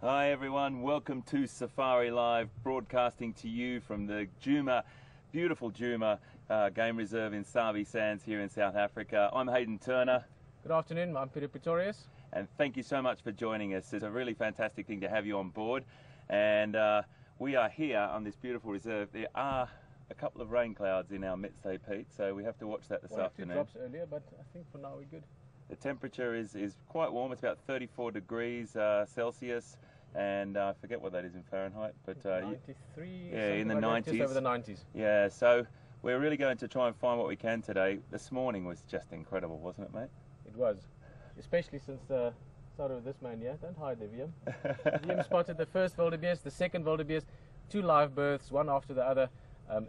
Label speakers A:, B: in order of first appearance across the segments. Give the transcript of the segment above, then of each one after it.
A: Hi everyone, welcome to Safari Live, broadcasting to you from the Djuma, beautiful Djuma Game Reserve in Sabi Sands here in South Africa. I'm Hayden Turner.
B: Good afternoon, I'm Peter Pretorius.
A: And thank you so much for joining us. It's a really fantastic thing to have you on board. And we are here on this beautiful reserve. There are a couple of rain clouds in our midst, Pete, so we have to watch that this afternoon.
B: One or two drops earlier, but I think for now we're good.
A: The temperature is quite warm. It's about 34 degrees Celsius, and I forget what that is in Fahrenheit, but
B: 93.
A: Yeah, in the
B: like
A: 90s.
B: Just over the 90s.
A: Yeah, so we're really going to try and find what we can today. This morning was just incredible, wasn't it, mate?
B: It was, especially since the start of this man here. Don't hide there, Willem. Willem spotted the first wildebeest, the second wildebeest, two live births, one after the other.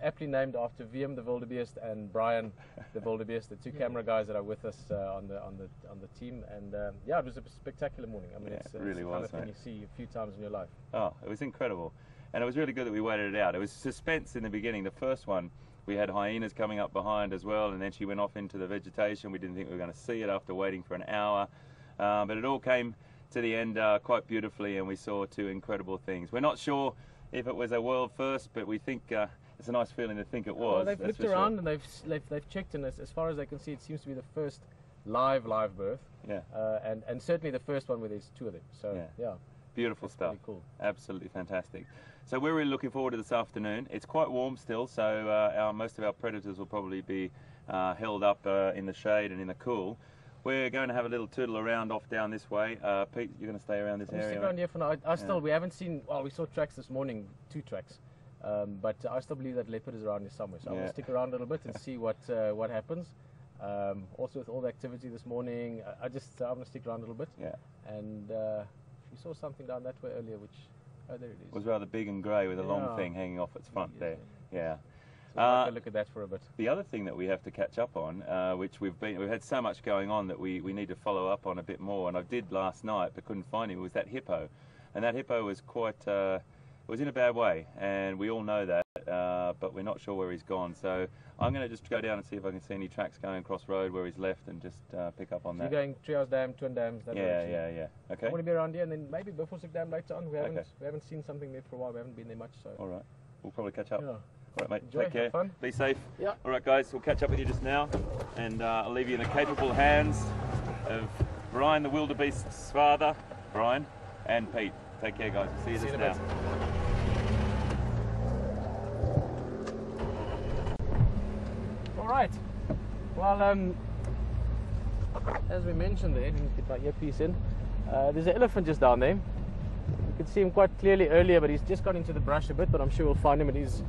B: Aptly named after Willem the wildebeest and Brian the wildebeest, the two camera guys that are with us on the team. And yeah, it was a spectacular morning. I mean,
A: Yeah,
B: it's
A: it really
B: the kind
A: was,
B: of thing
A: mate.
B: you see a few times in your life.
A: Oh, it was incredible. And it was really good that we waited it out. It was suspense in the beginning. The first one, we had hyenas coming up behind as well, and then she went off into the vegetation. We didn't think we were going to see it after waiting for an hour. But it all came to the end quite beautifully, and we saw two incredible things. We're not sure if it was a world first, but we think it's a nice feeling to think it was.
B: Well, they've looked around and they've checked, and as far as they can see, it seems to be the first live birth.
A: Yeah.
B: And certainly the first one where there's two of them. So yeah.
A: Beautiful stuff.
B: Pretty cool.
A: Absolutely fantastic. So we're really looking forward to this afternoon. It's quite warm still, so most of our predators will probably be held up in the shade and in the cool. We're going to have a little tootle around off down this way. Pete, you're going to stay around this area?
B: Stick around here for now. We haven't seen, well, we saw tracks this morning, two tracks. But I still believe that leopard is around here somewhere. So I'm going to stick around a little bit and see what happens. Also with all the activity this morning, I'm going to stick around a little bit.
A: Yeah.
B: And we saw something down that way earlier, which, oh, there it is.
A: It was rather big and grey with a long thing hanging off its front there. Yeah.
B: So we'll have a look at that for a bit.
A: The other thing that we have to catch up on, which we've had so much going on that we need to follow up on a bit more, and I did last night but couldn't find him, was that hippo. And that hippo was quite, was in a bad way, and we all know that, but we're not sure where he's gone. So I'm going to just go down and see if I can see any tracks going across road where he's left and just pick up on that.
B: You're going Treehouse Dam, Twin Dams, that direction.
A: Yeah. Okay.
B: I want to be around here, and then maybe Buffelshoek Dam later on. We haven't seen something there for a while. We haven't been there much. So.
A: All right. We'll probably catch up.
B: Yeah.
A: All right, mate.
B: Enjoy,
A: take care.
B: have fun.
A: Be safe.
B: Yeah.
A: All right, guys. We'll catch up with you just now, and I'll leave you in the capable hands of Brian, the wildebeest's father, Brian, and Pete. Take care, guys. See you just now.
B: All right. Well, as we mentioned, I didn't get my earpiece in. There's an elephant just down there. You could see him quite clearly earlier, but he's just got into the brush a bit, but I'm sure we'll find him. It is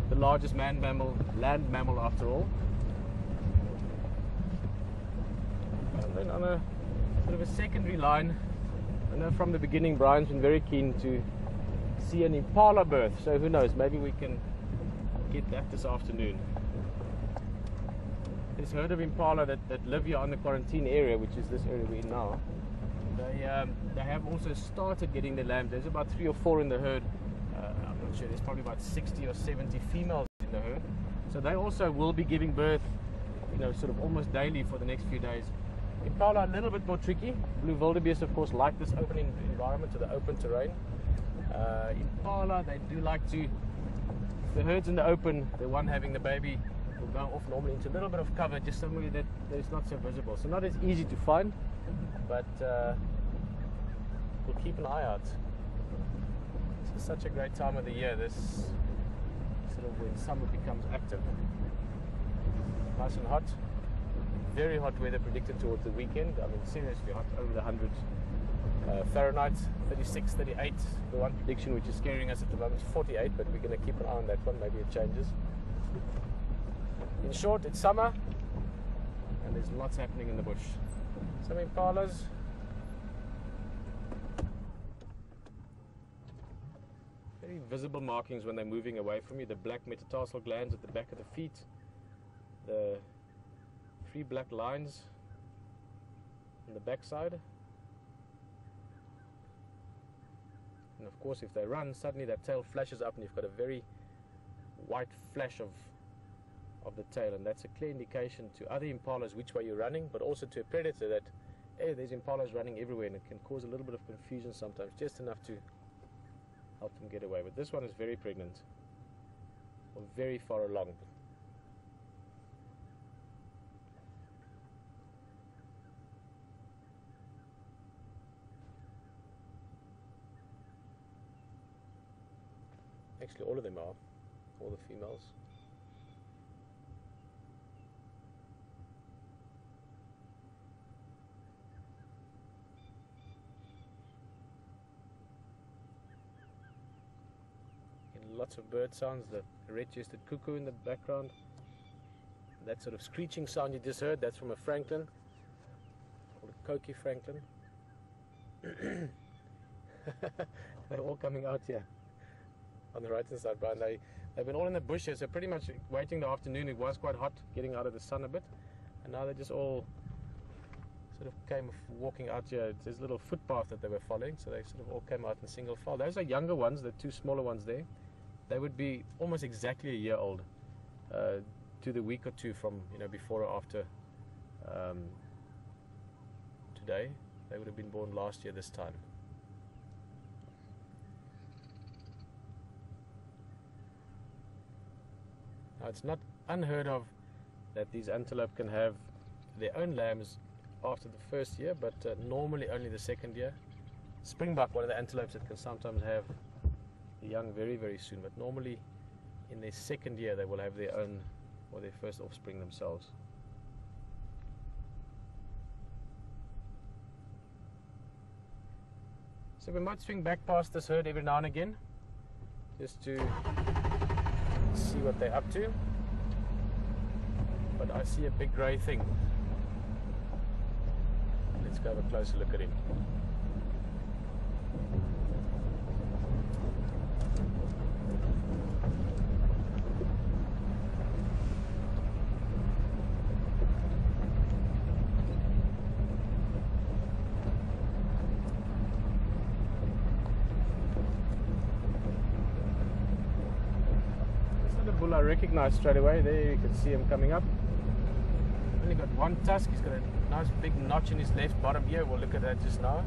B: the largest land mammal after all. And then on a sort of a secondary line, I know from the beginning Brian's been very keen to see an impala birth, so who knows, maybe we can get that this afternoon. This herd of impala that live here on the quarantine area, which is this area we're in now, they have also started getting the lambs. There's about 3 or 4 in the herd. I'm not sure, there's probably about 60 or 70 females in the herd. So they also will be giving birth, sort of almost daily for the next few days. Impala are a little bit more tricky. Blue wildebeest, of course, like this open environment, to the open terrain. Impala, they do like to, the herd's in the open, the one having the baby will go off normally into a little bit of cover, just somewhere that is not so visible. So not as easy to find, but we'll keep an eye out. This is such a great time of the year, this sort of when summer becomes active. Nice and hot. Very hot weather predicted towards the weekend. I mean, seriously hot, over the 100 Fahrenheit, 36, 38. The one prediction which is scaring us at the moment is 48, but we're going to keep an eye on that one. Maybe it changes. In short, it's summer, and there's lots happening in the bush. Some impalas. Very visible markings when they're moving away from you. The black metatarsal glands at the back of the feet. The 3 black lines on the back side. And of course, if they run, suddenly that tail flashes up and you've got a very white flash of the tail, and that's a clear indication to other impalas which way you're running, but also to a predator that there's impalas running everywhere, and it can cause a little bit of confusion sometimes, just enough to help them get away. But this one is very pregnant, or very far along. Actually, all of them are, all the females. And lots of bird sounds, the red-chested cuckoo in the background. That sort of screeching sound you just heard, that's from a francolin, called a coqui francolin. They're all coming out here. On the right hand side, Brian. They've been all in the bush here, so pretty much waiting the afternoon. It was quite hot, getting out of the sun a bit, and now they just all sort of came walking out here. There's a little footpath that they were following, so they sort of all came out in single file. Those are younger ones, the two smaller ones there. They would be almost exactly a year old, to the week or two from, you know, before or after today. They would have been born last year this time. Now, it's not unheard of that these antelope can have their own lambs after the first year, but normally only the second year. Springbuck, one of the antelopes that can sometimes have the young very, very soon, but normally in their second year they will have their own, or their first offspring themselves. So we might swing back past this herd every now and again, just to see what they're up to. But I see a big grey thing. Let's go have a closer look at him. I recognize straight away. There you can see him coming up. Only got one tusk. He's got a nice big notch in his left bottom here. We'll look at that just now.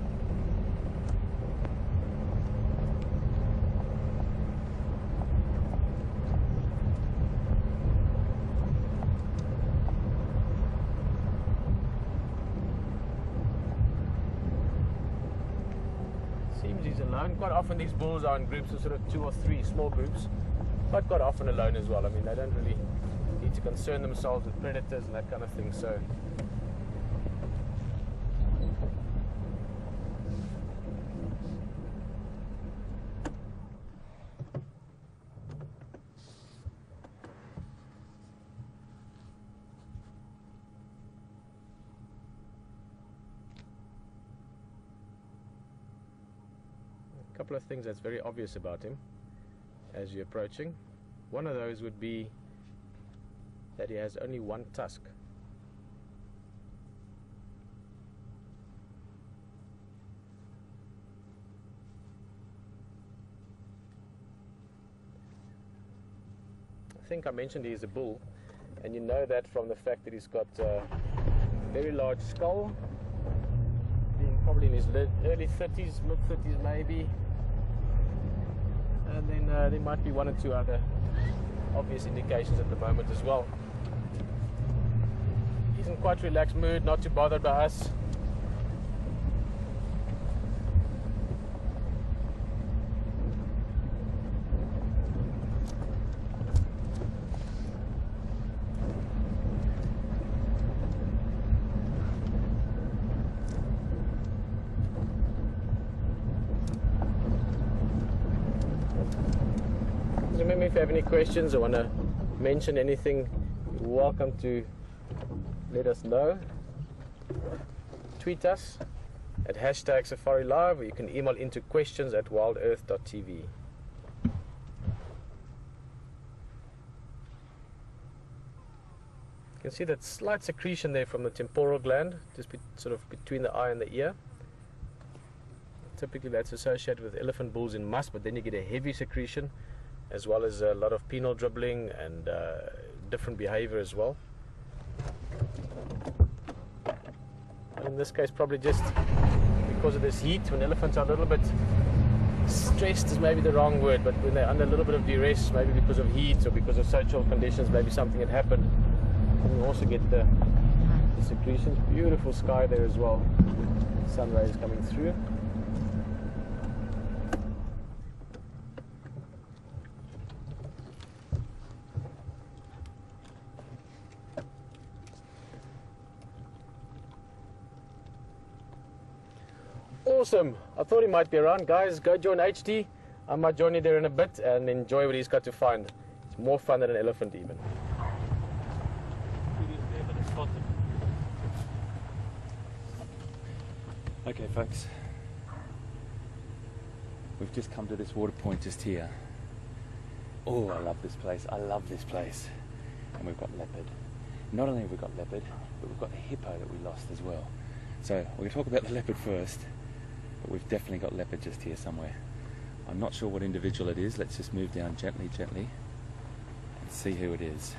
B: Seems he's alone. Quite often these bulls are in groups of sort of 2 or 3 small groups. But quite often alone as well. I mean, they don't really need to concern themselves with predators and that kind of thing. So a couple of things that's very obvious about him as you're approaching. One of those would be that he has only one tusk. I think I mentioned he is a bull, and you know that from the fact that he's got a very large skull, being probably in his early 30s, mid 30s maybe. And then there might be 1 or 2 other obvious indications at the moment as well. He's in quite relaxed mood, not too bothered by us. Remember, if you have any questions or want to mention anything, you're welcome to let us know. Tweet us at #SafariLive, or you can email into questions@wildearth.tv. You can see that slight secretion there from the temporal gland, just sort of between the eye and the ear. Typically that's associated with elephant bulls in musk, but then you get a heavy secretion, as well as a lot of penile dribbling and different behavior as well. And in this case probably just because of this heat. When elephants are a little bit stressed is maybe the wrong word, but when they're under a little bit of duress, maybe because of heat or because of social conditions, maybe something had happened. And you also get the secretions. Beautiful sky there as well. Sun rays coming through. Awesome. I thought he might be around. Guys, go join HD. I might join you there in a bit and enjoy what he's got to find. It's more fun than an elephant even.
A: Okay folks, we've just come to this water point just here. Oh, I love this place, I love this place. And we've got leopard. Not only have we got leopard, but we've got the hippo that we lost as well. So we're going to talk about the leopard first, but we've definitely got leopard just here somewhere. I'm not sure what individual it is. Let's just move down gently, gently, and see who it is.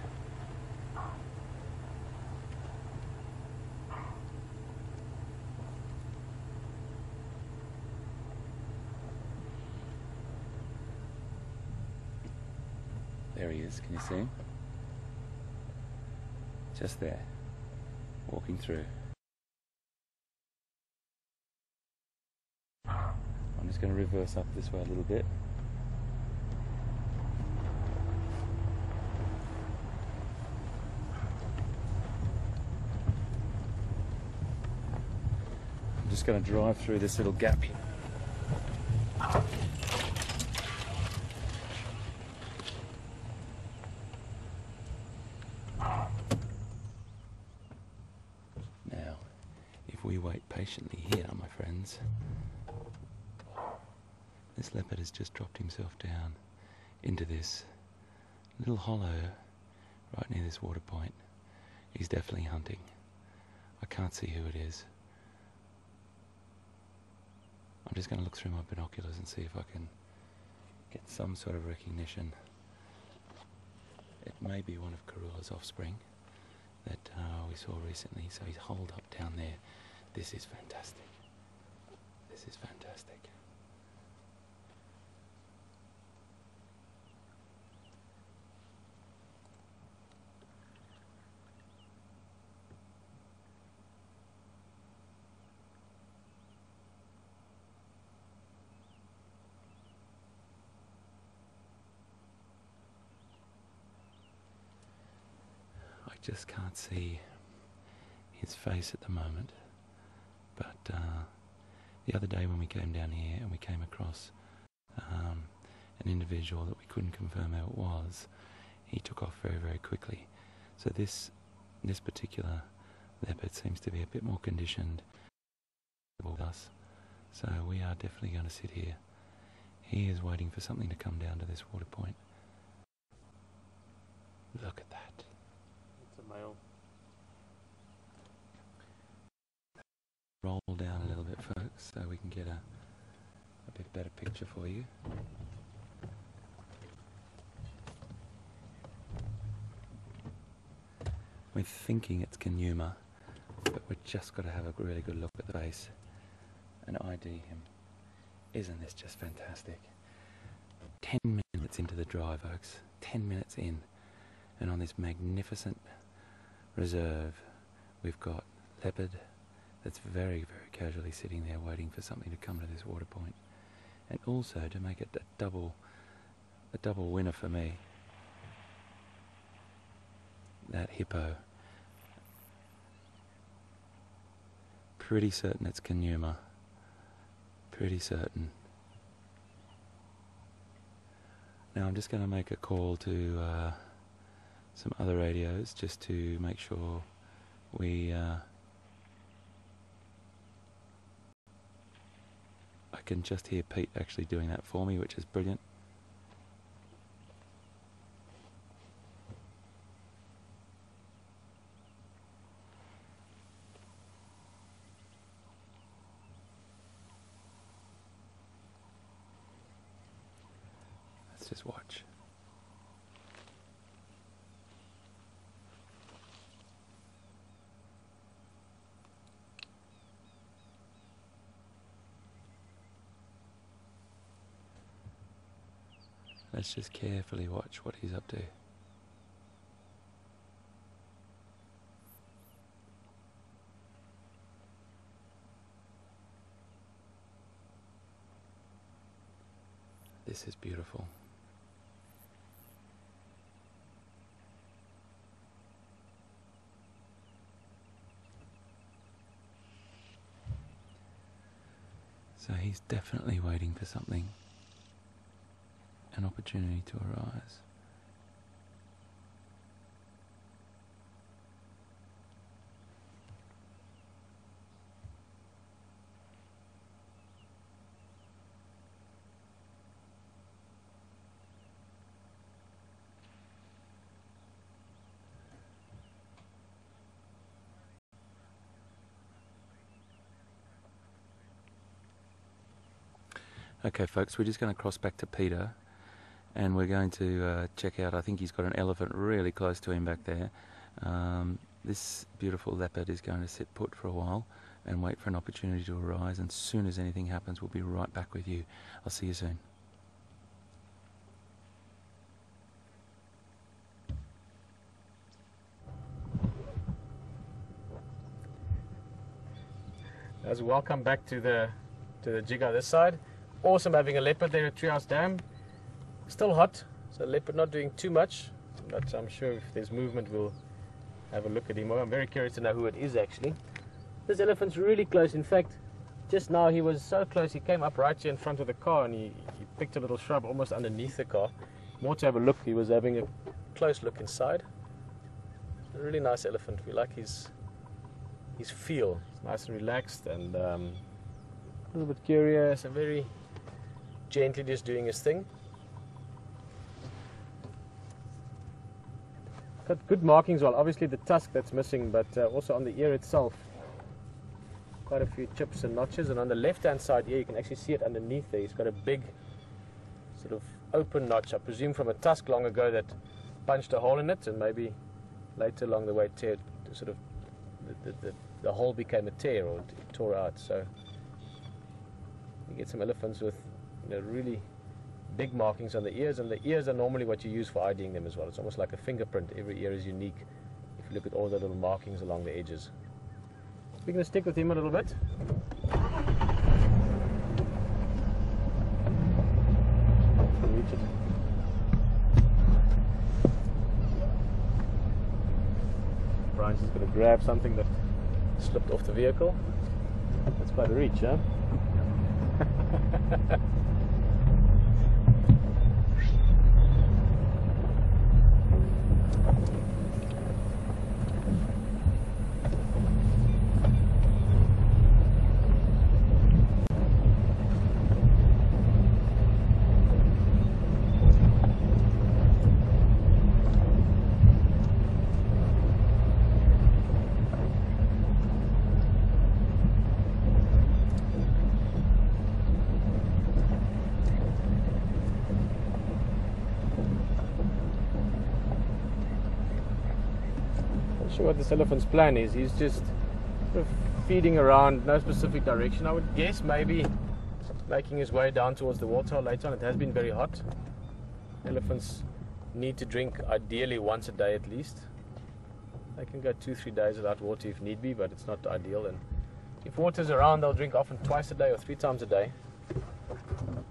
A: There he is, can you see him? Just there, walking through. I'm just going to reverse up this way a little bit. I'm just going to drive through this little gap here. Now, if we wait patiently here, my friends, this leopard has just dropped himself down into this little hollow right near this water point. He's definitely hunting. I can't see who it is. I'm just going to look through my binoculars and see if I can get some sort of recognition. It may be one of Karula's offspring that we saw recently, so he's holed up down there. This is fantastic. This is fantastic. I just can't see his face at the moment, but the other day when we came down here and we came across an individual that we couldn't confirm who it was, he took off very, very quickly. So this particular leopard seems to be a bit more conditioned with us. So we are definitely going to sit here. He is waiting for something to come down to this water point. Look at that.
B: Male.
A: Roll down a little bit, folks, so we can get a bit better picture for you. We're thinking it's Kanuma, but we've just got to have a really good look at the face and ID him. Isn't this just fantastic? 10 minutes into the drive, folks. 10 minutes in, and on this magnificent reserve, we've got leopard that's very, very casually sitting there waiting for something to come to this water point. And also, to make it a double winner for me, that hippo. Pretty certain it's Kanuma. Pretty certain. Now I'm just going to make a call to some other radios just to make sure we I can just hear Pete actually doing that for me, which is brilliant. Let's just watch. Let's just carefully watch what he's up to. This is beautiful. So he's definitely waiting for something, an opportunity to arise. Okay folks, we're just going to cross back to Peter and we're going to check out, I think he's got an elephant really close to him back there. This beautiful leopard is going to sit put for a while and wait for an opportunity to arise, and as soon as anything happens we'll be right back with you. I'll see you soon.
B: As welcome back to the jig on this side. Awesome having a leopard there at Treehouse Dam. Still hot, so leopard not doing too much, but I'm sure if there's movement we'll have a look at him. I'm very curious to know who it is actually. This elephant's really close. In fact, just now he was so close he came up right here in front of the car and he picked a little shrub almost underneath the car. More to have a look, he was having a close look inside. A really nice elephant. We like his feel. He's nice and relaxed and a little bit curious and very gently just doing his thing. Got good markings, well obviously the tusk that's missing, but also on the ear itself quite a few chips and notches, and on the left hand side here you can actually see it underneath there. He's got a big sort of open notch, I presume from a tusk long ago that punched a hole in it and maybe later along the way teared, sort of the hole became a tear or it tore out. So you get some elephants with really big markings on the ears, and the ears are normally what you use for IDing them as well. It's almost like a fingerprint. Every ear is unique if you look at all the little markings along the edges. We're going to stick with him a little bit. Reach it. Brian's just going to grab something that slipped off the vehicle. That's quite a reach, huh? Not sure what this elephant's plan is. He's just sort of feeding around, no specific direction. I would guess maybe making his way down towards the waterhole later on. It has been very hot. Elephants need to drink ideally once a day at least. They can go 2-3 days without water if need be, but it's not ideal. And if water's around, they'll drink often twice a day or 3 times a day.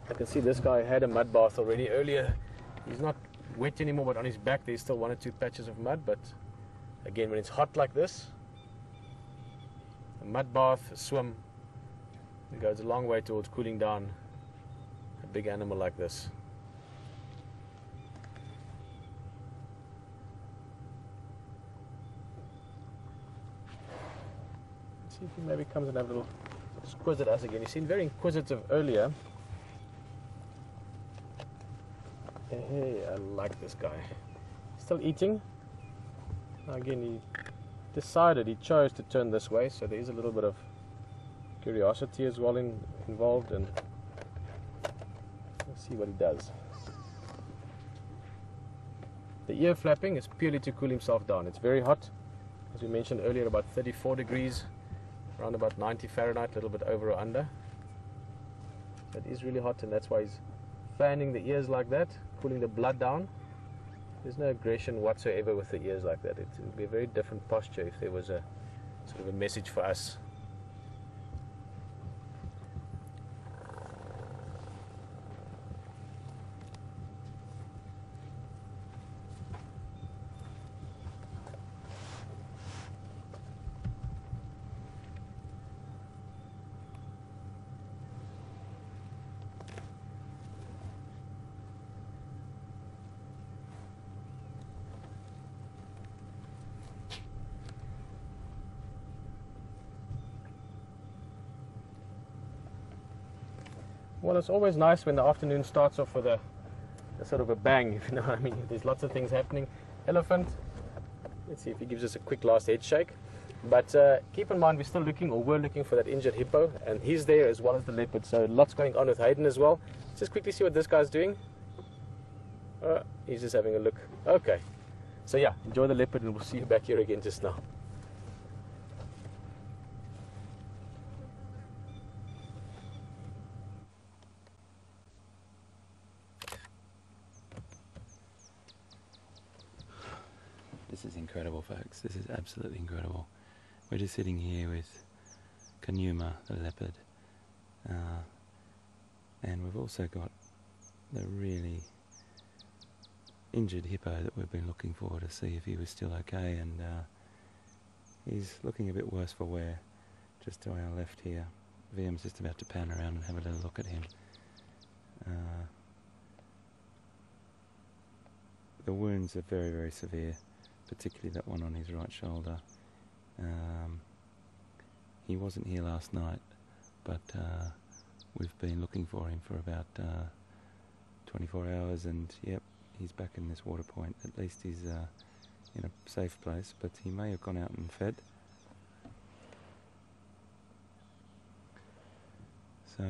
B: I can see this guy had a mud bath already earlier. He's not wet anymore, but on his back there's still 1 or 2 patches of mud. But again, when it's hot like this, a mud bath, a swim, it goes a long way towards cooling down a big animal like this. Let's see if he maybe comes and have a little squiz at us again. He seemed very inquisitive earlier. Hey, I like this guy. Still eating. Again, he decided, he chose to turn this way, so there is a little bit of curiosity as well involved, and let's see what he does. The ear flapping is purely to cool himself down. It's very hot, as we mentioned earlier, about 34 degrees, around about 90 Fahrenheit, a little bit over or under. So it is really hot, and that's why he's fanning the ears like that, cooling the blood down. There's no aggression whatsoever with the ears like that. It would be a very different posture if there was a sort of a message for us. Well, it's always nice when the afternoon starts off with a sort of a bang, if you know what I mean. There's lots of things happening. Elephant, let's see if he gives us a quick last head shake. But keep in mind, we're looking for that injured hippo, and he's there as well as the leopard. So lots going on with Hayden as well. Let's just quickly see what this guy's doing. He's just having a look. Okay. So yeah, enjoy the leopard, and we'll see you back here again just now.
A: This is incredible, folks. This is absolutely incredible. We're just sitting here with Kanuma, the leopard, and we've also got the really injured hippo that we've been looking for to see if he was still okay, and he's looking a bit worse for wear just to our left here. VM's just about to pan around and have a little look at him. The wounds are very, very severe, particularly that one on his right shoulder. He wasn't here last night, but we've been looking for him for about 24 hours, and yep, he's back in this water point. At least he's in a safe place, but he may have gone out and fed. So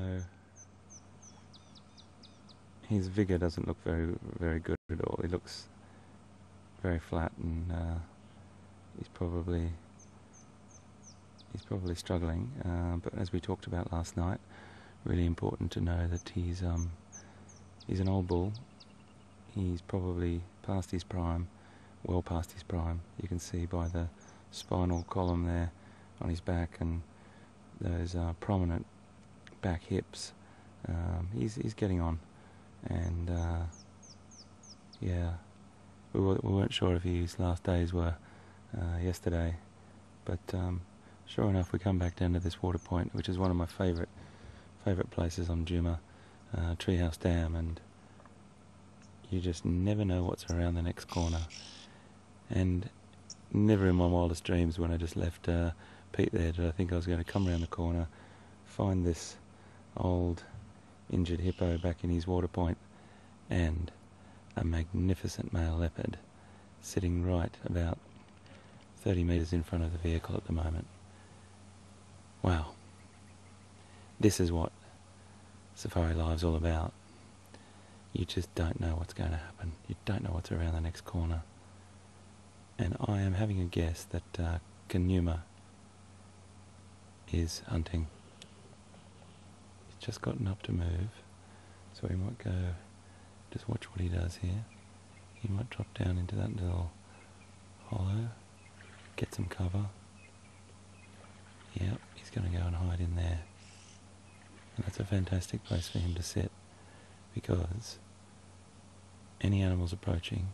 A: his vigour doesn't look very, very good at all. He looks very flat, and he's probably struggling. But as we talked about last night, really important to know that he's an old bull. He's probably past his prime, well past his prime. You can see by the spinal column there on his back and those prominent back hips. He's getting on, and yeah, we weren't sure if his last days were yesterday, but sure enough, we come back down to this water point, which is one of my favourite places on Djuma, Treehouse Dam, and you just never know what's around the next corner. And never in my wildest dreams, when I just left Pete there, did I think I was going to come around the corner, find this old injured hippo back in his water point, and a magnificent male leopard sitting right about 30 metres in front of the vehicle at the moment. Wow. This is what safari life's all about. You just don't know what's going to happen. You don't know what's around the next corner. And I am having a guess that Kanuma is hunting. He's just gotten up to move, so we might go just watch what he does here. He might drop down into that little hollow, get some cover. Yep, he's going to go and hide in there. And that's a fantastic place for him to sit, because any animals approaching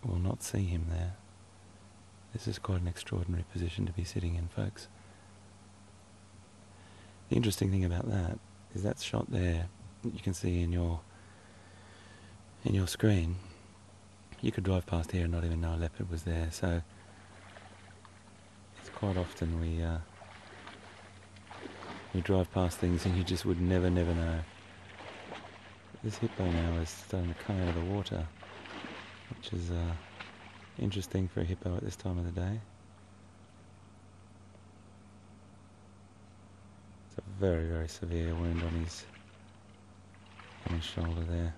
A: will not see him there. This is quite an extraordinary position to be sitting in, folks. The interesting thing about that is that shot there that you can see in your screen. You could drive past here and not even know a leopard was there. So it's quite often we drive past things and you just would never know. This hippo now is starting to come out of the water, which is interesting for a hippo at this time of the day. It's a very, very severe wound on his shoulder there.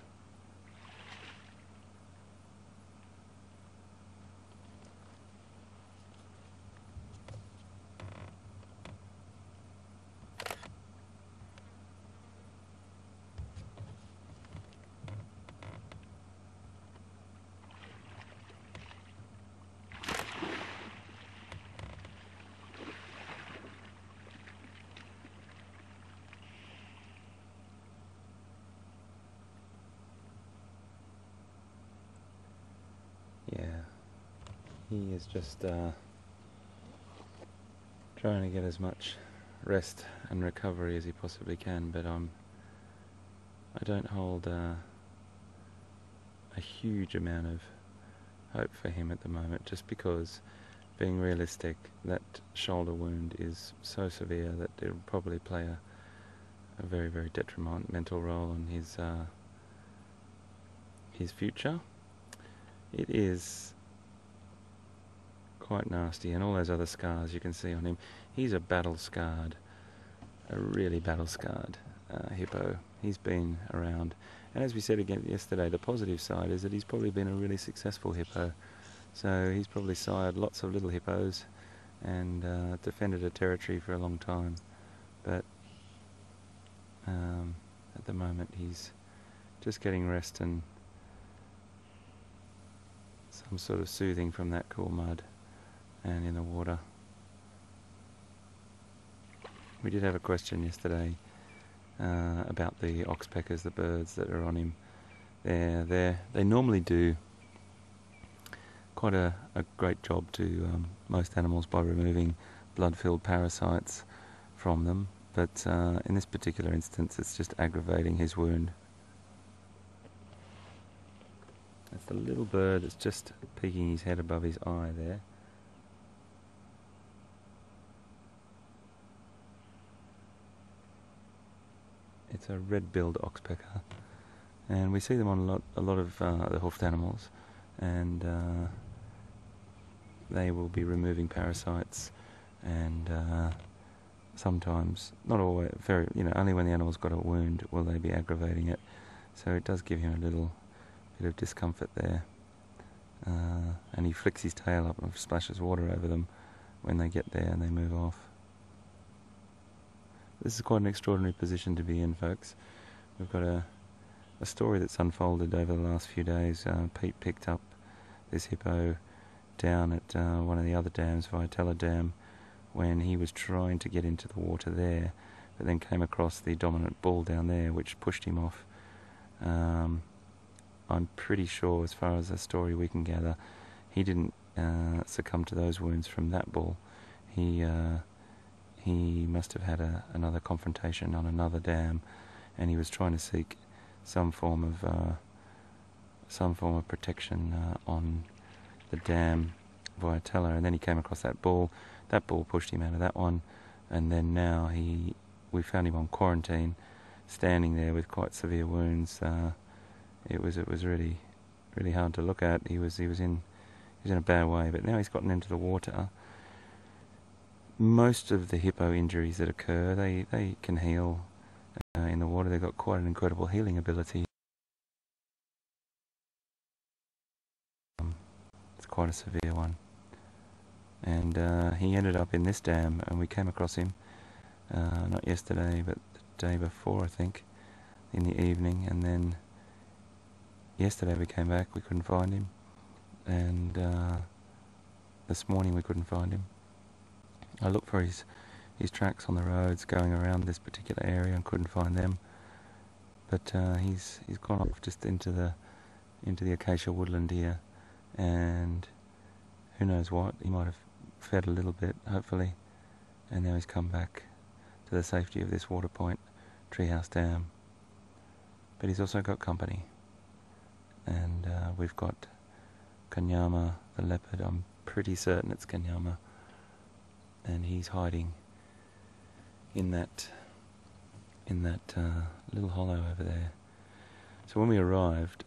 A: He is just trying to get as much rest and recovery as he possibly can, but I don't hold a huge amount of hope for him at the moment, just because, being realistic, that shoulder wound is so severe that it will probably play a very, very detrimental role on his future. It is quite nasty, and all those other scars you can see on him. He's a really battle-scarred hippo. He's been around, and as we said again yesterday, the positive side is that he's probably been a really successful hippo. So he's probably sired lots of little hippos and defended a territory for a long time. But at the moment he's just getting rest and some sort of soothing from that cool mud and in the water. We did have a question yesterday about the oxpeckers, the birds that are on him. They normally do quite a great job to most animals by removing blood-filled parasites from them, but in this particular instance it's just aggravating his wound. That's the little bird that's just peeking his head above his eye there. It's a red-billed oxpecker, and we see them on a lot of the hoofed animals, and they will be removing parasites, and sometimes, not always, only when the animal's got a wound will they be aggravating it. So it does give him a little bit of discomfort there, and he flicks his tail up and splashes water over them when they get there and they move off. This is quite an extraordinary position to be in, folks. We've got a story that's unfolded over the last few days. Pete picked up this hippo down at one of the other dams, Vitella Dam, when he was trying to get into the water there, but then came across the dominant bull down there, which pushed him off. I'm pretty sure, as far as the story we can gather, he didn't succumb to those wounds from that bull. He must have had another confrontation on another dam, and he was trying to seek some form of protection on the dam Vitella, and then he came across that bull. That bull pushed him out of that one, and then now we found him on quarantine, standing there with quite severe wounds. It was really, really hard to look at. He was in a bad way, but now he's gotten into the water. Most of the hippo injuries that occur, they can heal in the water. They've got quite an incredible healing ability. It's quite a severe one. And he ended up in this dam, and we came across him, not yesterday, but the day before, I think, in the evening. And then yesterday we came back, we couldn't find him, and this morning we couldn't find him. I looked for his tracks on the roads going around this particular area and couldn't find them, but he's gone off just into the acacia woodland here, and who knows what, he might have fed a little bit, hopefully, and now he's come back to the safety of this Water Point Treehouse Dam. But he's also got company, and we've got Kanyama the leopard. I'm pretty certain it's Kanyama, and he's hiding in that little hollow over there. So when we arrived,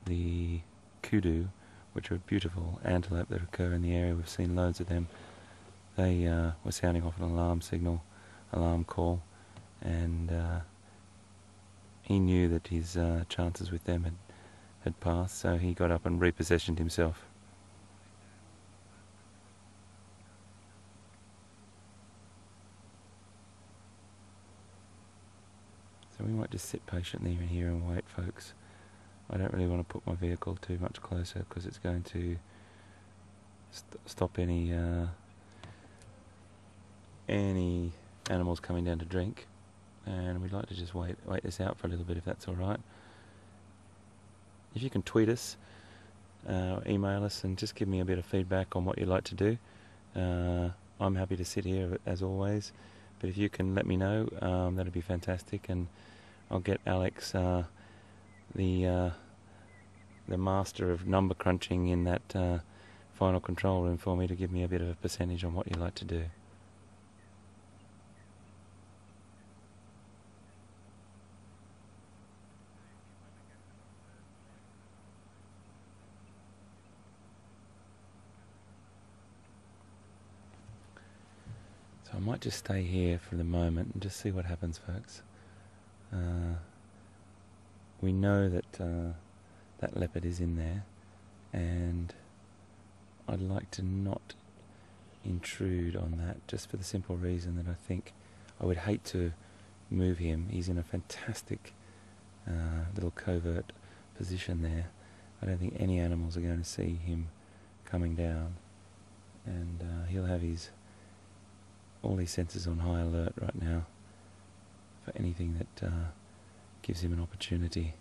A: the kudu, which are beautiful antelope that occur in the area, we've seen loads of them, they were sounding off an alarm call, and he knew that his chances with them had passed, so he got up and repossessioned himself. So we might just sit patiently in here and wait, folks. I don't really want to put my vehicle too much closer because it's going to stop any animals coming down to drink, and we'd like to just wait this out for a little bit, if that's all right. If you can tweet us email us and just give me a bit of feedback on what you'd like to do. I'm happy to sit here as always, but if you can let me know, that'd be fantastic, and I'll get Alex, the master of number crunching in that final control room, for me to give me a bit of a percentage on what you'd like to do. So I might just stay here for the moment and just see what happens, folks. We know that that leopard is in there, and I'd like to not intrude on that, just for the simple reason that I think I would hate to move him. He's in a fantastic little covert position there. I don't think any animals are going to see him coming down, and he'll have all his senses on high alert right now for anything that gives him an opportunity.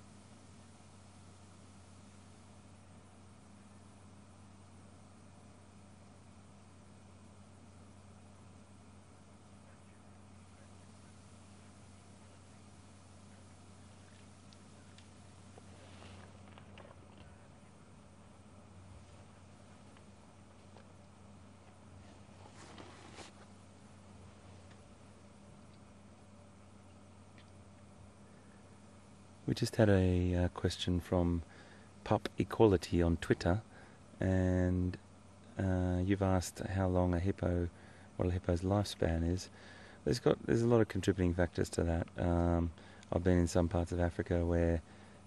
A: We just had a question from Pup Equality on Twitter, and you've asked how long what a hippo's lifespan is. There's a lot of contributing factors to that. I've been in some parts of Africa where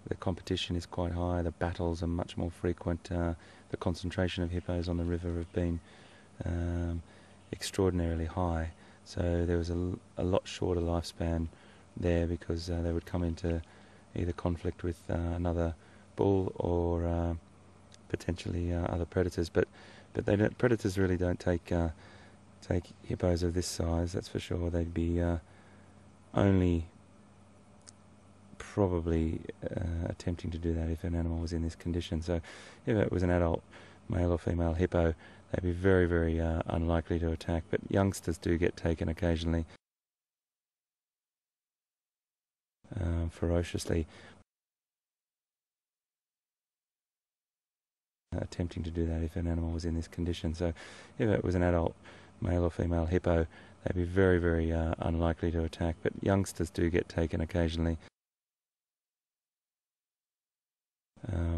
A: the competition is quite high, the battles are much more frequent, the concentration of hippos on the river have been extraordinarily high, so there was a lot shorter lifespan there, because they would come into either conflict with another bull or potentially other predators, but predators really don't take hippos of this size, that's for sure. They'd be only probably attempting to do that if an animal was in this condition. So if it was an adult male or female hippo, they'd be very, very unlikely to attack, but youngsters do get taken occasionally. Ferociously, attempting to do that if an animal was in this condition. So if it was an adult male or female hippo, they'd be very, very unlikely to attack, but youngsters do get taken occasionally.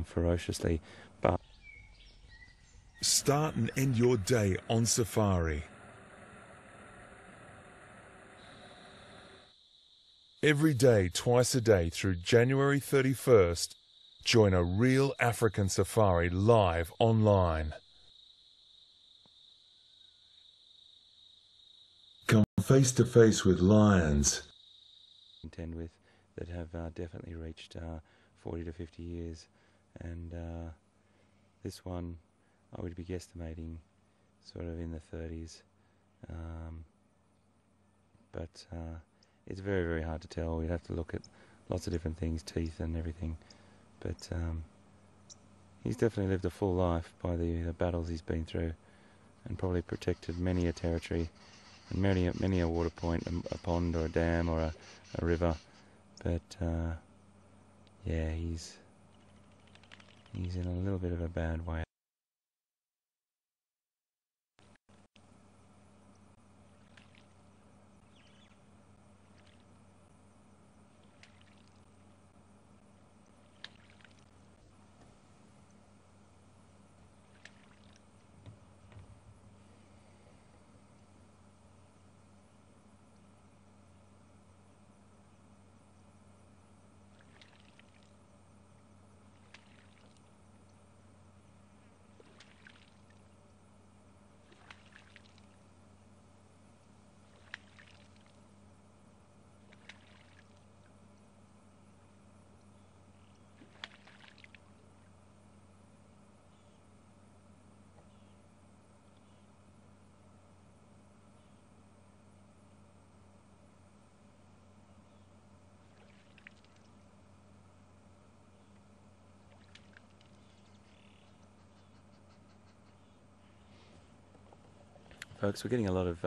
A: Ferociously. But
C: start and end your day on safari. Every day, twice a day through January 31st, join a real African safari live online. Come face to face with lions.
A: Contend with that have definitely reached 40 to 50 years, and this one I would be guesstimating sort of in the 30s, but it's very, very hard to tell. We'd have to look at lots of different things, teeth and everything, but he's definitely lived a full life by the battles he's been through, and probably protected many a territory and many a water point, a pond or a dam or a river. But yeah, he's in a little bit of a bad way. Folks, we're getting a lot of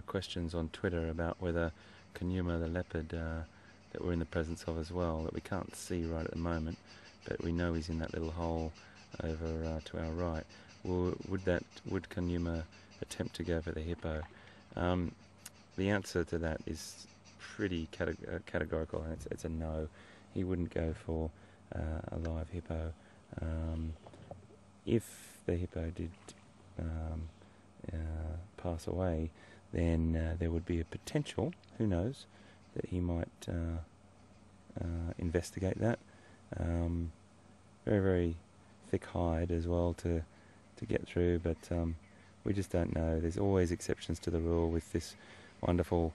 A: questions on Twitter about whether Conuma the leopard that we're in the presence of as well, that we can't see right at the moment, but we know he's in that little hole over to our right. Would Conuma attempt to go for the hippo? The answer to that is pretty categorical, and it's a no. He wouldn't go for a live hippo. If the hippo did pass away, then there would be a potential, who knows, that he might investigate that. Very, very thick hide as well to get through, but we just don't know. There's always exceptions to the rule with this wonderful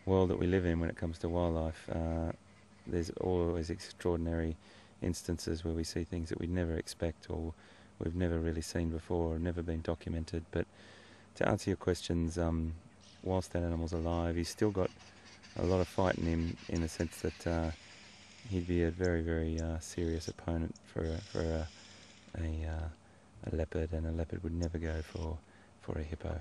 A: world that we live in when it comes to wildlife. There's always extraordinary instances where we see things that we'd never expect or we've never really seen before or never been documented. But to answer your questions, whilst that animal's alive, he's still got a lot of fight in him, in the sense that he'd be a very, very serious opponent for a leopard, and a leopard would never go for a hippo.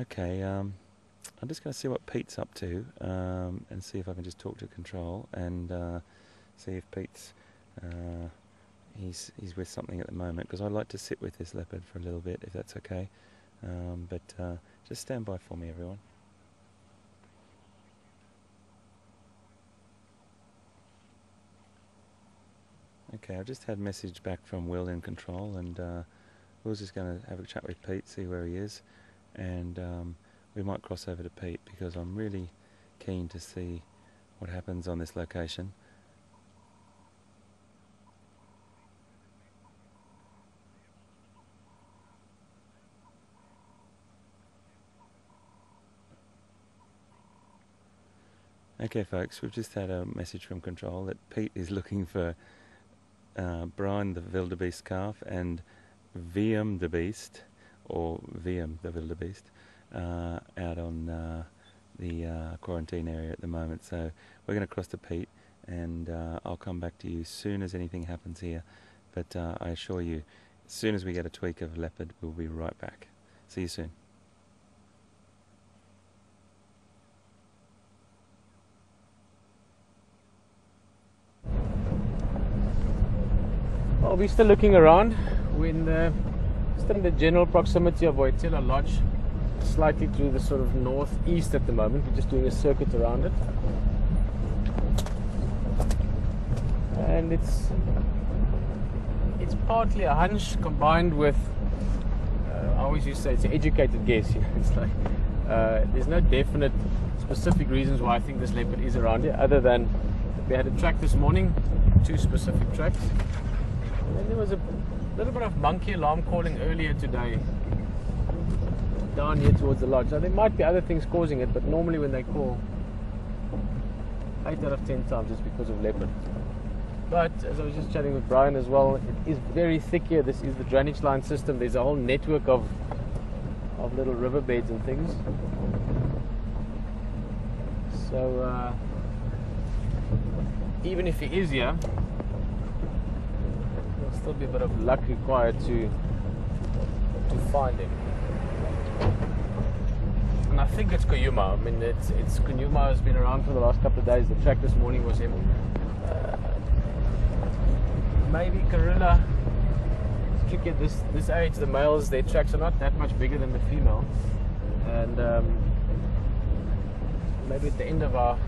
A: Okay, I'm just going to see what Pete's up to, and see if I can just talk to Control and see if Pete's he's with something at the moment, because I'd like to sit with this leopard for a little bit, if that's okay. But just stand by for me, everyone. Okay, I've just had a message back from Will in Control, and Will's just going to have a chat with Pete, see where he is, and we might cross over to Pete, because I'm really keen to see what happens on this location. Okay folks, we've just had a message from Control that Pete is looking for Brian the wildebeest calf and VM the beast, or VM the wildebeest, out on the quarantine area at the moment. So we're going to cross to Pete, and I'll come back to you as soon as anything happens here. But I assure you, as soon as we get a tweak of leopard, we'll be right back. See you soon.
B: Well, we're still looking around. We're still in the general proximity of Waterhole Lodge, slightly to the sort of northeast at the moment. We're just doing a circuit around it, and it's partly a hunch combined with I always used to say it's an educated guess. It's like there's no definite specific reasons why I think this leopard is around here, other than we had a track this morning, 2 specific tracks. And then there was a little bit of monkey alarm calling earlier today down here towards the lodge. Now there might be other things causing it, but normally when they call, 8 out of 10 times it's because of leopard. But as I was just chatting with Brian as well, it is very thick here. This is the drainage line system. There's a whole network of little riverbeds and things. So even if he is here, still be a bit of luck required to find him. And I think it's Conuma. I mean, it's Conuma has been around for the last couple of days. The track this morning was him. Maybe Karula. Look at this age, the males, their tracks are not that much bigger than the female, and maybe at the end of our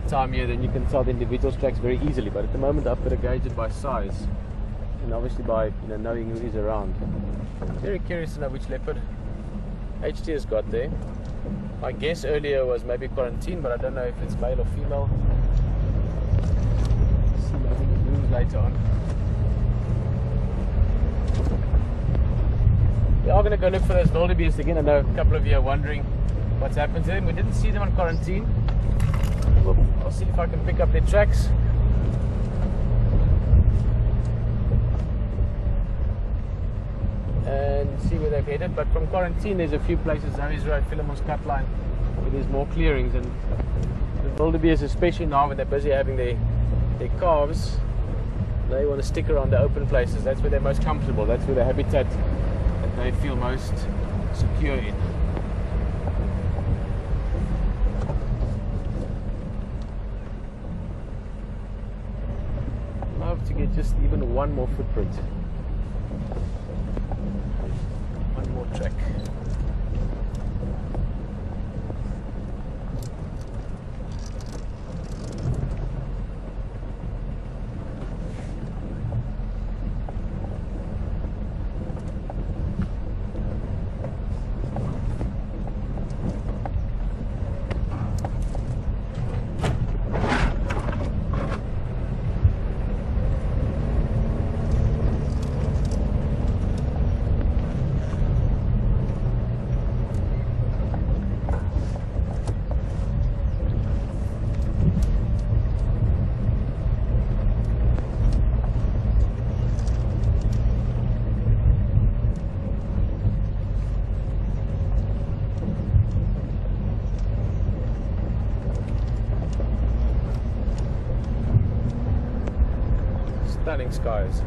B: time here, then you can tell the individual's tracks very easily. But at the moment, I've got to gauge it by size. And obviously by knowing who is around. Very curious to know which leopard HT has got there. My guess earlier was maybe quarantine, but I don't know if it's male or female. See, I think it moves later on. We are going to go look for those wildebeest again. I know a couple of you are wondering what's happened to them. We didn't see them on quarantine. I'll see if I can pick up their tracks. And see where they've headed. But from quarantine, there's a few places, Harry's Road, Philemon's Cut Line, where there's more clearings, and the Wildebeest, especially now when they're busy having their calves, they want to stick around the open places. That's where they're most comfortable. That's where the habitat that they feel most secure in. Love to get just even one more footprint. One more track. Stunning skies.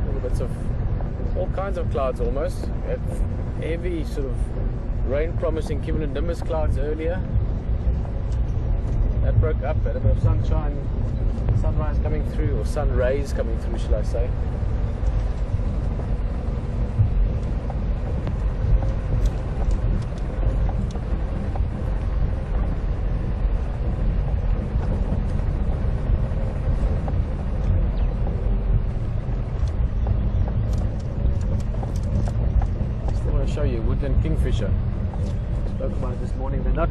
B: Little bits of all kinds of clouds almost. We had heavy sort of rain promising cumulonimbus clouds earlier. That broke up, had a bit of sunshine, sunrise coming through, or sun rays coming through, shall I say. Show you woodland kingfisher. Spoke about it this morning. They're not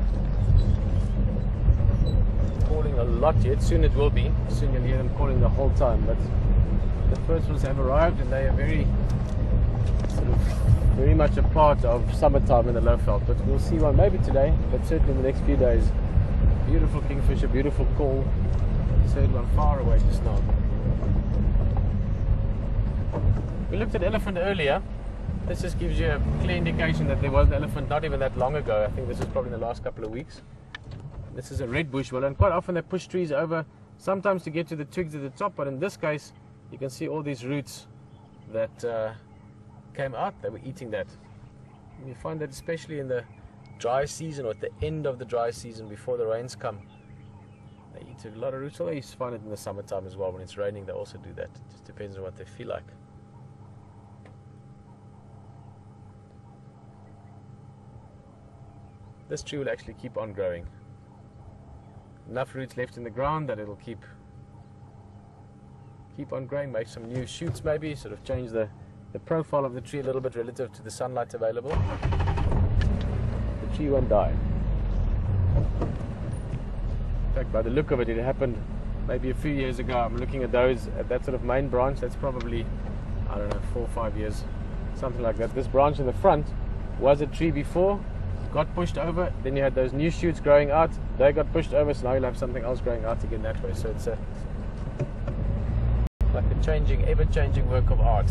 B: calling a lot yet. Soon it will be. Soon you'll hear them calling the whole time. But the first ones have arrived, and they are very much a part of summertime in the Lowveld. But we'll see one maybe today, but certainly in the next few days. Beautiful kingfisher, beautiful call. Heard one far away just now. We looked at elephant earlier. This just gives you a clear indication that there was an elephant not even that long ago. I think this is probably in the last couple of weeks. This is a red bush willow, and quite often they push trees over, sometimes to get to the twigs at the top, but in this case you can see all these roots that came out. They were eating that. And you find that especially in the dry season, or at the end of the dry season before the rains come. They eat a lot of roots, although you find it in the summertime as well. When it's raining they also do that. It just depends on what they feel like. This tree will actually keep on growing. Enough roots left in the ground that it'll keep on growing, make some new shoots maybe, sort of change the profile of the tree a little bit relative to the sunlight available. The tree won't die. In fact, by the look of it, it happened maybe a few years ago. I'm looking at those, at that sort of main branch. That's probably, I don't know, 4 or 5 years, something like that. This branch in the front was a tree before, got pushed over, then you had those new shoots growing out, they got pushed over, so now you'll have something else growing out again that way. So it's like a changing, ever-changing work of art.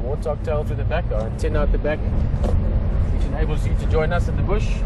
B: Warthog tail through the back, or antenna out the back, which enables you to join us in the bush.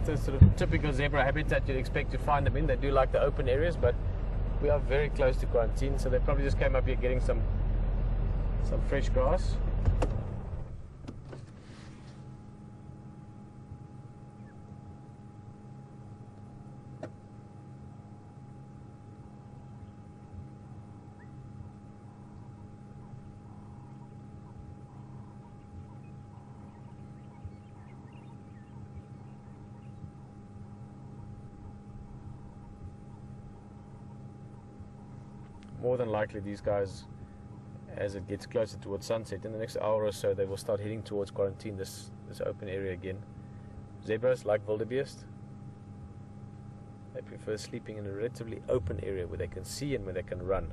B: the sort of typical zebra habitat you'd expect to find them in. They do like the open areas, but we are very close to quarantine, so they probably just came up here getting some fresh grass. More than likely these guys, as it gets closer towards sunset, in the next hour or so, they will start heading towards quarantine, this open area again. Zebras, like wildebeest, they prefer sleeping in a relatively open area where they can see and where they can run.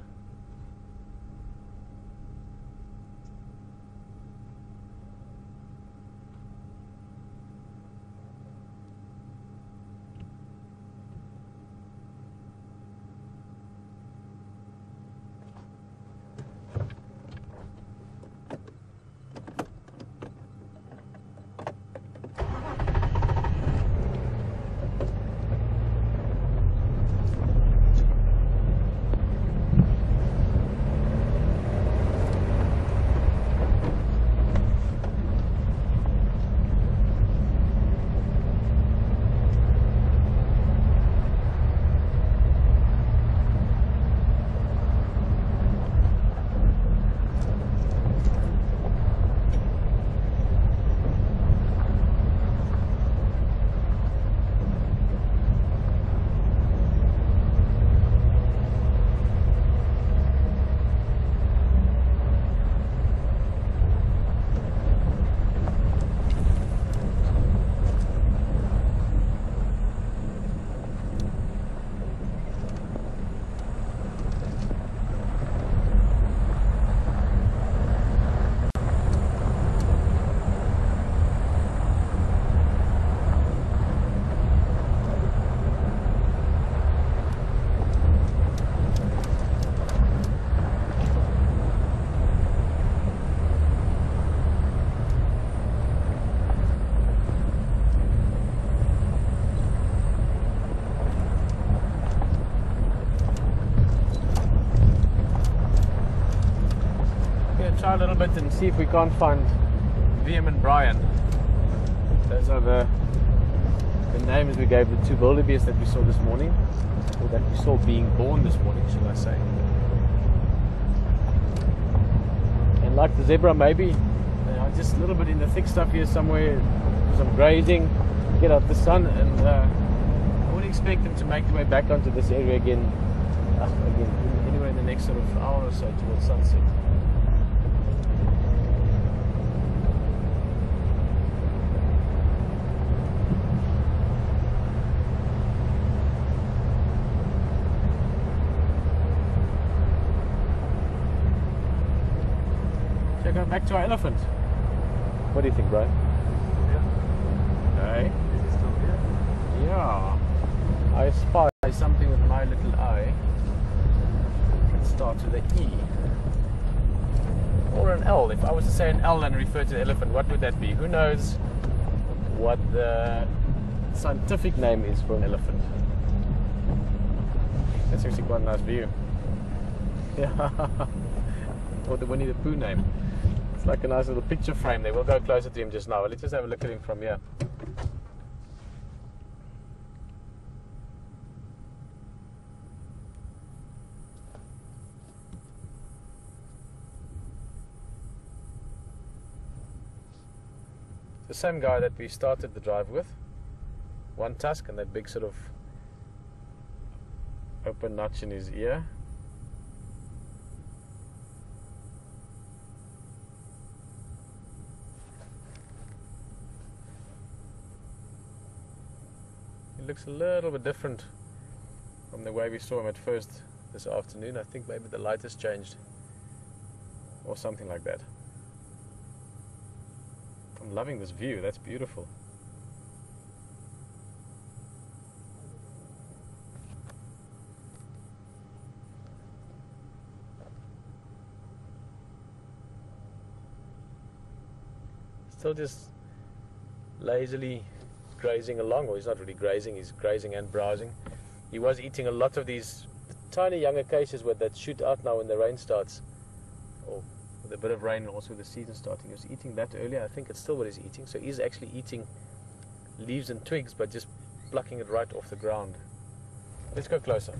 B: Try a little bit and see if we can't find VM and Brian. Those are the names we gave the two wildebeest that we saw this morning, or that we saw being born this morning, shall I say. And like the zebra, maybe just a little bit in the thick stuff here somewhere, do some grazing, get out the sun, and I would expect them to make their way back onto this area again anywhere in the next sort of hour or so towards sunset. Go back to our elephant. What do you think, Brian? Yeah. Hey? Is he still here? Yeah. I spy something with my little eye. It starts with an E. Or an L. If I was to say an L and refer to the elephant, what would that be? Who knows what the scientific name is for an elephant? That's actually quite a nice view. Yeah. Or the Winnie the Pooh name. It's like a nice little picture frame there. We'll go closer to him just now. Let's just have a look at him from here. The same guy that we started the drive with. One tusk and that big sort of open notch in his ear. It looks a little bit different from the way we saw him at first this afternoon. I think maybe the light has changed or something like that. I'm loving this view, that's beautiful. Still just lazily grazing along, or he's not really grazing, he's grazing and browsing. He was eating a lot of these tiny young acacias that shoot out now when the rain starts, or with a bit of rain and also the season starting. He was eating that earlier. I think it's still what he's eating. So he's actually eating leaves and twigs, but just plucking it right off the ground. Let's go closer.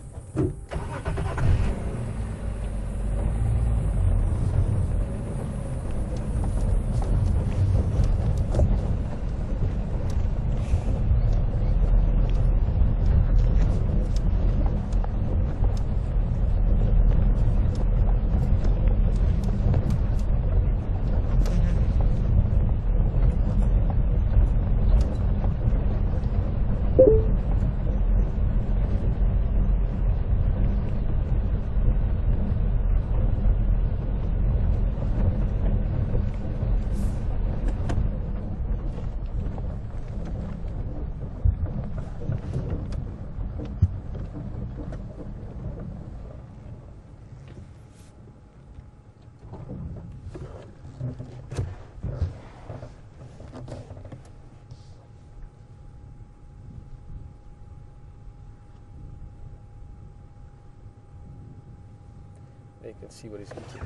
B: There you can see what he's eating.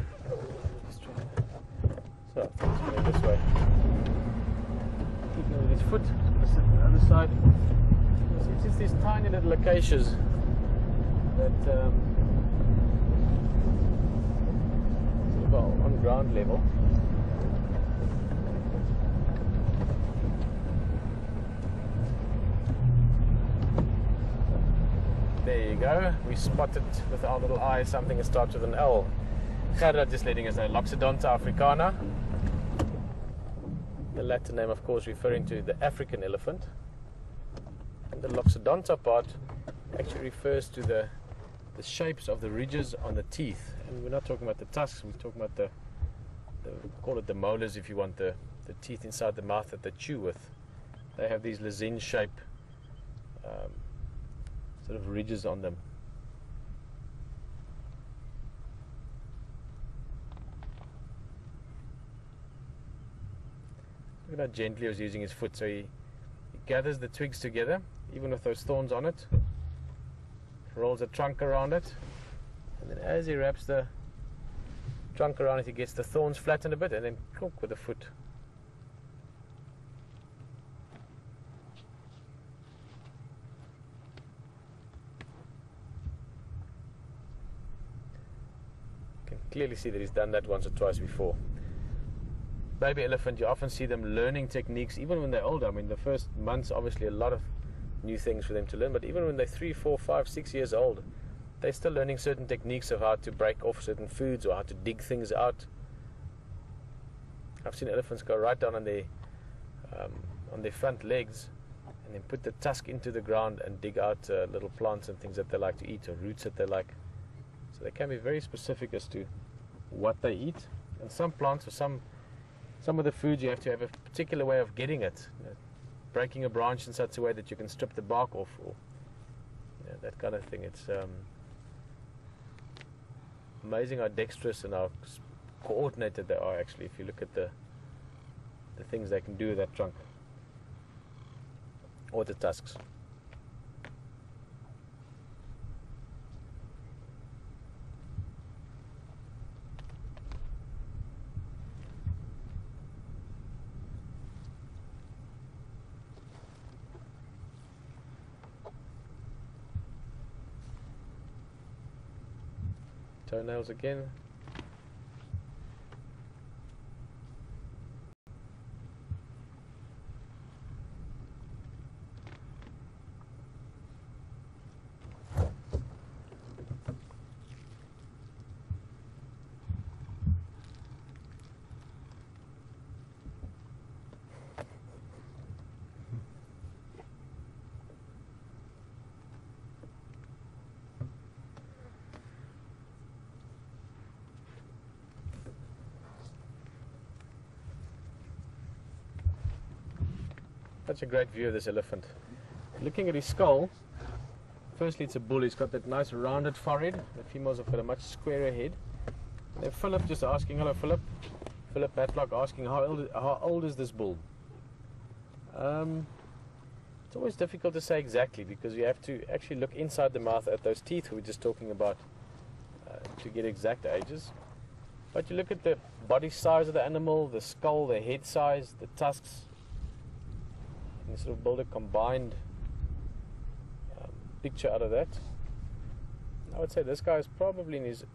B: So, let's go this way. Eating with his foot. Let's sit on the other side. It's just these tiny little acacias that sort of are on ground level. There you go. We spotted with our little eye something that starts with an L. Gerda just letting us know. Loxodonta africana. The Latin name, of course, referring to the African elephant. And the Loxodonta part actually refers to the shapes of the ridges on the teeth. And we're not talking about the tusks. We're talking about the call it the molars, if you want, the teeth inside the mouth that they chew with. They have these lozenge shape sort of ridges on them. Look at how gently he was using his foot. So he gathers the twigs together, even with those thorns on it, rolls a trunk around it, and then as he wraps the trunk around it, he gets the thorns flattened a bit, and then cook with the foot. Clearly see that he's done that once or twice before. Baby elephant, you often see them learning techniques even when they're older. I mean, the first months, obviously a lot of new things for them to learn, but even when they're 3, 4, 5, 6 years old, they're still learning certain techniques of how to break off certain foods or how to dig things out. I've seen elephants go right down on their front legs and then put the tusk into the ground and dig out little plants and things that they like to eat, or roots that they like. So they can be very specific as to what they eat. And some plants or some of the foods, you have to have a particular way of getting it. You know, breaking a branch in such a way that you can strip the bark off, or that kind of thing. It's amazing how dexterous and how coordinated they are, actually, if you look at the things they can do with that trunk or the tusks. Toenails again. Such a great view of this elephant. Looking at his skull, firstly it's a bull. He's got that nice rounded forehead. The females have got a much squarer head. And then Philip just asking, hello Philip. Philip Matlock asking, how old is this bull? always difficult to say exactly because you have to actually look inside the mouth at those teeth we were just talking about to get exact ages. But you look at the body size of the animal, the skull, the head size, the tusks, and you sort of build a combined picture out of that. I would say this guy is probably in his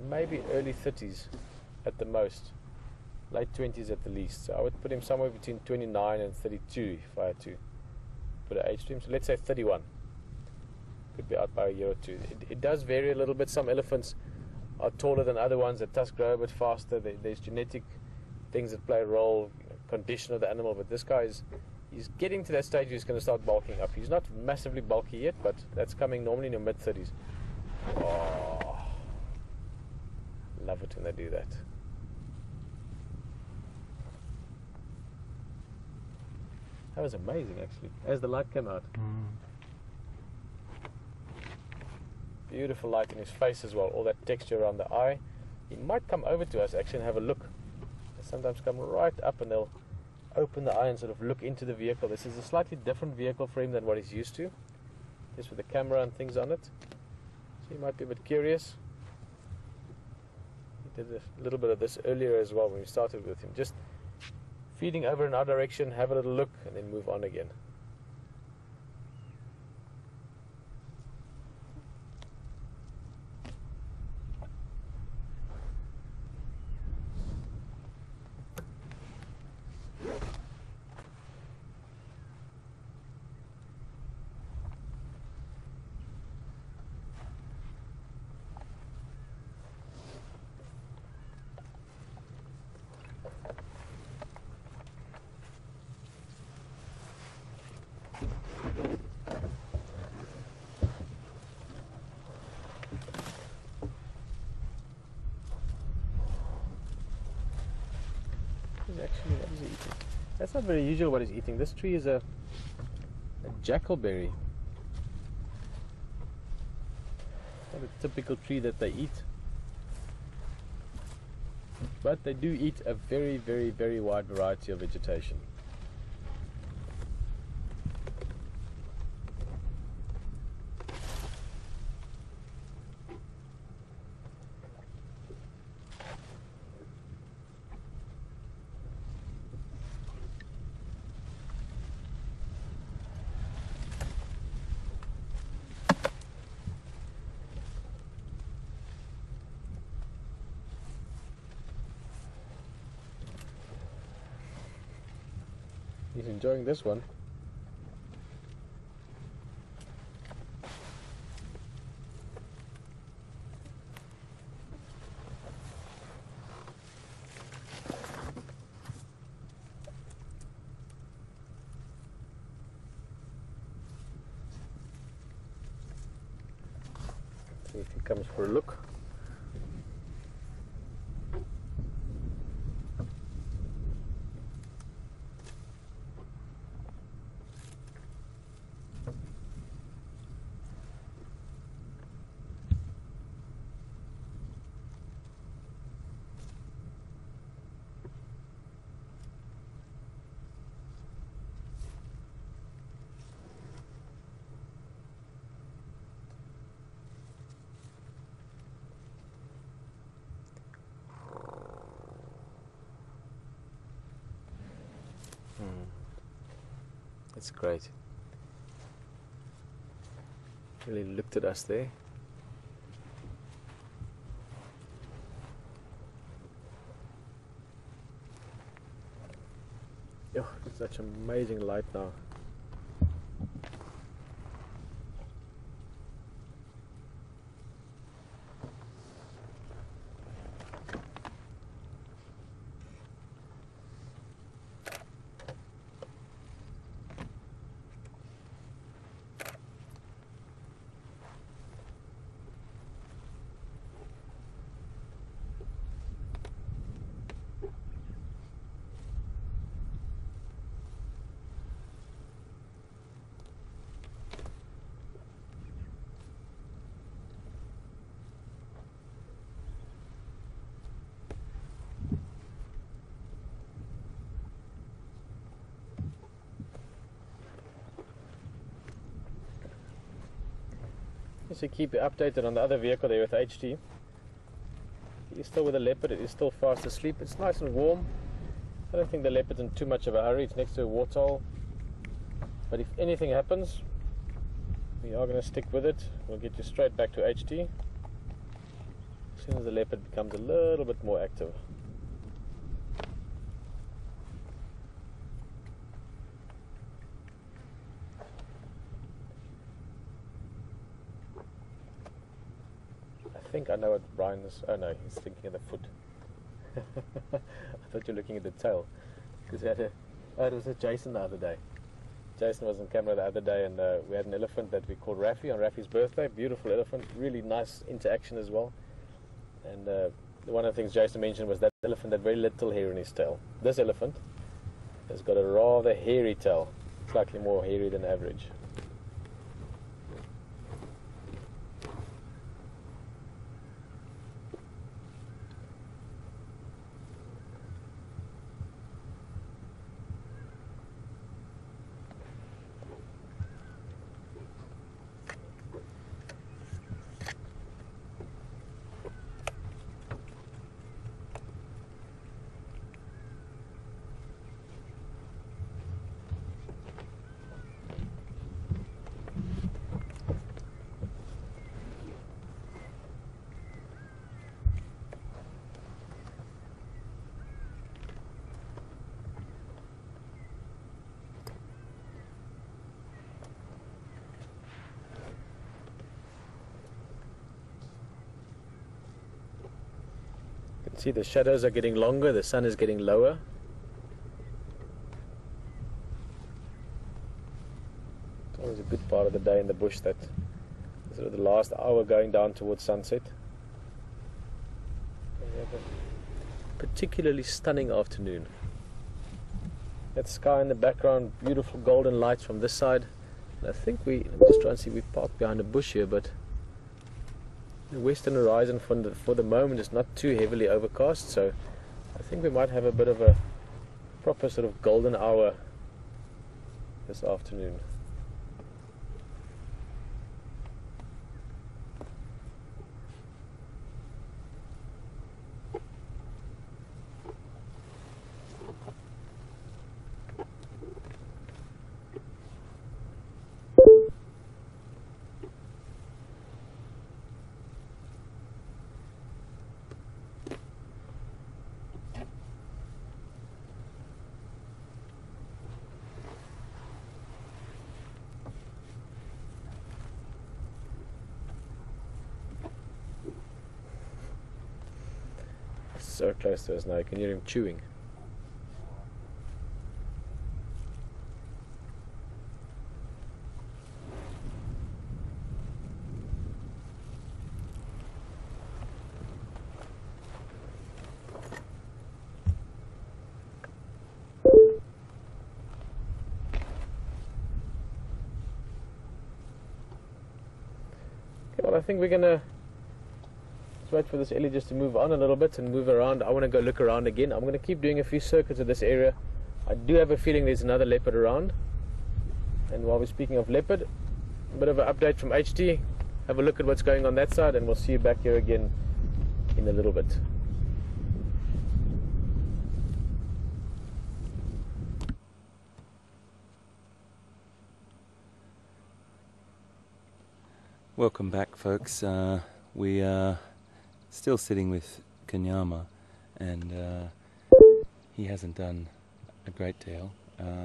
B: maybe early 30s at the most, late 20s at the least. So I would put him somewhere between 29 and 32 if I had to put an age to him. So let's say 31. Could be out by a year or two. It does vary a little bit. Some elephants are taller than other ones. The tusks grow a bit faster. There's genetic things that play a role, condition of the animal. But this guy he's getting to that stage where he's going to start bulking up. He's not massively bulky yet, but that's coming normally in your mid-30s. Oh, love it when they do that. That was amazing, actually, as the light came out. Beautiful light in his face as well, all that texture around the eye. He might come over to us actually and have a look. They sometimes come right up and they'll open the eye and sort of look into the vehicle. This is a slightly different vehicle for him than what he's used to, just with the camera and things on it. So he might be a bit curious. He did a little bit of this earlier as well when we started with him. Just feeding over in our direction, have a little look, and then move on again. Actually, what is he eating? That's not very usual what he's eating. This tree is a jackalberry. Not a typical tree that they eat. But they do eat a very, very, very wide variety of vegetation. He's enjoying this one. See if he comes for a look. That's great. Really looked at us there. Oh, it's such amazing light now. Just to keep you updated on the other vehicle there with HT. He's still with the Leopard, it is still fast asleep. It's nice and warm. I don't think the Leopard's in too much of a hurry. It's next to a waterhole. But if anything happens, we are going to stick with it. We'll get you straight back to HT as soon as the Leopard becomes a little bit more active. I think I know what Brian is. Oh no, he's thinking of the foot. I thought you were looking at the tail. Because it was with Jason the other day. Jason was on camera the other day, and we had an elephant that we called Rafi on Rafi's birthday. Beautiful elephant, really nice interaction as well. And one of the things Jason mentioned was that elephant had very little hair in his tail. This elephant has got a rather hairy tail, slightly more hairy than average. See, the shadows are getting longer, the sun is getting lower. It's always a good part of the day in the bush, that sort of the last hour going down towards sunset. And we have a particularly stunning afternoon. That sky in the background, beautiful golden lights from this side. And I think let me just try and see, we parked behind a bush here, but the western horizon for the moment is not too heavily overcast, so I think we might have a bit of a proper sort of golden hour this afternoon. So close to us now, you can hear him chewing. Okay, well, I think we're gonna wait for this Ellie just to move on a little bit and move around. I want to go look around again. I'm going to keep doing a few circuits of this area. I do have a feeling there's another leopard around. And while we're speaking of leopard, a bit of an update from HT. Have a look at what's going on that side, and we'll see you back here again in a little bit.
A: Welcome back, folks. We are still sitting with Kanyama, and he hasn't done a great deal.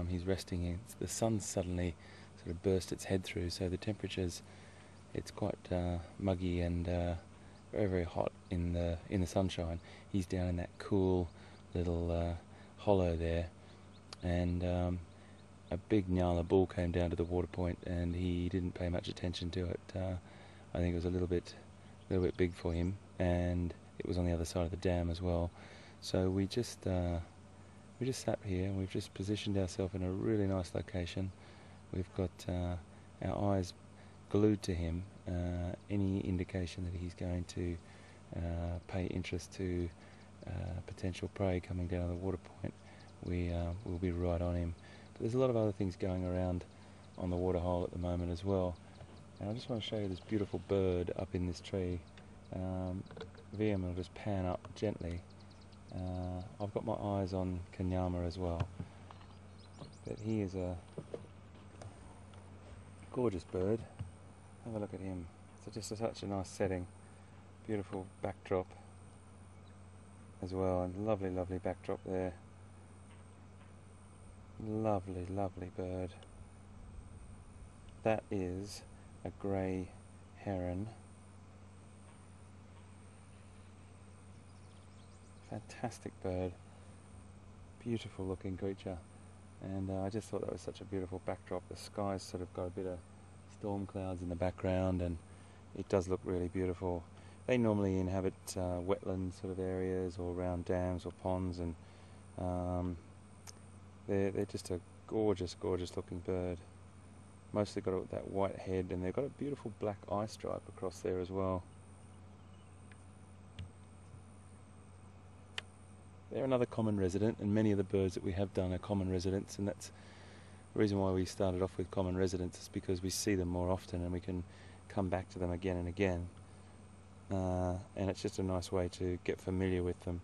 A: He's resting in. The sun's suddenly sort of burst its head through, so the temperatures, it's quite muggy and very, very hot in the sunshine. He's down in that cool little hollow there, and a big Nyala bull came down to the water point, and he didn't pay much attention to it. I think it was a little bit big for him, and it was on the other side of the dam as well. So we just sat here, and we've just positioned ourselves in a really nice location. We've got our eyes glued to him. Any indication that he's going to pay interest to potential prey coming down the water point, we'll be right on him. But there's a lot of other things going around on the Waterhole at the moment as well. And I just want to show you this beautiful bird up in this tree. VM will just pan up gently. I've got my eyes on Kanyama as well, but he is a gorgeous bird. Have a look at him. It's just such a nice setting, beautiful backdrop as well, and lovely, lovely backdrop there. Lovely, lovely bird. That is a grey heron. Fantastic bird, beautiful looking creature, and I just thought that was such a beautiful backdrop. The sky's sort of got a bit of storm clouds in the background, and it does look really beautiful. They normally inhabit wetland sort of areas or around dams or ponds, and they're just a gorgeous, gorgeous looking bird. Mostly got that white head, and they've got a beautiful black eye stripe across there as well. They're another common resident, and many of the birds that we have done are common residents, and that's the reason why we started off with common residents, is because we see them more often and we can come back to them again and again. And it's just a nice way to get familiar with them.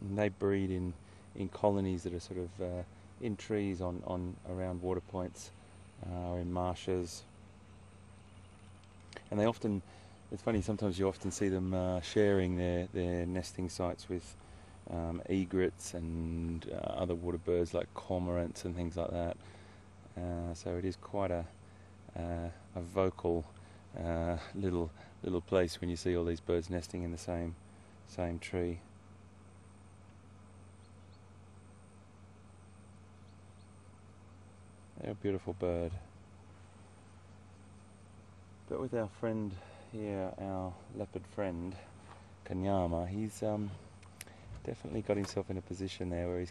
A: And they breed in colonies that are sort of in trees on around water points or in marshes. And they often, it's funny, sometimes you often see them sharing their nesting sites with egrets and other water birds like cormorants and things like that. So it is quite a vocal little place when you see all these birds nesting in the same tree. They're a beautiful bird. But with our friend here, our leopard friend, Kanyama, he's definitely got himself in a position there where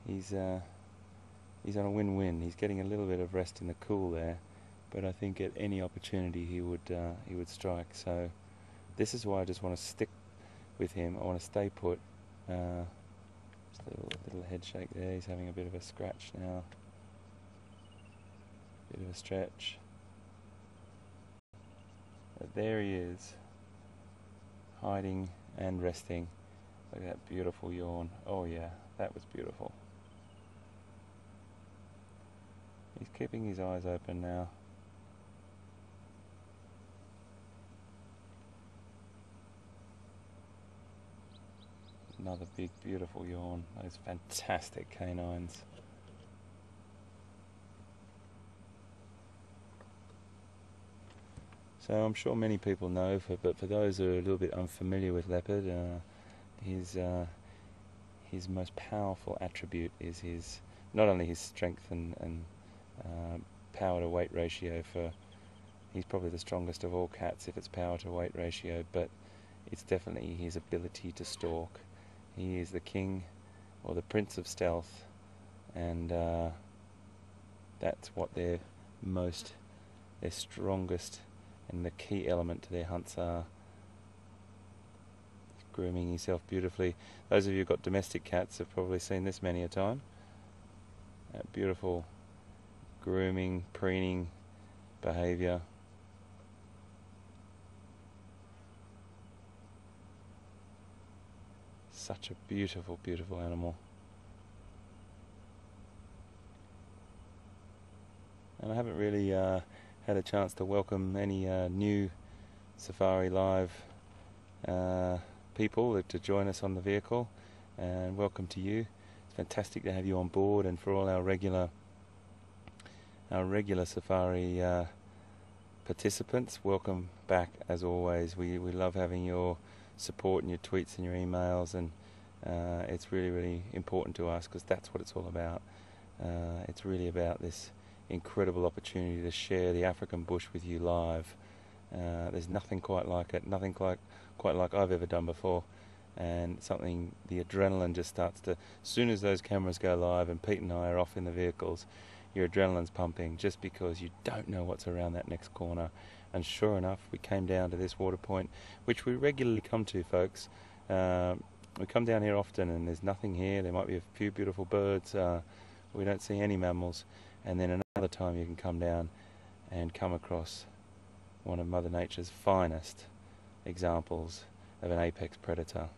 A: he's on a win-win. He's getting a little bit of rest in the cool there, but I think at any opportunity he would strike. So this is why I just want to stick with him. I want to stay put. Just a little head shake there. He's having a bit of a scratch now. Bit of a stretch. But there he is, hiding and resting. Look at that beautiful yawn. Oh yeah, that was beautiful. He's keeping his eyes open now. Another big beautiful yawn. Those fantastic canines. So I'm sure many people know, but for those who are a little bit unfamiliar with leopard, his most powerful attribute is not only his strength and power to weight ratio. He's probably the strongest of all cats if it's power to weight ratio, but it's definitely his ability to stalk. He is the king or the prince of stealth, and that's what their strongest and the key element to their hunts are. He's grooming himself beautifully. Those of you who've got domestic cats have probably seen this many a time. That beautiful grooming, preening behaviour. Such a beautiful, beautiful animal. And I haven't really had a chance to welcome any new Safari Live people to join us on the vehicle, and welcome to you. It's fantastic to have you on board, and for all our regular Safari participants, welcome back as always. We love having your support and your tweets and your emails, and it's really, really important to us, because that's what it's all about. It's really about this incredible opportunity to share the African bush with you live. There's nothing quite like it, nothing quite like I've ever done before, and something, the adrenaline just starts to, as soon as those cameras go live and Pete and I are off in the vehicles, your adrenaline's pumping, just because you don't know what's around that next corner. And sure enough, we came down to this water point, which we regularly come to, folks. We come down here often, and there's nothing here. There might be a few beautiful birds. We don't see any mammals. And then another time you can come down and come across one of Mother Nature's finest examples of an apex predator.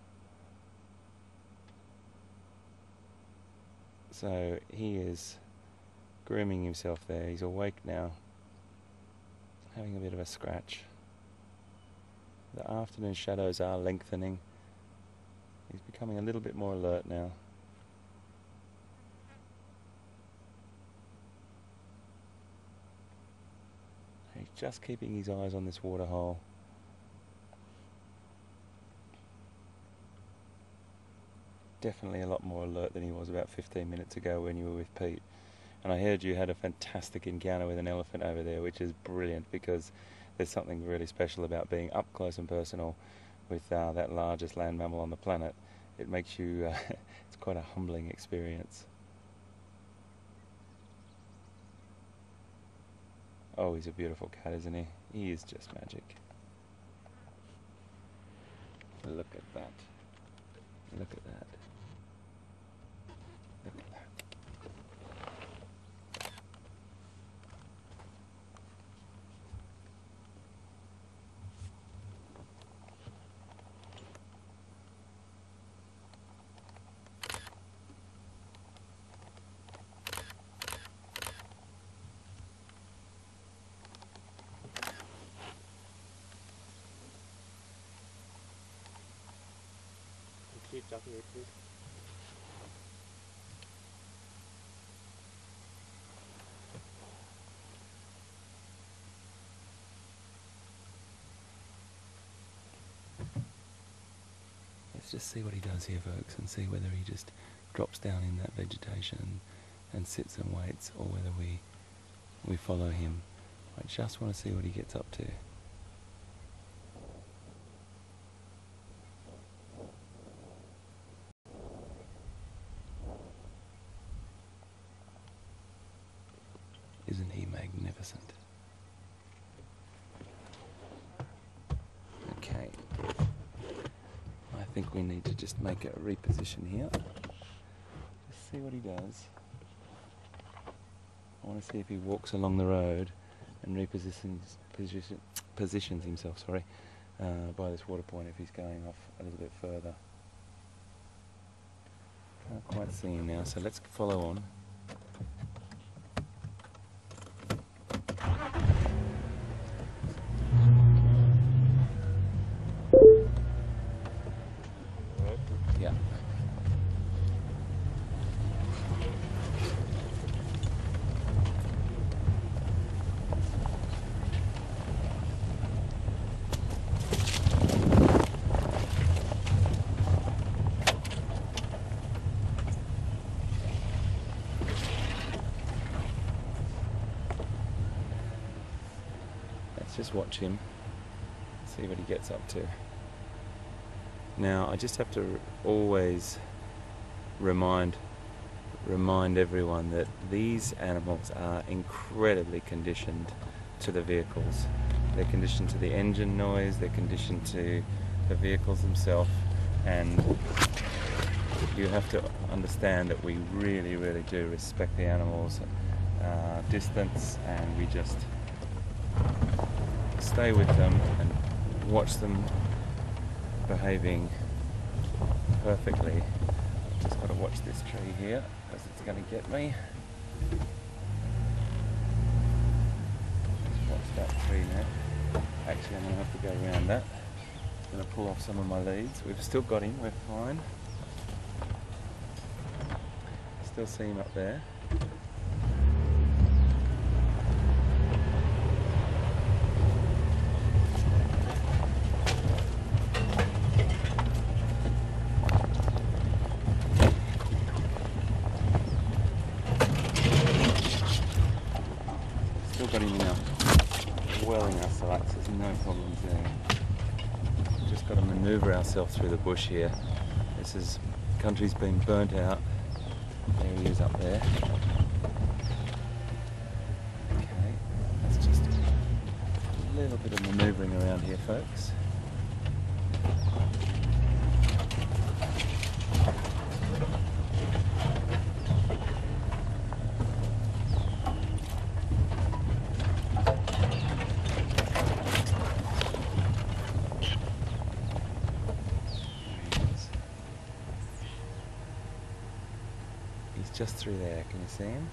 A: So he is grooming himself there. He's awake now, having a bit of a scratch. The afternoon shadows are lengthening. He's becoming a little bit more alert now. He's just keeping his eyes on this waterhole. Definitely a lot more alert than he was about 15 minutes ago when you were with Pete. And I heard you had a fantastic encounter with an elephant over there, which is brilliant, because there's something really special about being up close and personal with that largest land mammal on the planet. It makes you, it's quite a humbling experience. Oh, he's a beautiful cat, isn't he? He is just magic. Look at that. Look at that. Look at that.
B: Keep jumping it, please.
A: Let's just see what he does here, folks, and see whether he just drops down in that vegetation and sits and waits, or whether we follow him. I just want to see what he gets up to. Isn't he magnificent? Okay. I think we need to just make a reposition here. Just see what he does. I want to see if he walks along the road and positions himself, by this water point, if he's going off a little bit further. Can't quite see him now, so let's follow on. Yeah. Let's just watch him, see what he gets up to. Now, I just have to always remind everyone that these animals are incredibly conditioned to the vehicles. They're conditioned to the engine noise, they're conditioned to the vehicles themselves, and you have to understand that we really, really do respect the animals' distance, and we just stay with them and watch them behaving perfectly. Just got to watch this tree here because it's going to get me. Just watch that tree now. Actually, I'm going to have to go around that. I'm going to pull off some of my leads. We've still got him, we're fine. Still see him up there. Got him now, well in our sights, there's no problems there. We've just got to manoeuvre ourselves through the bush here. Country's been burnt out. There he is up there. Okay, that's just a little bit of manoeuvring around here, folks. just through there. Can you see him?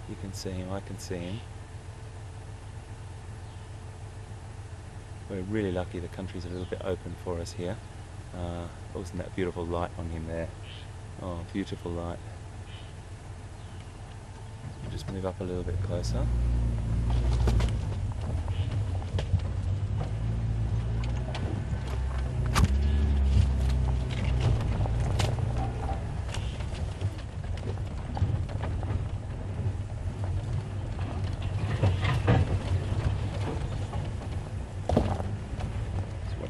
A: You can see him, I can see him. We're really lucky the country's a little bit open for us here. Wasn't that beautiful light on him there? Oh, beautiful light. We'll just move up a little bit closer.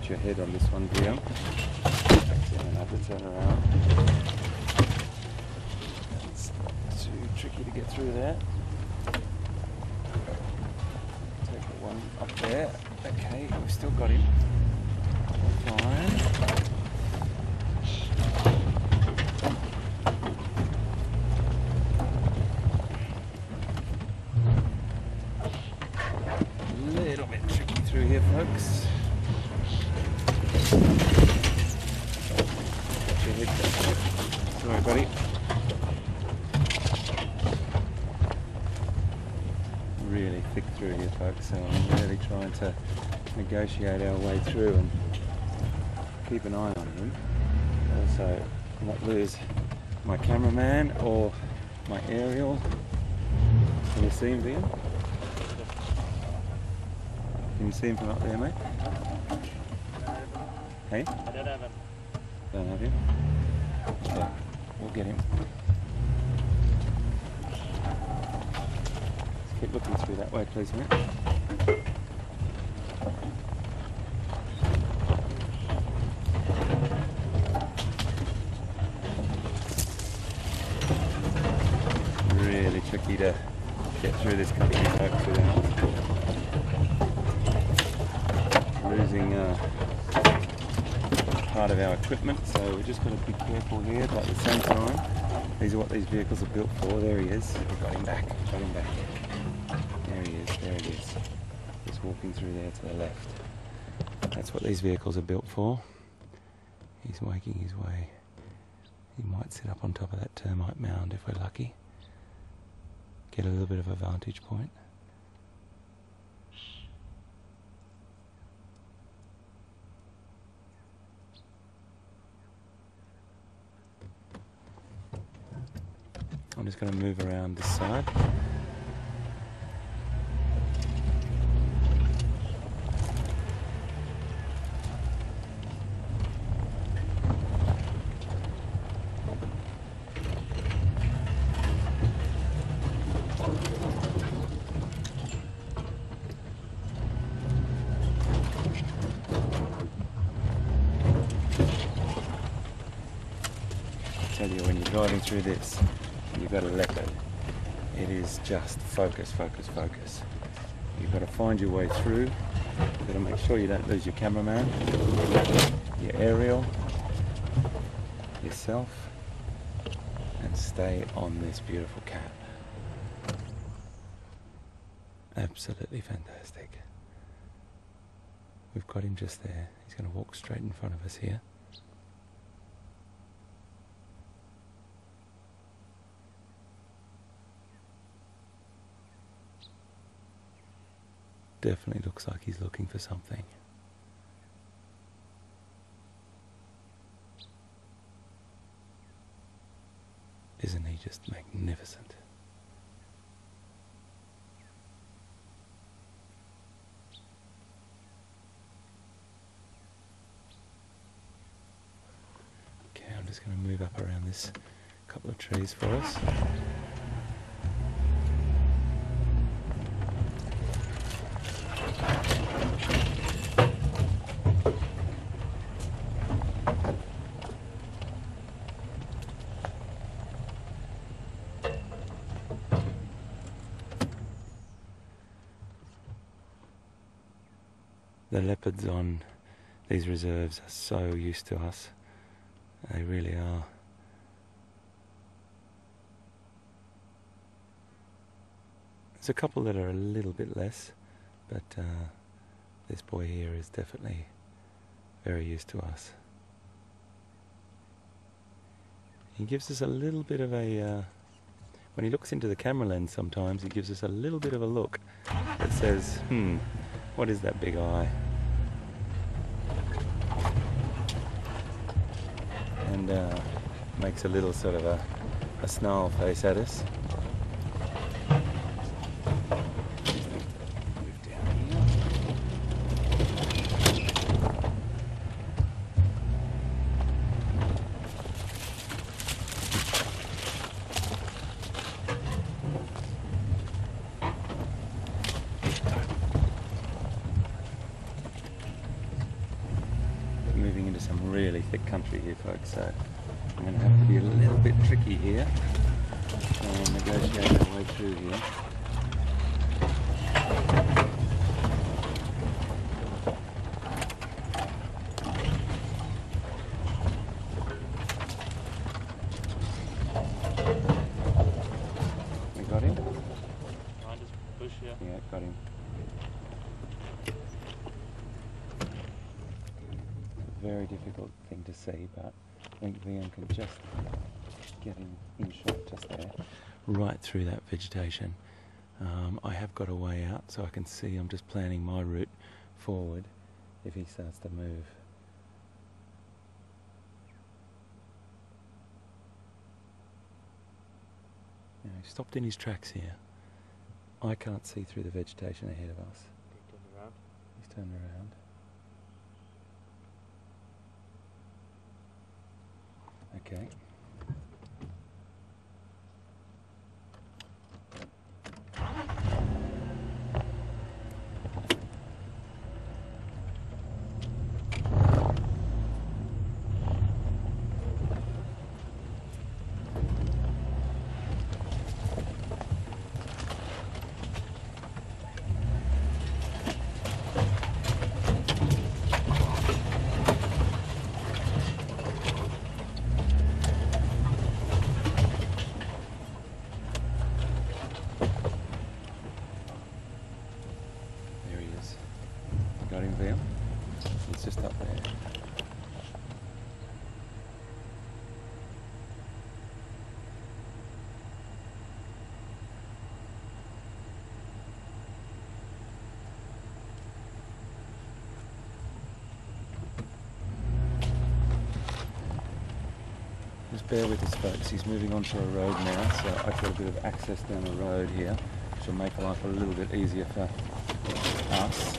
A: Your head on this one, Leo. And I have to turn around. It's too tricky to get through there. Take the one up there. Okay, we've still got him. Fine. A little bit tricky through here, folks. Sorry, buddy. Really thick through here, folks, so I'm really trying to negotiate our way through and keep an eye on him. Also, not lose my cameraman or my aerial. Can you see him, Liam? Can you see him from up there, mate? Hey?
B: I don't have him.
A: Don't have him? Okay, we'll get him. Let's keep looking through that way, please, mate. Really tricky to get through this country, folks, without losing part of our equipment, so we've just got to be careful here, but at the same time, these are what these vehicles are built for. There he is. We've got him back. Got him back. There he is. There it is. Just walking through there to the left. That's what these vehicles are built for. He's making his way. He might sit up on top of that termite mound if we're lucky. Get a little bit of a vantage point. I'm just going to move around this side. I tell you, when you're driving through this, you've got a leopard. It is just focus, focus, focus. You've got to find your way through. You've got to make sure you don't lose your cameraman, your aerial, yourself, and stay on this beautiful cat. Absolutely fantastic. We've got him just there. He's going to walk straight in front of us here. Definitely looks like he's looking for something. Isn't he just magnificent? Okay, I'm just going to move up around this couple of trees for us. The leopards on these reserves are so used to us. They really are. There's a couple that are a little bit less, but this boy here is definitely very used to us. He gives us a little bit of a when he looks into the camera lens sometimes, he gives us a little bit of a look that says, what is that big eye? And makes a little sort of a snarl face at us. Move down here. Moving into some really thick country here, folks, so I'm going to have to be a little bit tricky here and negotiate our way through here. We got him?
B: Behind this bush, yeah.
A: Yeah, got him. Very difficult thing to see, but I think VM can just get him in shot just there, right through that vegetation. I have got a way out, so I can see I'm just planning my route forward if he starts to move. Now, he stopped in his tracks here. I can't see through the vegetation ahead of us.
B: He turned around.
A: He's turned around. Okay. Got him there. It's just up there. Just bear with us, folks. He's moving onto a road now, so I've got a bit of access down the road here, which will make life a little bit easier for us.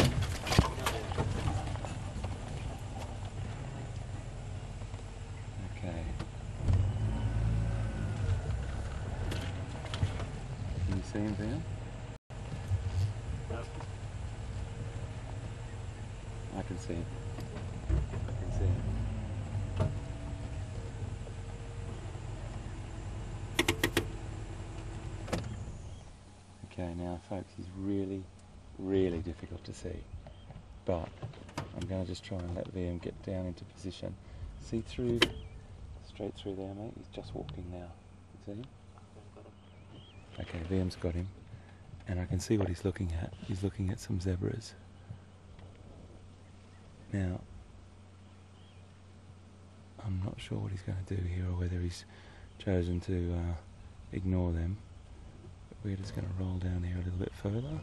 A: Okay. Can you see him there?
B: Yep.
A: I can see him. I can see him. Okay, now folks, he's really, really difficult to see, but I'm going to just try and let VM get down into position. See through, straight through there, mate. He's just walking now. You see him? Okay, VM's got him, and I can see what he's looking at. He's looking at some zebras. Now, I'm not sure what he's going to do here, or whether he's chosen to ignore them. We're just going to roll down here a little bit further.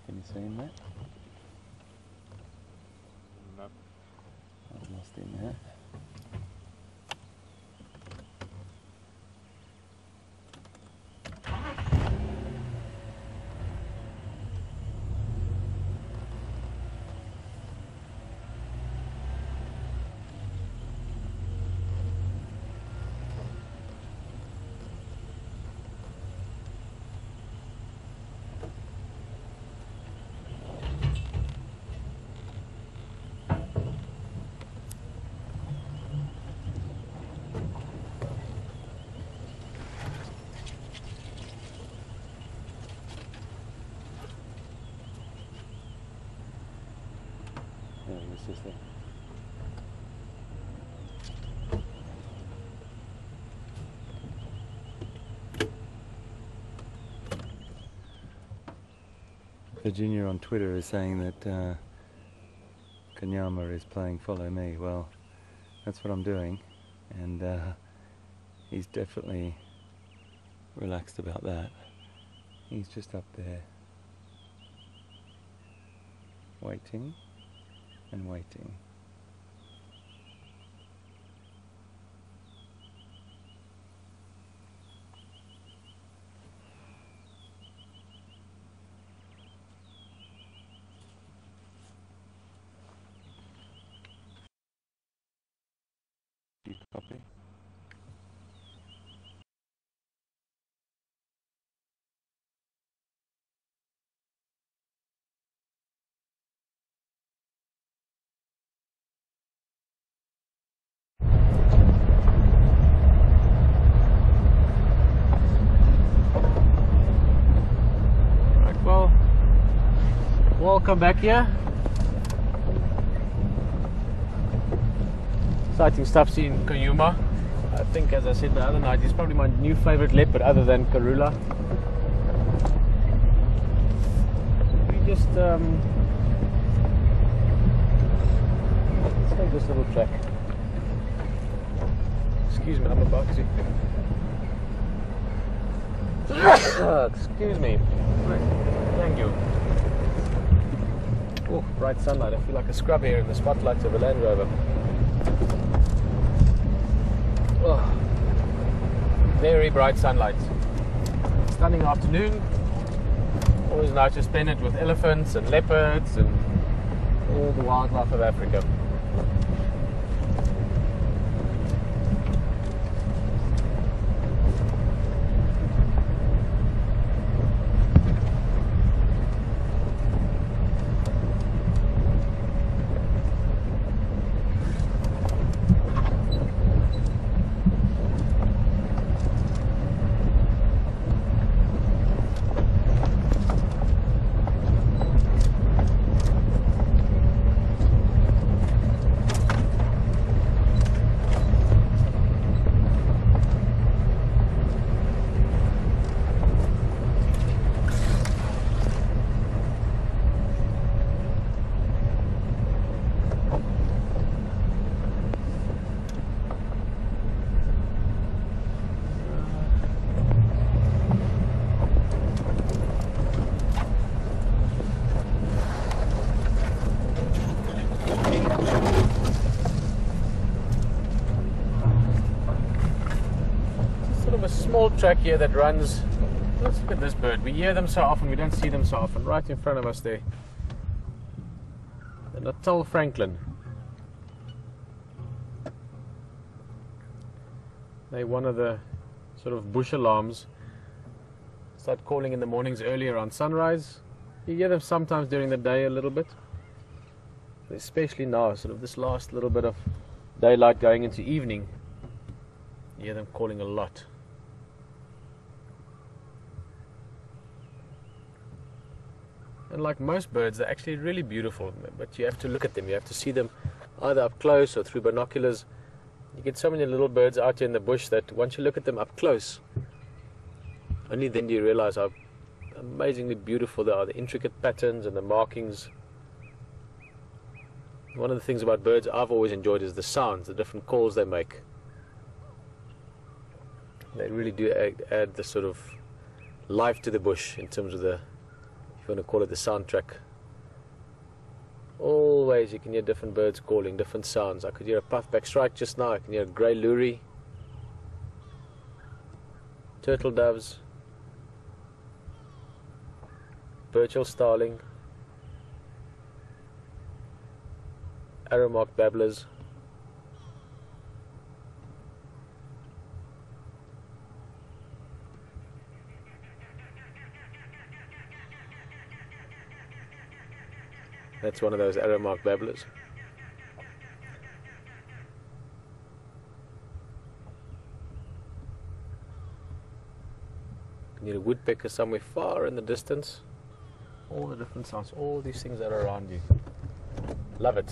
A: Can you see him, mate?
B: Nope.
A: I've lost him there. Yeah, it's just there. Virginia on Twitter is saying that Kanyama is playing Follow Me. Well, that's what I'm doing, and he's definitely relaxed about that. He's just up there waiting and waiting. Copy.
B: Right, well, welcome back here. Exciting stuff seeing Kanyuma. I think, as I said the other night, he's probably my new favorite leopard other than Karula. We just let's take this little track. Excuse me, I'm about to. Excuse me. Thank you. Oh, bright sunlight. I feel like a scrub here in the spotlights of a Land Rover. Oh, very bright sunlight. Stunning afternoon. Always nice to spend it with elephants and leopards and all the wildlife of Africa. Small track here that runs. Let's look at this bird. We hear them so often, we don't see them so often. Right in front of us there, the Natal Franklin. They're one of the sort of bush alarms. Start calling in the mornings early around sunrise. You hear them sometimes during the day a little bit, especially now, sort of this last little bit of daylight going into evening. You hear them calling a lot. And like most birds, they're actually really beautiful, but you have to look at them. You have to see them either up close or through binoculars. You get so many little birds out here in the bush that once you look at them up close, only then do you realize how amazingly beautiful they are, the intricate patterns and the markings. One of the things about birds I've always enjoyed is the sounds, the different calls they make. They really do add the sort of life to the bush in terms of the, if you want to call it, the soundtrack. Always you can hear different birds calling, different sounds. I could hear a puffback strike just now. I can hear a grey lory, turtle doves, Burchell starling, arrow-marked babblers. That's one of those arrow-marked babblers. You can hear a woodpecker somewhere far in the distance. All the different sounds, all these things that are around you. Love it.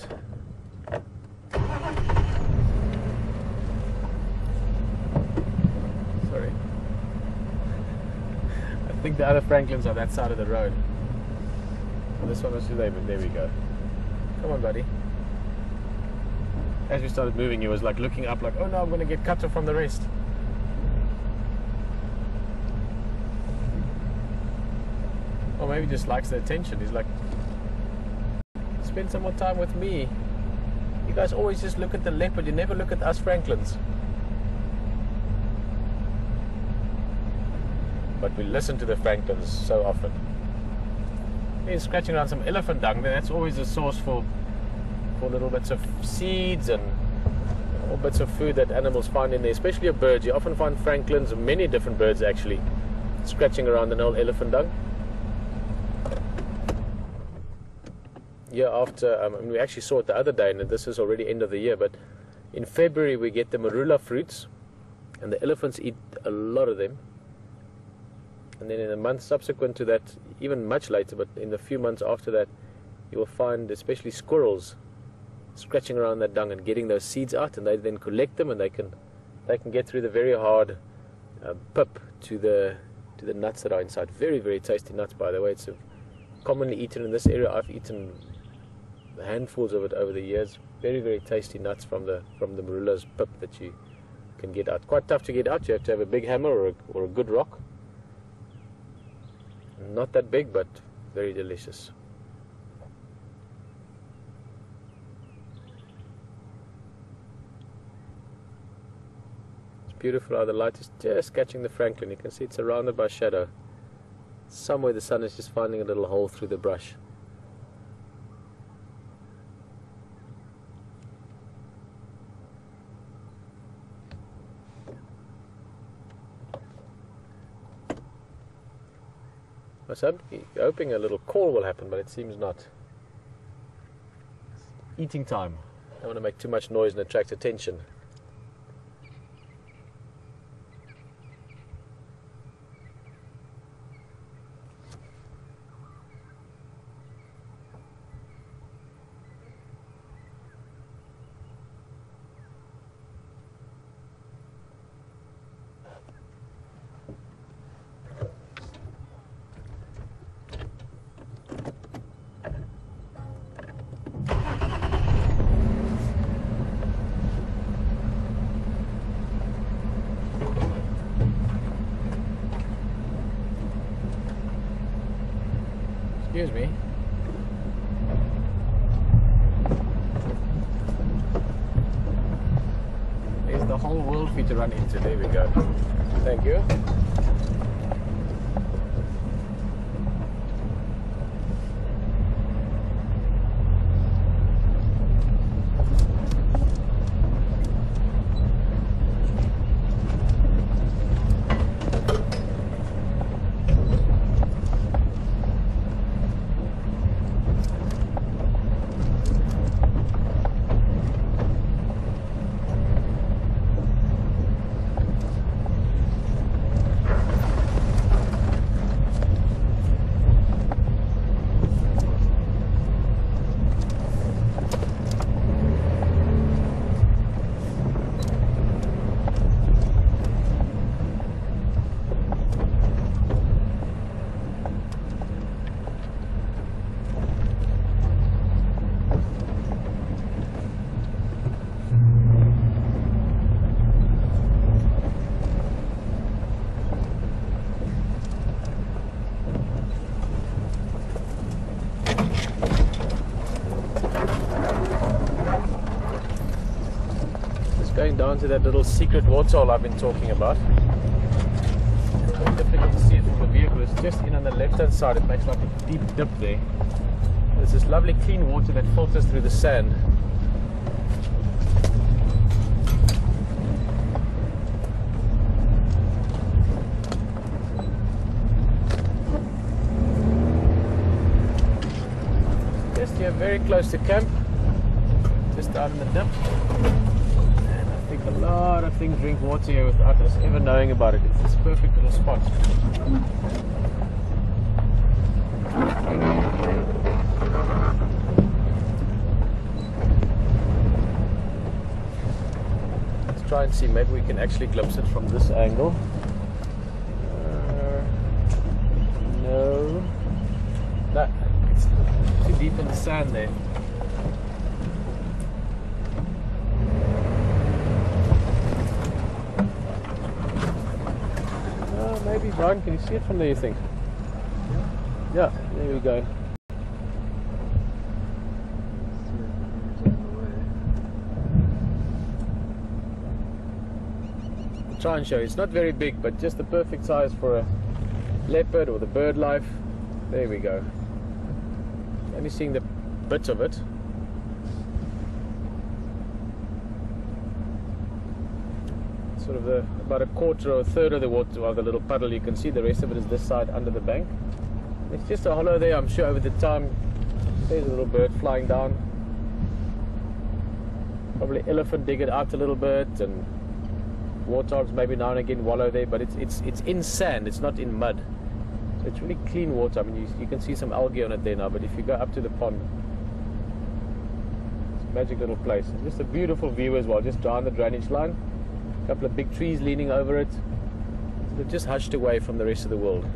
B: Sorry. I think the other Franklins are that side of the road. This one was there we go. Come on, buddy. As we started moving, he was like looking up like, oh no, I'm going to get cut off from the rest. Or maybe just likes the attention. He's like, spend some more time with me. You guys always just look at the leopard, you never look at us Franklins. But we listen to the Franklins so often. He's scratching around some elephant dung. That's always a source for little bits of seeds and all bits of food that animals find in there, especially of birds. You often find Franklins, many different birds actually, scratching around an old elephant dung. Yeah, after we actually saw it the other day, and this is already end of the year, but in February we get the marula fruits, and the elephants eat a lot of them. And then in the month subsequent to that, even much later, but in the few months after that, you will find especially squirrels scratching around that dung and getting those seeds out, and they then collect them, and they can get through the very hard pip to the nuts that are inside. Very, very tasty nuts, by the way. It's commonly eaten in this area. I've eaten handfuls of it over the years. Very, very tasty nuts from the marula's pip that you can get out. Quite tough to get out. You have to have a big hammer or a good rock. Not that big, but very delicious. It's beautiful how the light is just catching the Franklin. You can see it's surrounded by shadow. Somewhere the sun is just finding a little hole through the brush. I was hoping a little call will happen, but it seems not. It's eating time. I don't want to make too much noise and attract attention. Excuse me. There's the whole world for you to run into. There we go. Thank you. Going down to that little secret waterhole I've been talking about. It's very difficult to see it from the vehicle. It's just in on the left hand side. It makes like a deep dip there. There's this lovely clean water that filters through the sand. Just here very close to camp. Just out in the dip. A lot of things drink water here without us ever knowing about it. It's this perfect little spot. Let's try and see, maybe we can actually glimpse it from this angle. No. No. deep in the sand there. Maybe, Brian, can you see it from there, you think? Yeah, there we go. I'll try and show you. It's not very big, but just the perfect size for a leopard or the bird life. There we go. Only seeing the bits of it. Sort of about a quarter or a third of the water of the little puddle you can see. The rest of it is this side under the bank. It's just a hollow there. I'm sure over the time there's a little bird flying down. Probably elephant dig it out a little bit, and warthogs maybe now and again wallow there, but it's in sand, it's not in mud. So it's really clean water. I mean, you can see some algae on it there now, but if you go up to the pond, it's a magic little place. And just a beautiful view as well, just down the drainage line. A couple of big trees leaning over it. They've just hushed away from the rest of the world.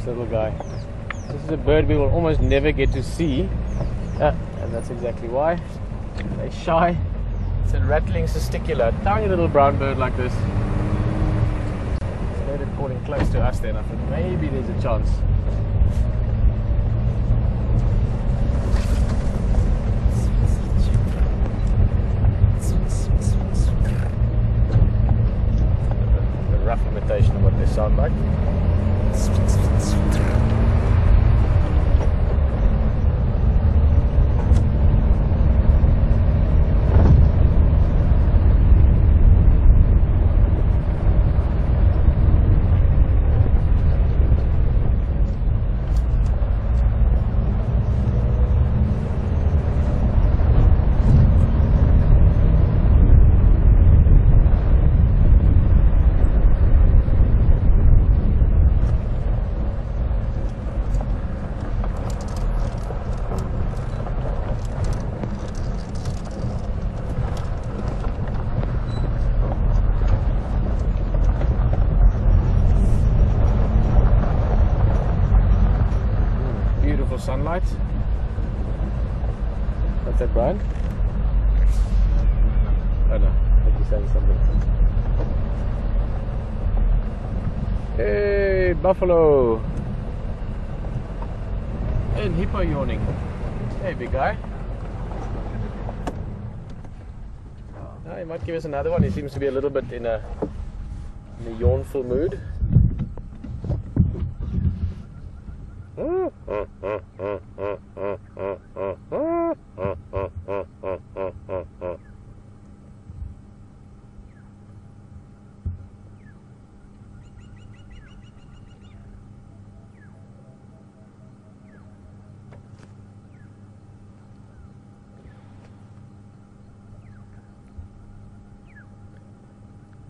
B: Little guy. This is a bird we will almost never get to see, and that's exactly why. They're shy. It's a rattling cisticola, tiny little brown bird like this. Started calling close to us then. I thought maybe there's a chance. A rough imitation of what they sound like. Sunlight. What's that, Brian? Oh no, I think he's saying something. Hey, buffalo! And hippo yawning. Hey, big guy. Oh, he might give us another one. He seems to be a little bit in a yawnful mood.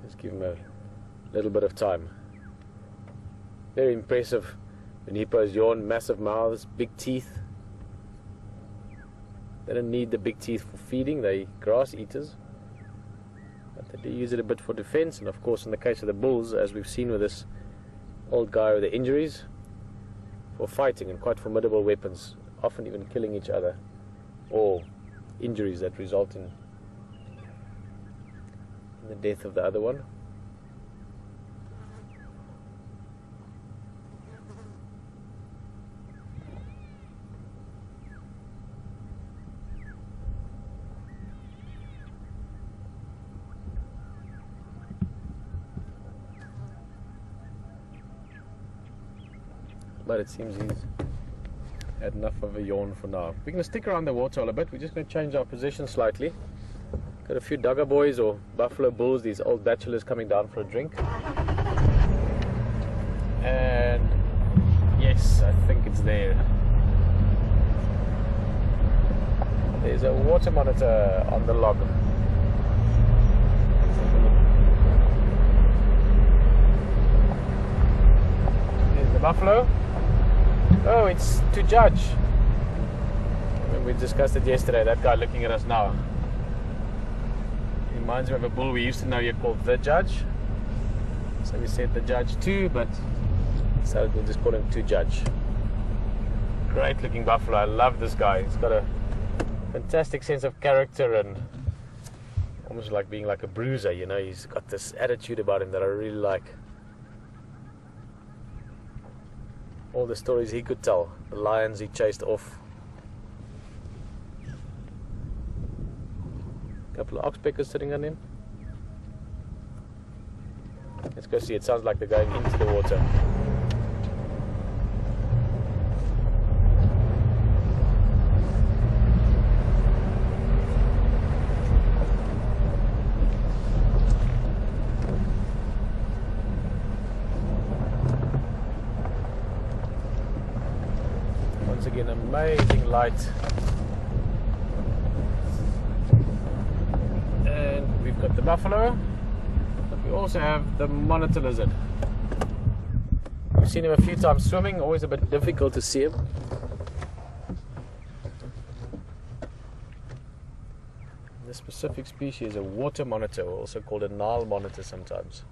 B: Just give him a little bit of time. Very impressive. When hippos yawn, massive mouths, big teeth. They don't need the big teeth for feeding, they're grass eaters. But they do use it a bit for defense, and of course in the case of the bulls, as we've seen with this old guy with the injuries, for fighting, and quite formidable weapons, often even killing each other, or injuries that result in the death of the other one. But it seems he's had enough of a yawn for now. We're going to stick around the waterhole a bit. We're just going to change our position slightly. Got a few dugger boys or buffalo bulls, these old bachelors coming down for a drink. And yes, I think it's there. There's a water monitor on the log. There's the buffalo. Oh, it's to judge. When we discussed it yesterday, that guy looking at us now. He reminds me of a bull we used to know here called the Judge. So we said the Judge too, but so we'll just call him to Judge. Great looking buffalo. I love this guy. He's got a fantastic sense of character and almost like being like a bruiser, you know. He's got this attitude about him that I really like. All the stories he could tell, the lions he chased off. A couple of oxpeckers sitting on him. Let's go see. It sounds like they're going into the water. Once again, amazing light. And we've got the buffalo, but we also have the monitor lizard. We've seen him a few times swimming, always a bit difficult to see him. This specific species is a water monitor, also called a Nile monitor sometimes.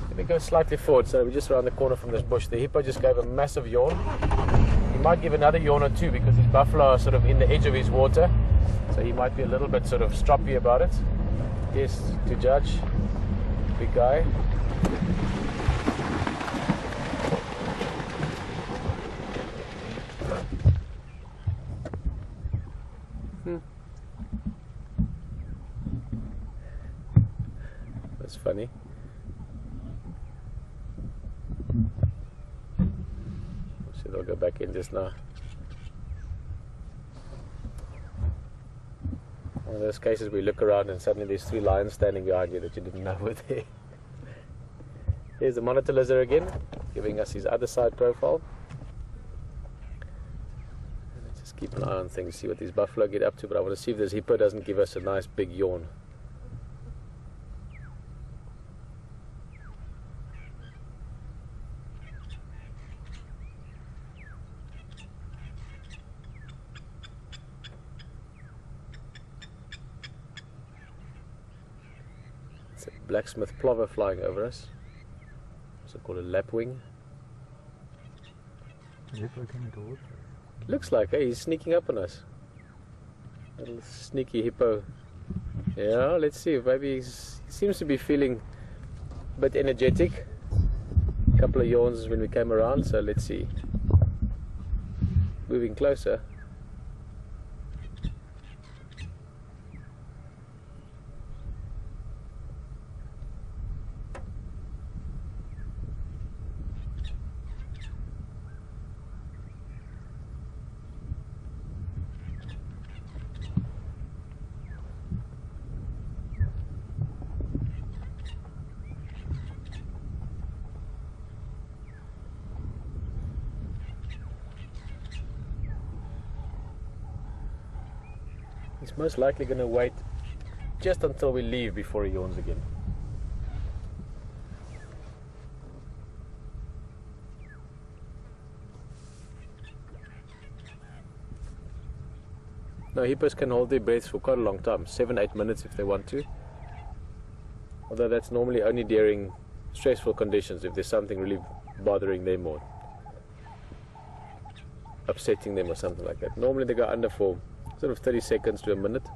B: Let me go slightly forward, so we're just around the corner from this bush. The hippo just gave a massive yawn. He might give another yawn or two because his buffalo are sort of in the edge of his water, so he might be a little bit sort of stroppy about it. Yes, to judge. Big guy. That's funny. They'll go back in just now. One of those cases where you look around and suddenly there's 3 lions standing behind you that you didn't know were there. Here's the monitor lizard again, giving us his other side profile. And let's just keep an eye on things, see what these buffalo get up to, but I want to see if this hippo doesn't give us a nice big yawn. It's a blacksmith plover flying over us, also called a lapwing. Looks like, he's sneaking up on us. Little sneaky hippo. Yeah, let's see. Maybe he seems to be feeling a bit energetic. A couple of yawns when we came around, so let's see. Moving closer. He's most likely going to wait just until we leave before he yawns again. No, hippos can hold their breaths for quite a long time, 7-8 minutes if they want to. Although that's normally only during stressful conditions, if there's something really bothering them or upsetting them or something like that. Normally they go under for sort of 30 seconds to a minute.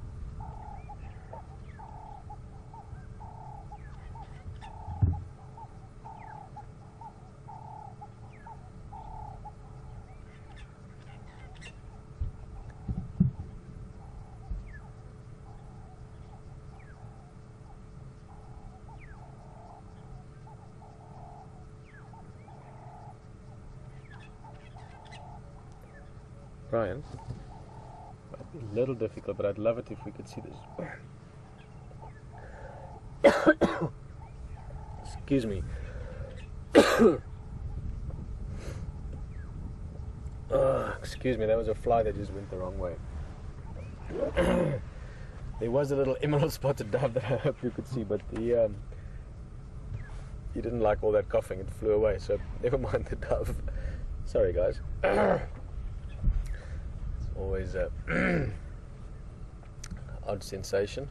B: Brian, might be a little difficult, but I'd love it if we could see this. Excuse me. Excuse me, that was a fly that just went the wrong way. There was a little emerald spotted dove that I hope you could see, but he didn't like all that coughing. It flew away, so never mind the dove. Sorry, guys. Always a odd sensation.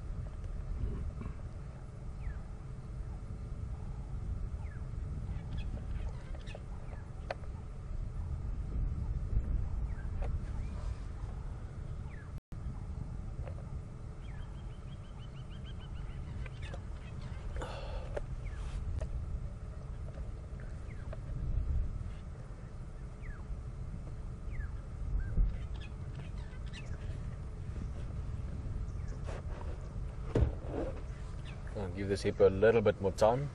B: I'll give this hippo a little bit more time.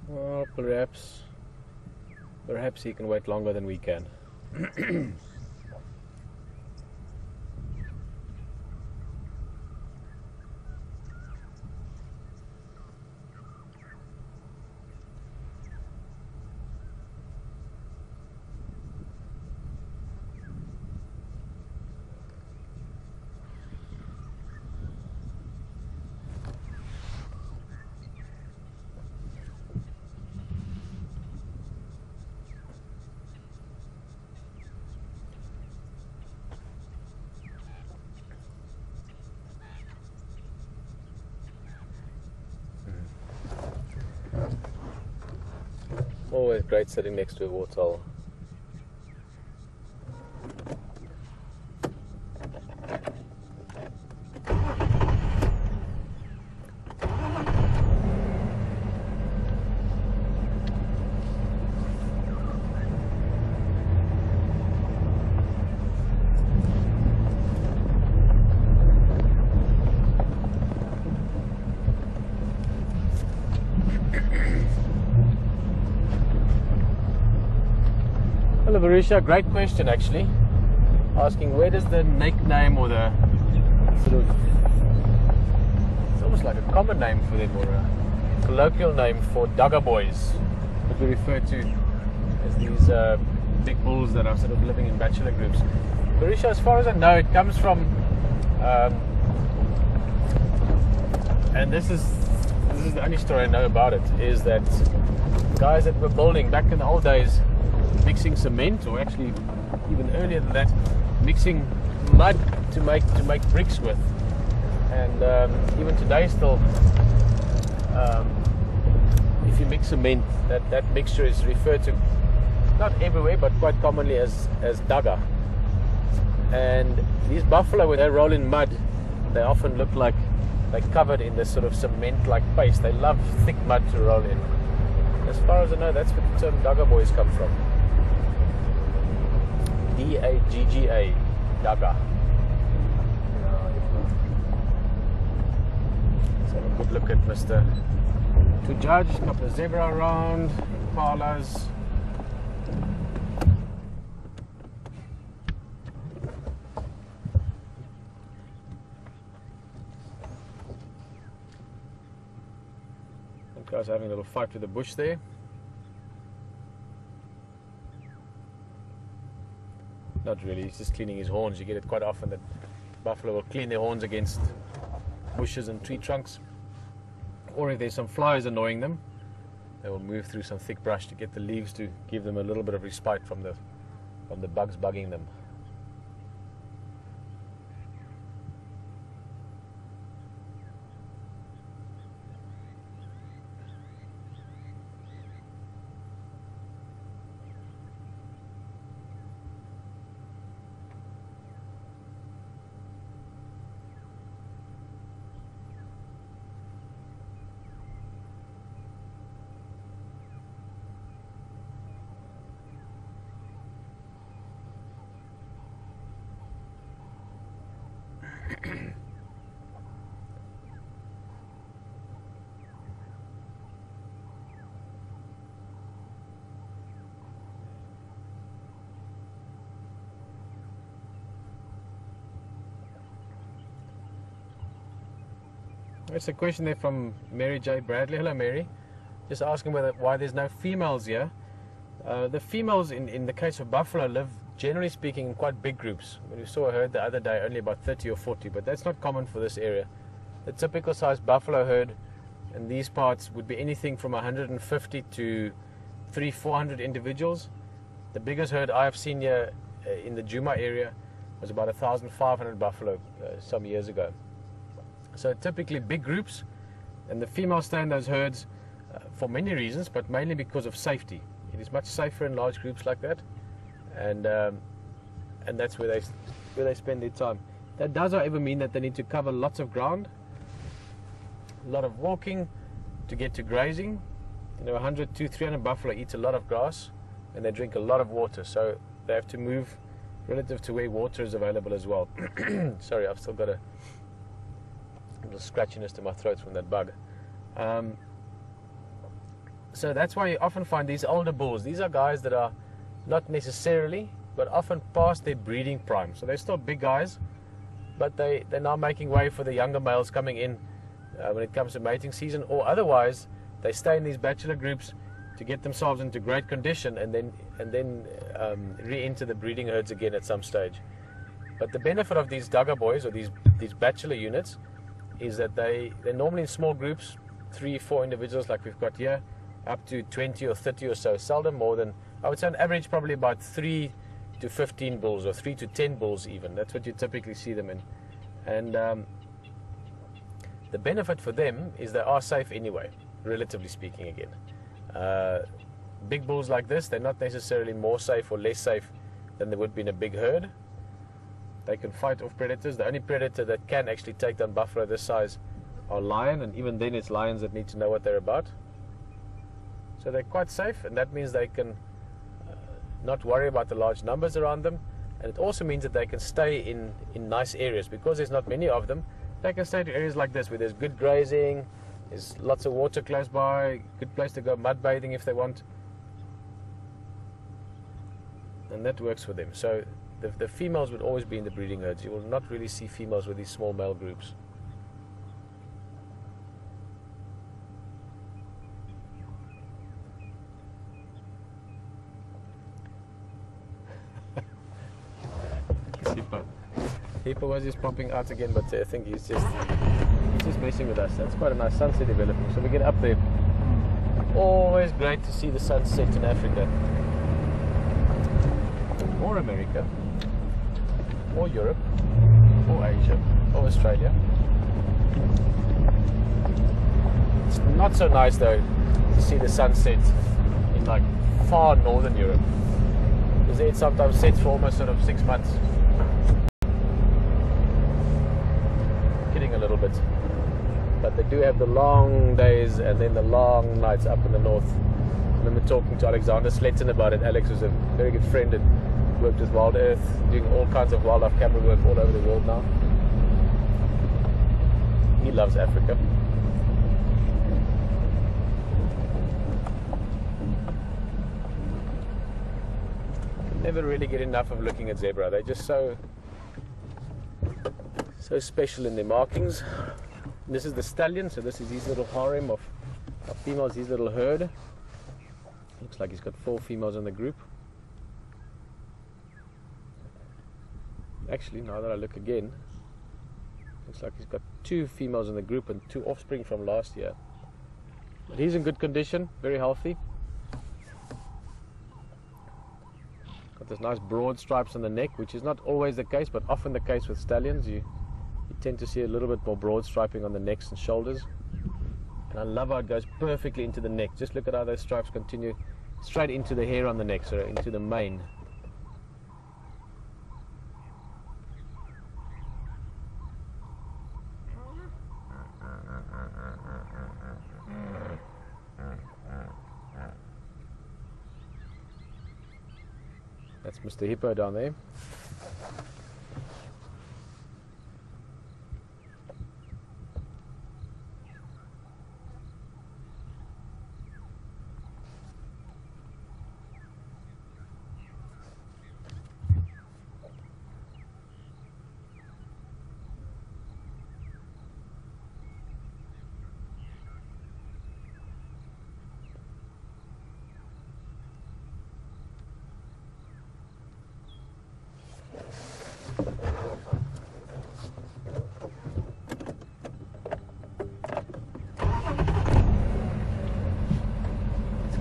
B: Well, perhaps he can wait longer than we can. Always great sitting next to a waterhole. Hello Varusha, great question actually. Asking where does the nickname or the sort of, it's almost like a common name for them or a colloquial name for dugger boys, what we refer to as these big bulls that are sort of living in bachelor groups. Varusha, as far as I know, it comes from, and this is the only story I know about it, is that guys that were building back in the old days mixing cement, or actually even earlier than that, mixing mud to make bricks with. And even today still, if you mix cement, that mixture is referred to, not everywhere, but quite commonly as daga. And these buffalo, when they roll in mud, they often look like they're covered in this sort of cement-like paste. They love thick mud to roll in. As far as I know, that's where the term daga boys come from. D-A-G-G-A, daga. Let's have a good look at Mr. To judge. A couple of zebra around, impalas. That guy's having a little fight with the bush there. Not really, he's just cleaning his horns. You get it quite often that buffalo will clean their horns against bushes and tree trunks. Or if there's some flies annoying them, they will move through some thick brush to get the leaves to give them a little bit of respite from the bugs bugging them. It's a question there from Mary J. Bradley. Hello, Mary. Just asking why there's no females here. The females, in the case of buffalo, live, generally speaking, in quite big groups. We saw a herd the other day, only about 30 or 40, but that's not common for this area. The typical size buffalo herd in these parts would be anything from 150 to 300-400 individuals. The biggest herd I've seen here in the Juma area was about 1,500 buffalo some years ago. So typically big groups, and the females stay in those herds for many reasons, but mainly because of safety. It is much safer in large groups like that, and that's where they spend their time. That does, however, mean that they need to cover lots of ground, a lot of walking to get to grazing. 100 to 300 buffalo eat a lot of grass, and they drink a lot of water, so they have to move relative to where water is available as well. Sorry, I've still got a little scratchiness to my throat from that bug. So that's why you often find these older bulls. These are guys that are not necessarily, but often past their breeding prime. So they're still big guys, but they're now making way for the younger males coming in when it comes to mating season, or otherwise they stay in these bachelor groups to get themselves into great condition and then re-enter the breeding herds again at some stage. But the benefit of these Daga boys, or these bachelor units, is that they're normally in small groups, 3-4 individuals like we've got here, up to 20 or 30 or so, seldom more than, I would say on average, probably about 3 to 15 bulls, or 3 to 10 bulls even. That's what you typically see them in. And the benefit for them is they are safe anyway, relatively speaking again. Big bulls like this, they're not necessarily more safe or less safe than they would be in a big herd. They can fight off predators. The only predator that can actually take down buffalo this size are lion, and even then it's lions that need to know what they're about. So they're quite safe, and that means they can not worry about the large numbers around them. And it also means that they can stay in nice areas, because there's not many of them. They can stay to areas like this where there's good grazing, there's lots of water close by, good place to go mud bathing if they want, and that works for them. So the females would always be in the breeding herds. You will not really see females with these small male groups. Hippo was just popping out again, but I think he's just messing with us. That's quite a nice sunset developing. So we get up there. Always great to see the sunset in Africa. or America, or Europe, or Asia, or Australia. It's not so nice though to see the sunset in like far northern Europe, because there it sometimes sets for almost sort of 6 months. Kidding a little bit, but they do have the long days and then the long nights up in the north. I remember talking to Alexander Sletton about it. Alex was a very good friend and worked with Wild Earth, doing all kinds of wildlife camera work all over the world now. He loves Africa. Never really get enough of looking at zebra. They're just so special in their markings. And this is the stallion, so this is his little harem of females, his little herd. Looks like he's got 4 females in the group. Actually, now that I look again, looks like he's got 2 females in the group and 2 offspring from last year. But he's in good condition, very healthy. Got this nice broad stripes on the neck, which is not always the case, but often the case with stallions. You tend to see a little bit more broad striping on the necks and shoulders. And I love how it goes perfectly into the neck. Just look at how those stripes continue straight into the hair on the neck, so into the mane. That's Mr. Hippo down there.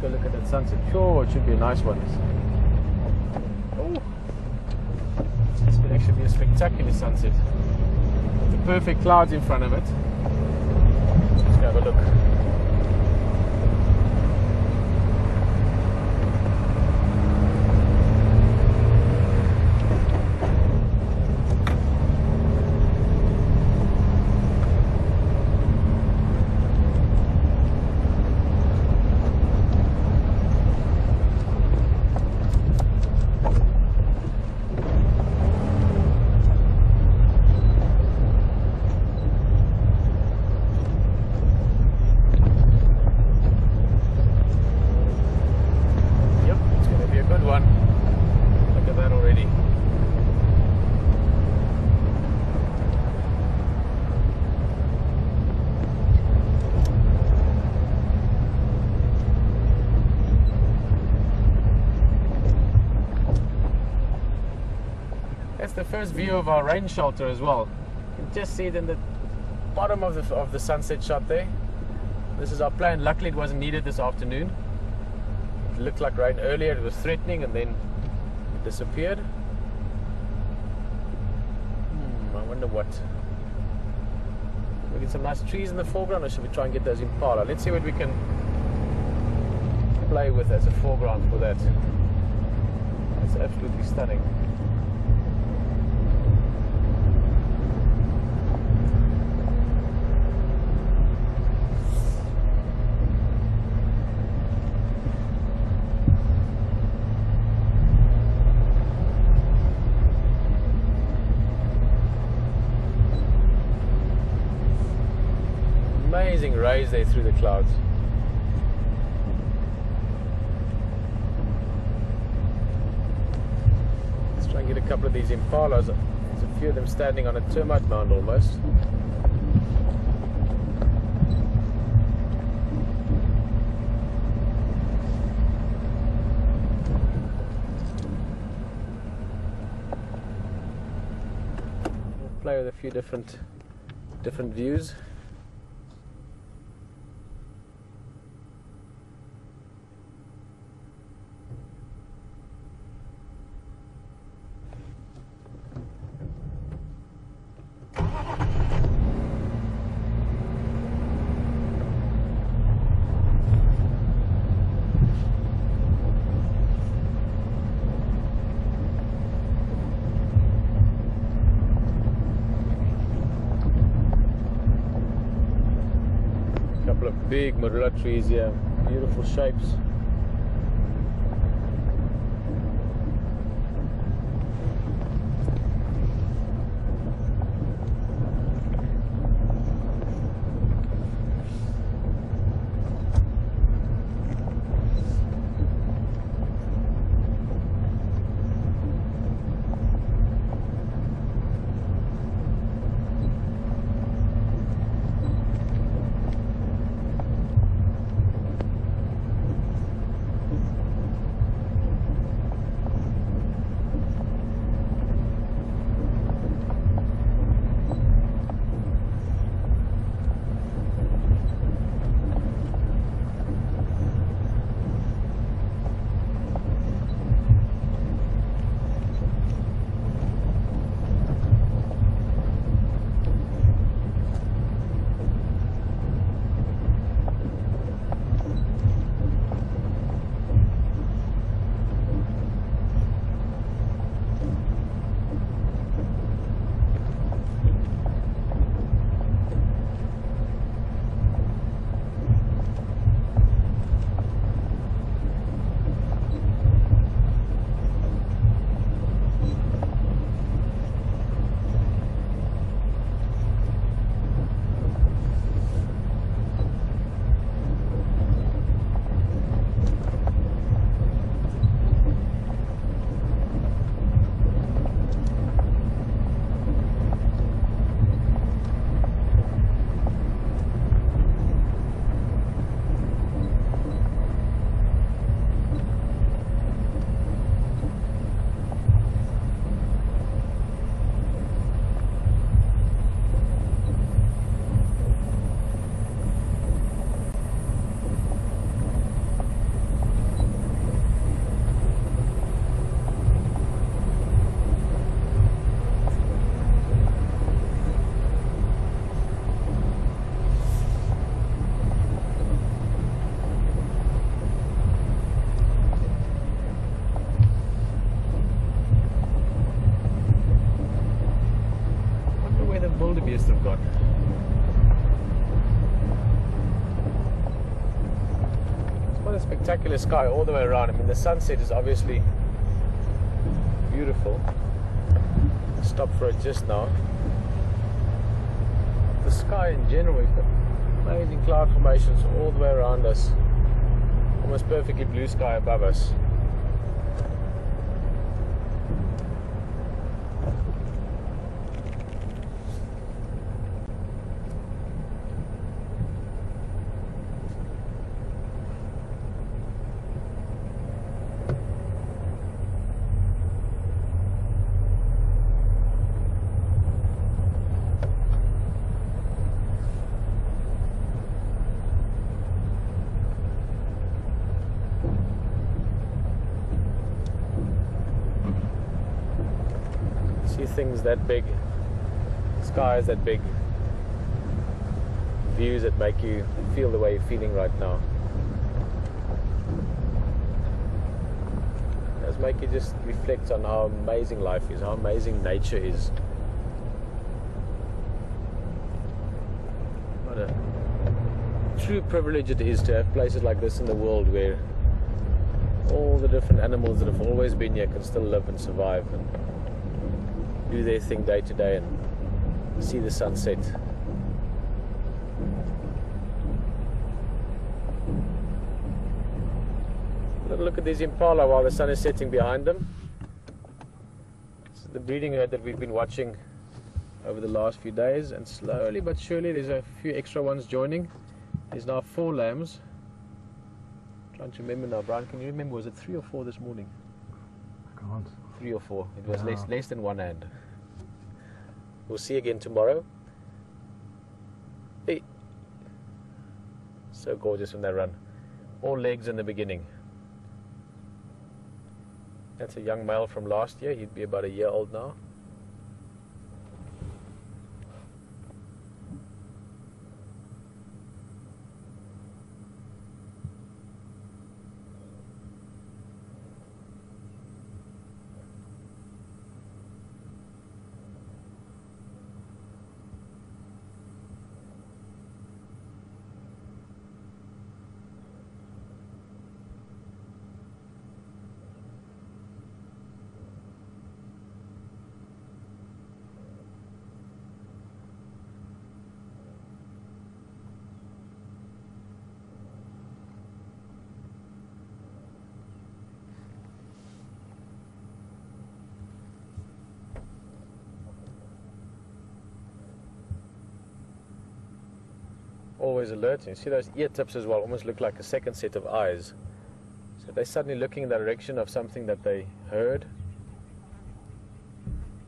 B: Go look at that sunset. Sure, it should be a nice one. Oh, this could actually be a spectacular sunset. With the perfect clouds in front of it. Let's go have a look. That's the first view of our rain shelter as well. You can just see it in the bottom of the sunset shot there. This is our plan. Luckily it wasn't needed this afternoon. It looked like rain earlier, it was threatening, and then it disappeared. I wonder what. We get some nice trees in the foreground, or should we try and get those impala? Let's see what we can play with as a foreground for that. It's absolutely stunning. Amazing rays there through the clouds. Let's try and get a couple of these impalas. There's a few of them standing on a termite mound almost. We'll play with a few different views. big marula trees here, beautiful shapes. Wildebeest have got. It's quite a spectacular sky all the way around. I mean, the sunset is obviously beautiful. Stop for it just now. The sky in general, we've got amazing cloud formations all the way around us. Almost perfectly blue sky above us. Things that big, skies that big, views that make you feel the way you're feeling right now. Those make you just reflect on how amazing life is, how amazing nature is. What a true privilege it is to have places like this in the world where all the different animals that have always been here can still live and survive and do their thing day to day and see the sunset. Look at these impala while the sun is setting behind them. This is the breeding herd that we've been watching over the last few days, and slowly but surely there's a few extra ones joining. There's now 4 lambs. I'm trying to remember now, Brian, can you remember, was it 3 or 4 this morning?
D: I can't.
B: 3 or 4. It was less than one hand. We'll see again tomorrow. Hey. So gorgeous when they run. All legs in the beginning. That's a young male from last year. He'd be about a year old now. always alert. You see those ear tips as well, almost look like a second set of eyes. So they're suddenly looking in the direction of something that they heard.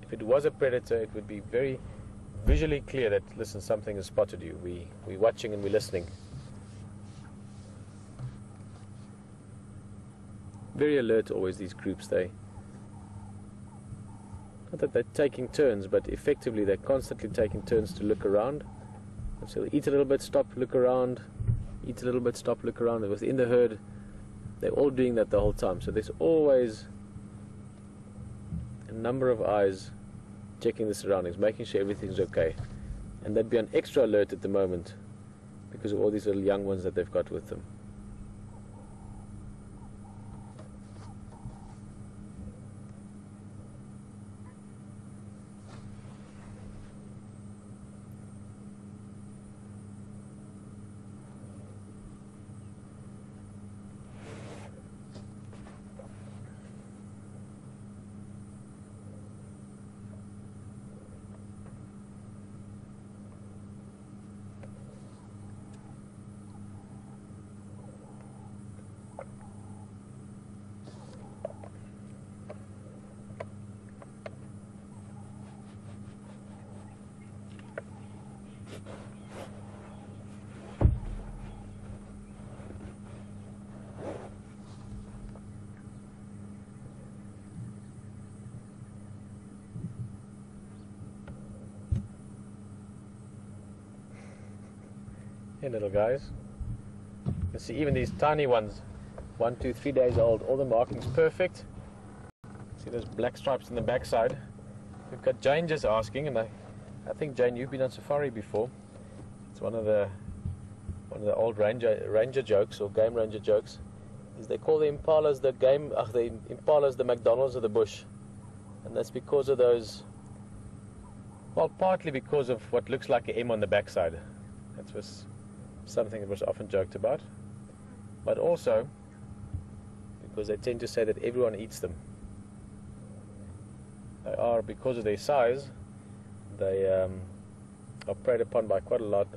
B: If it was a predator, it would be very visually clear that, listen, something has spotted you. We're watching and we're listening. Very alert always, these groups. Not that they're taking turns, but effectively they're constantly taking turns to look around. So they eat a little bit, stop, look around, eat a little bit, stop, look around. Within the herd, they're all doing that the whole time. So there's always a number of eyes checking the surroundings, making sure everything's okay. And they'd be on extra alert at the moment because of all these little young ones that they've got with them. Hey little guys. You can see even these tiny ones, 1, 2, 3 days old, all the markings perfect. See those black stripes in the backside. We've got Jane just asking, and I think Jane, you've been on safari before. It's one of the old ranger jokes or game ranger jokes. Is they call the impalas the impalas the McDonald's of the bush, and that's because of those. Well, partly because of what looks like an M on the backside. That was something that was often joked about, but also because they tend to say that everyone eats them. They are, because of their size, they are preyed upon by quite a lot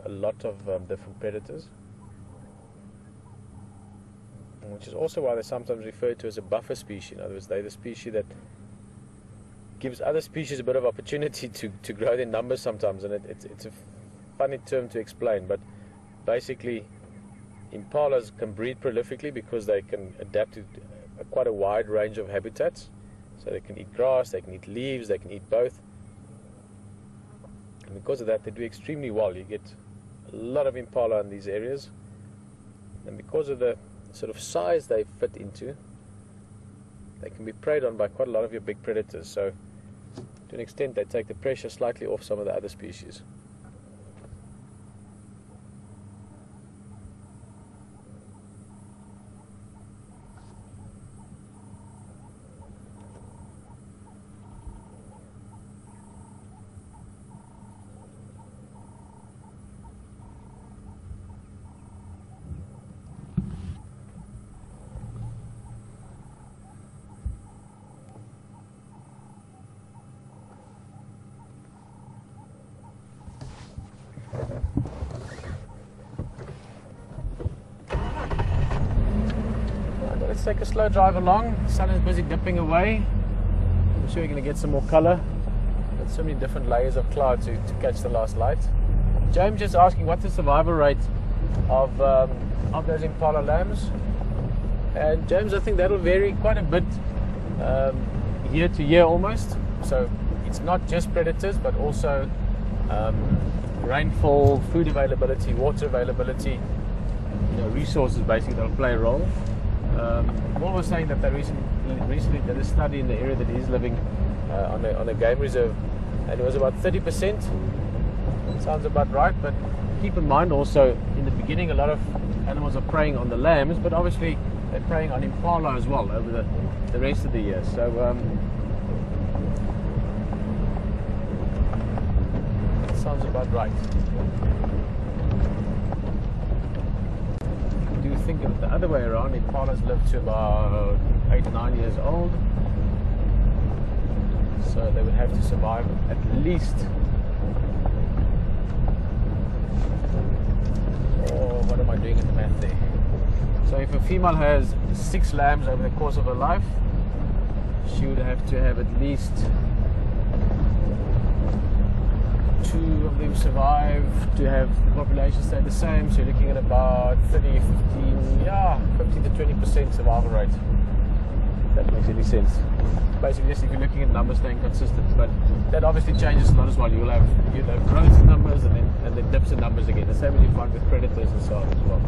B: of different predators, which is also why they're sometimes referred to as a buffer species. In other words, they're the species that gives other species a bit of opportunity to grow their numbers sometimes, and it's a funny term to explain, but basically impalas can breed prolifically because they can adapt to quite a wide range of habitats. So they can eat grass, they can eat leaves, they can eat both, and because of that they do extremely well. You get a lot of impala in these areas, and because of the sort of size they fit into, they can be preyed on by quite a lot of your big predators. So to an extent they take the pressure slightly off some of the other species. Let's take a slow drive along. The sun is busy dipping away. I'm sure you're going to get some more color. There's so many different layers of cloud to catch the last light. James just asking what's the survival rate of those impala lambs. And James, I think that'll vary quite a bit year to year almost. So it's not just predators, but also rainfall, food availability, water availability, resources basically that'll play a role. Paul was saying that they recently did a study in the area that he's living on a game reserve, and it was about 30%. Sounds about right, but keep in mind also in the beginning a lot of animals are preying on the lambs, but obviously they're preying on impala as well over the rest of the year. So that sounds about right. I do think that the other way around, impalas live to about 8-9 years old, so they would have to survive at least what am I doing in the math there? So if a female has 6 lambs over the course of her life, she would have to have at least 2 of them survive to have the population stay the same. So you're looking at about 30, 15, 15 to 20% survival rate. If that makes any sense. Basically, just if you're looking at numbers staying consistent, but that obviously changes a lot as well. You'll have growth in numbers and then dips in numbers again. The same as you find with predators and so on as well.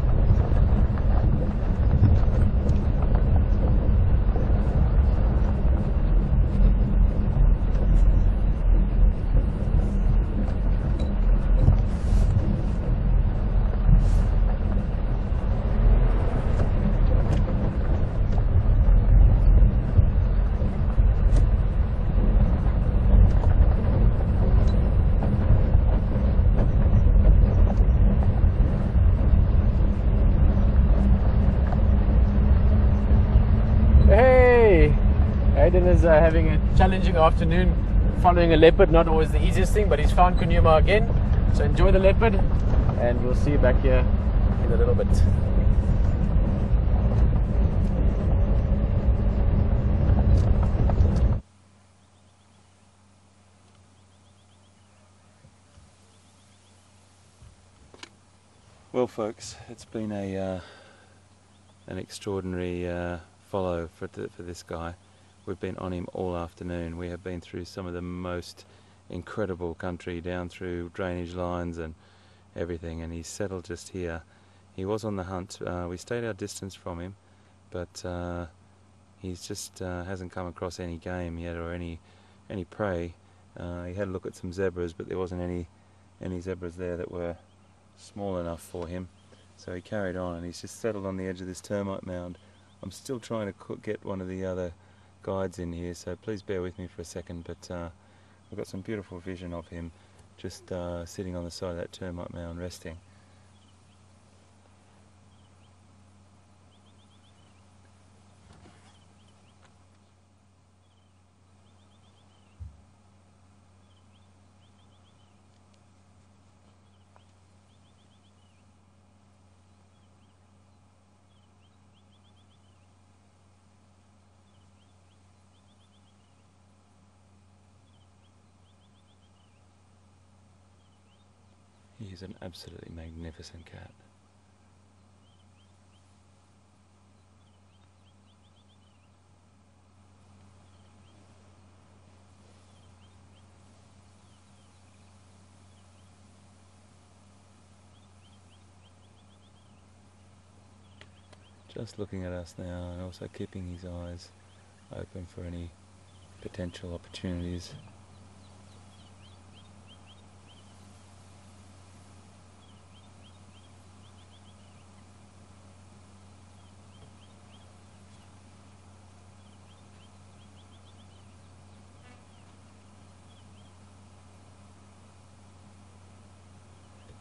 B: Aiden is having a challenging afternoon following a leopard, not always the easiest thing, but he's found Kunuma again. So enjoy the leopard, and we'll see you back here in a little bit.
A: Well folks, it's been an extraordinary follow for this guy. We've been on him all afternoon. We have been through some of the most incredible country, down through drainage lines and everything, and he's settled just here. He was on the hunt. We stayed our distance from him, but he's just hasn't come across any game yet or any prey. He had a look at some zebras, but there wasn't any zebras there that were small enough for him, so he carried on, and he's just settled on the edge of this termite mound. I'm still trying to get one of the other guides in here, so please bear with me for a second, but I've got some beautiful vision of him just sitting on the side of that termite mound resting. He's an absolutely magnificent cat. Just looking at us now, and also keeping his eyes open for any potential opportunities.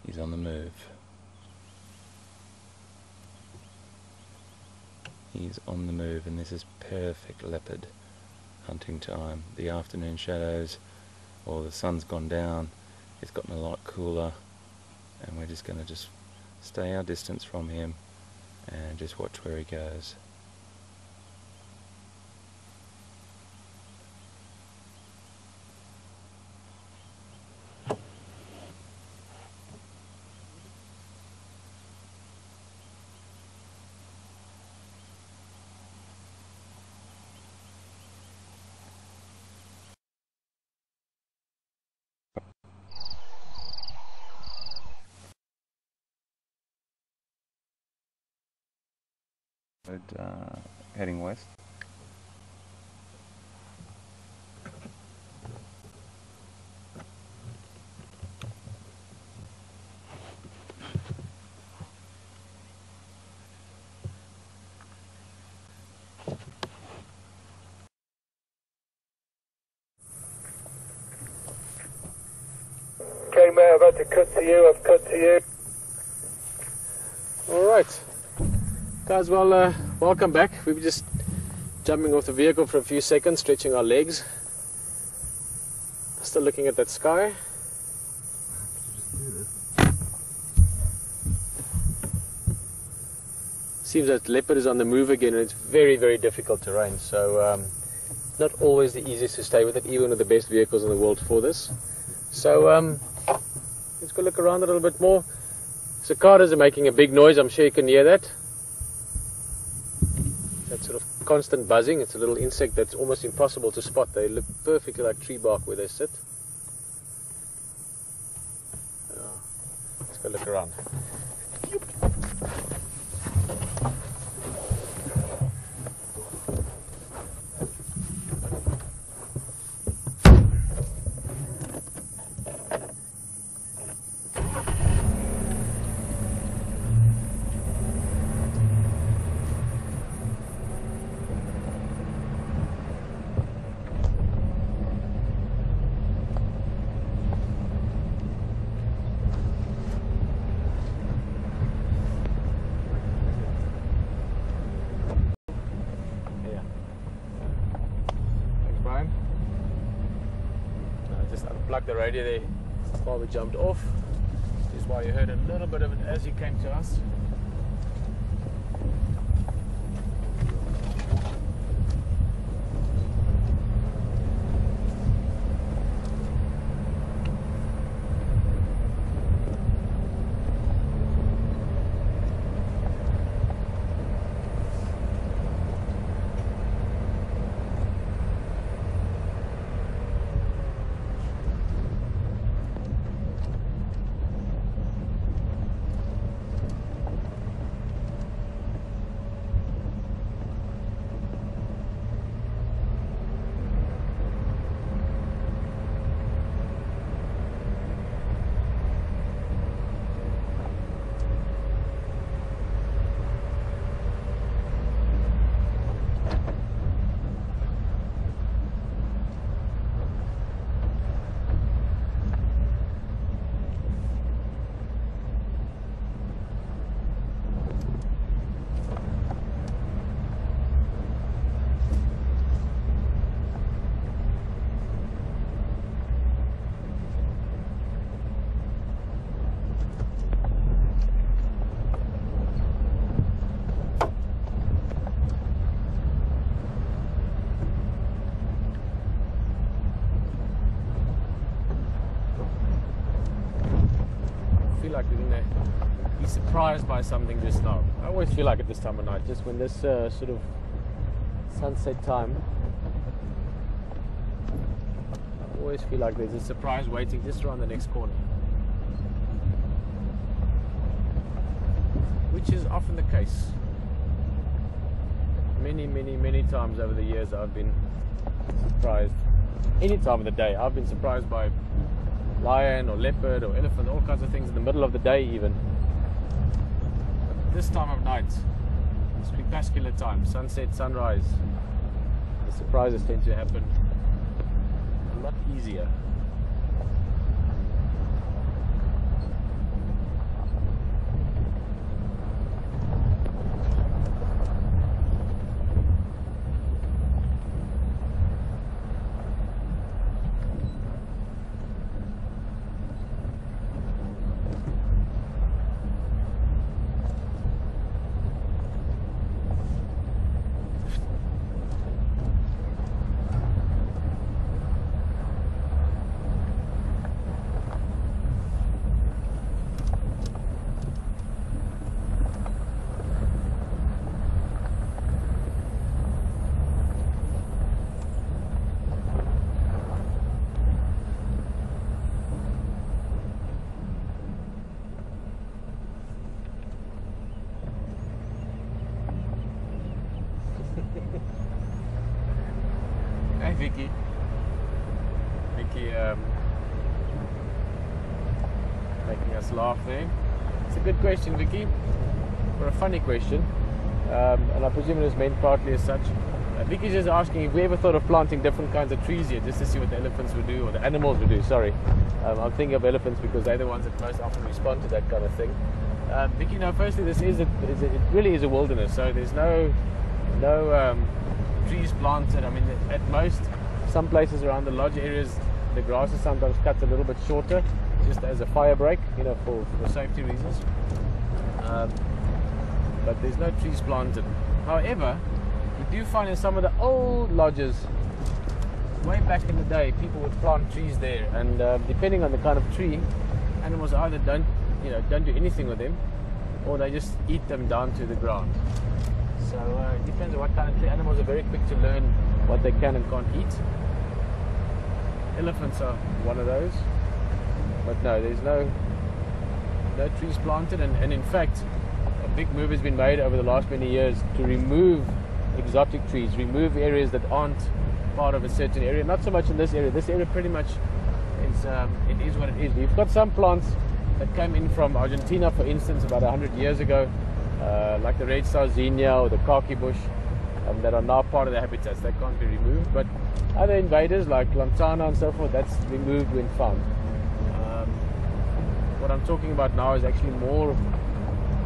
A: He's on the move. He's on the move, and this is perfect leopard hunting time. The afternoon shadows, or the sun's gone down, it's gotten a lot cooler, and we're just going to stay our distance from him and just watch where he goes. Heading west.
D: Okay mate, I've had to cut to you, I've cut to you.
B: Alright. Guys, well, welcome back. We were just jumping off the vehicle for a few seconds, stretching our legs. Still looking at that sky. seems that leopard is on the move again, and it's very, very difficult terrain. So not always the easiest to stay with it, even with the best vehicles in the world for this. So let's go look around a little bit more. Cicadas are making a big noise. I'm sure you can hear that. That sort of constant buzzing. It's a little insect that's almost impossible to spot. They look perfectly like tree bark where they sit. Let's go look around. Just unplugged the radio there while we jumped off. This is why you heard a little bit of it as you came to us. Like we're gonna be surprised by something just now. I always feel like at this time of night, just when this sort of sunset time, I always feel like there's a surprise waiting just around the next corner, which is often the case. Many times over the years I've been surprised. Any time of the day I've been surprised by lion or leopard or elephant, all kinds of things in the middle of the day even. But this time of night, it's crepuscular time, sunset, sunrise, the surprises tend to happen a lot easier. Hey Vicky. Vicky making us laugh there. It's a good question, Vicky, or a funny question, and I presume it was meant partly as such. Vicky's just asking if we ever thought of planting different kinds of trees here, just to see what the elephants would do, or the animals would do, sorry. I'm thinking of elephants because they're the ones that most often respond to that kind of thing. Vicky, no, firstly, this is it really is a wilderness, so there's no trees planted. I mean, at most, some places around the lodge areas, the grass is sometimes cut a little bit shorter, just as a fire break, you know, for safety reasons. but there's no trees planted. However, you do find in some of the old lodges, way back in the day, people would plant trees there, and depending on the kind of tree, animals either don't do anything with them, or they just eat them down to the ground. So it depends on what kind of tree. Animals are very quick to learn what they can and can't eat. Elephants are one of those, but no, there's no trees planted, and in fact, a big move has been made over the last many years to remove exotic trees, remove areas that aren't part of a certain area. Not so much in this area. This area pretty much is it is what it is. You've got some plants that came in from Argentina, for instance, about 100 years ago, like the red sardinia or the khaki bush, that are now part of the habitats. They can't be removed, but other invaders like lantana and so forth, that's removed when found. What I'm talking about now is actually more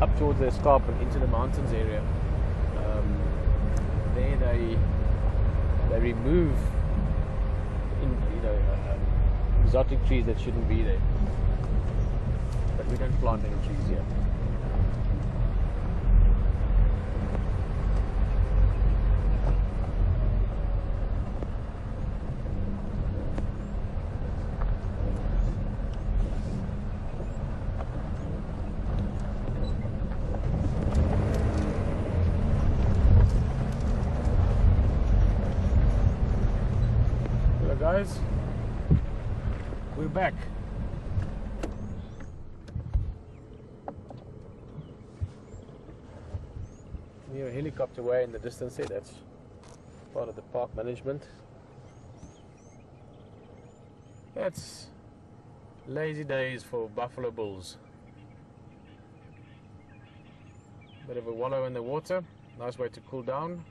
B: up towards the escarpment into the mountains area. There they remove exotic trees that shouldn't be there, but we don't plant any trees here. Guys, we're back. You hear a helicopter way in the distance there. That's part of the park management. That's lazy days for buffalo bulls. Bit of a wallow in the water. Nice way to cool down.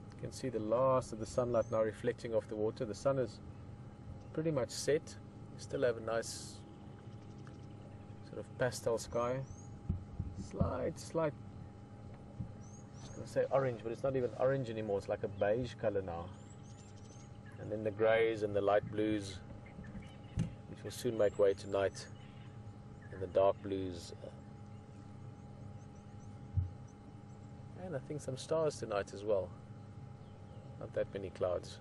B: You can see the last of the sunlight now reflecting off the water. The sun is pretty much set. You still have a nice sort of pastel sky. Slight, I was going to say orange, but it's not even orange anymore. It's like a beige color now. And then the grays and the light blues, which will soon make way tonight, and the dark blues. And I think some stars tonight as well. Not that many clouds.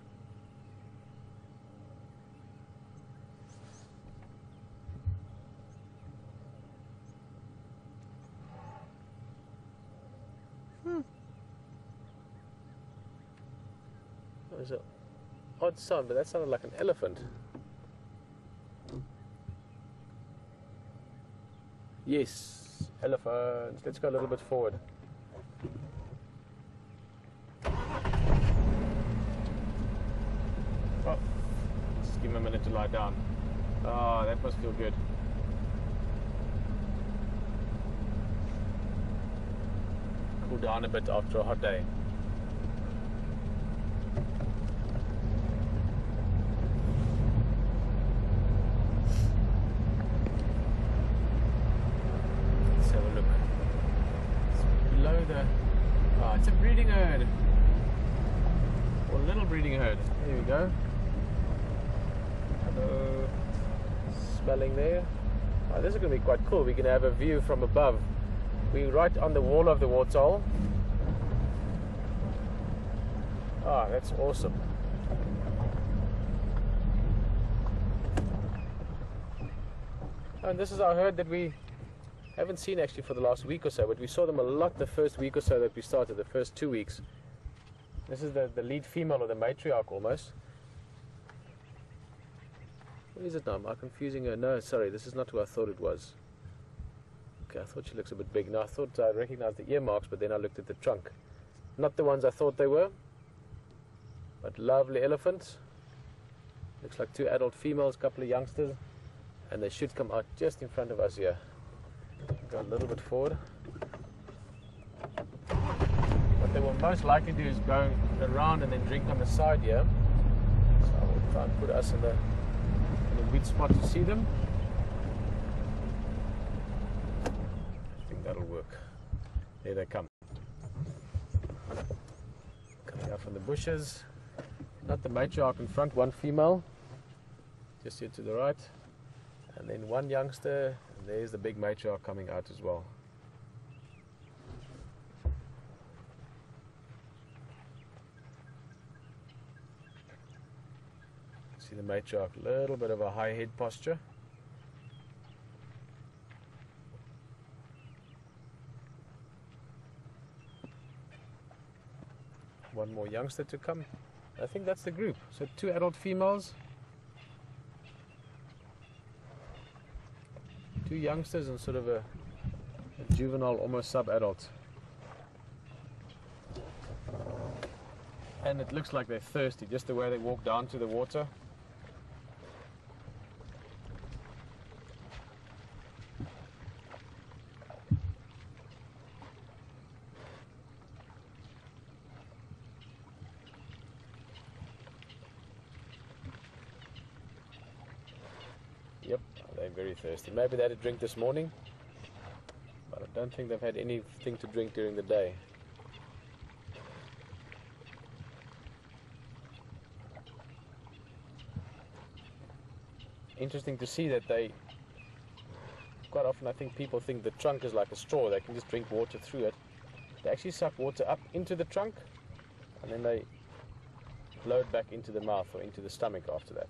B: That was an odd sound, but that sounded like an elephant. Yes, elephants. Let's go a little bit forward. Oh, just give him a minute to lie down. Oh, that must feel good. Cool down a bit after a hot day. Let's have a look. It's below the... Oh, it's a breeding herd. Or a little breeding herd. There we go. Hello. Smelling there. Oh, this is going to be quite cool. We're going to have a view from above. We're right on the wall of the waterhole. Ah, that's awesome. And this is our herd that we haven't seen actually for the last week or so, but we saw them a lot the first week or so that we started, the first 2 weeks. This is the lead female, or the matriarch almost. What is it now? Am I confusing her? No, sorry, this is not who I thought it was. Okay, I thought she looks a bit big. Now I thought I recognized the ear marks, but then I looked at the trunk. Not the ones I thought they were, but lovely elephants. Looks like 2 adult females, a couple of youngsters, and they should come out just in front of us here. Go a little bit forward. What they will most likely do is go around and then drink on the side here. So I will try and put us in a good spot to see them. that'll work. There they come. Coming out from the bushes. Not the matriarch in front, one female. Just here to the right. And then one youngster. And there's the big matriarch coming out as well. See the matriarch, a little bit of a high head posture. One more youngster to come. I think that's the group. So 2 adult females, 2 youngsters, and sort of a juvenile, almost sub-adult. And it looks like they're thirsty, just the way they walk down to the water. Yep, they're very thirsty. Maybe they had a drink this morning, but I don't think they've had anything to drink during the day. Interesting to see that they, quite often I think people think the trunk is like a straw, they can just drink water through it. They actually suck water up into the trunk and then they blow it back into the mouth or into the stomach after that.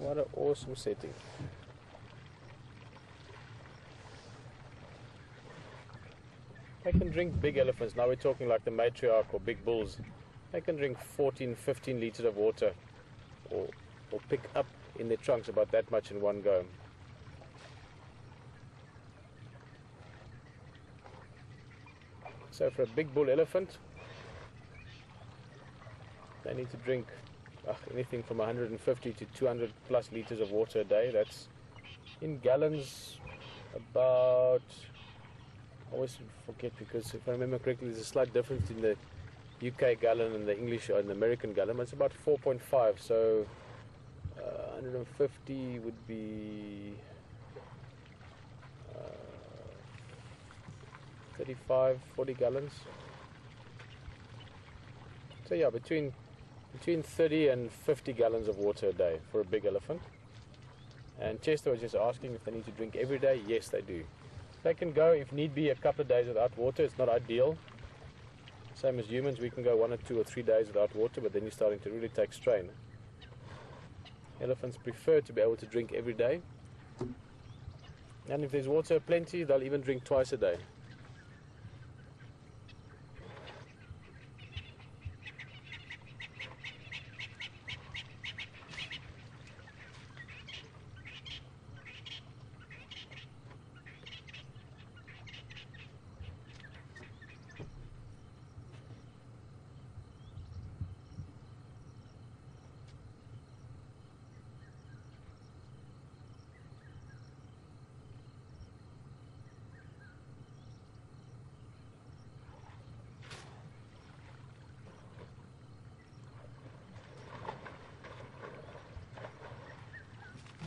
B: What an awesome setting. They can drink big elephants. Now we're talking like the matriarch or big bulls. They can drink 14, 15 liters of water or pick up in their trunks about that much in one go. So for a big bull elephant, they need to drink anything from 150 to 200 plus liters of water a day. That's in gallons about, I always forget because if I remember correctly there's a slight difference in the UK gallon and the English and the American gallon. It's about 4.5, so 150 would be 35, 40 gallons. So yeah, between 30 and 50 gallons of water a day for a big elephant. And Chester was just asking if they need to drink every day. Yes, they do. They can go, if need be, a couple of days without water. It's not ideal. Same as humans, we can go 1 or 2 or 3 days without water, but then you're starting to really take strain. Elephants prefer to be able to drink every day. And if there's water plenty, they'll even drink twice a day.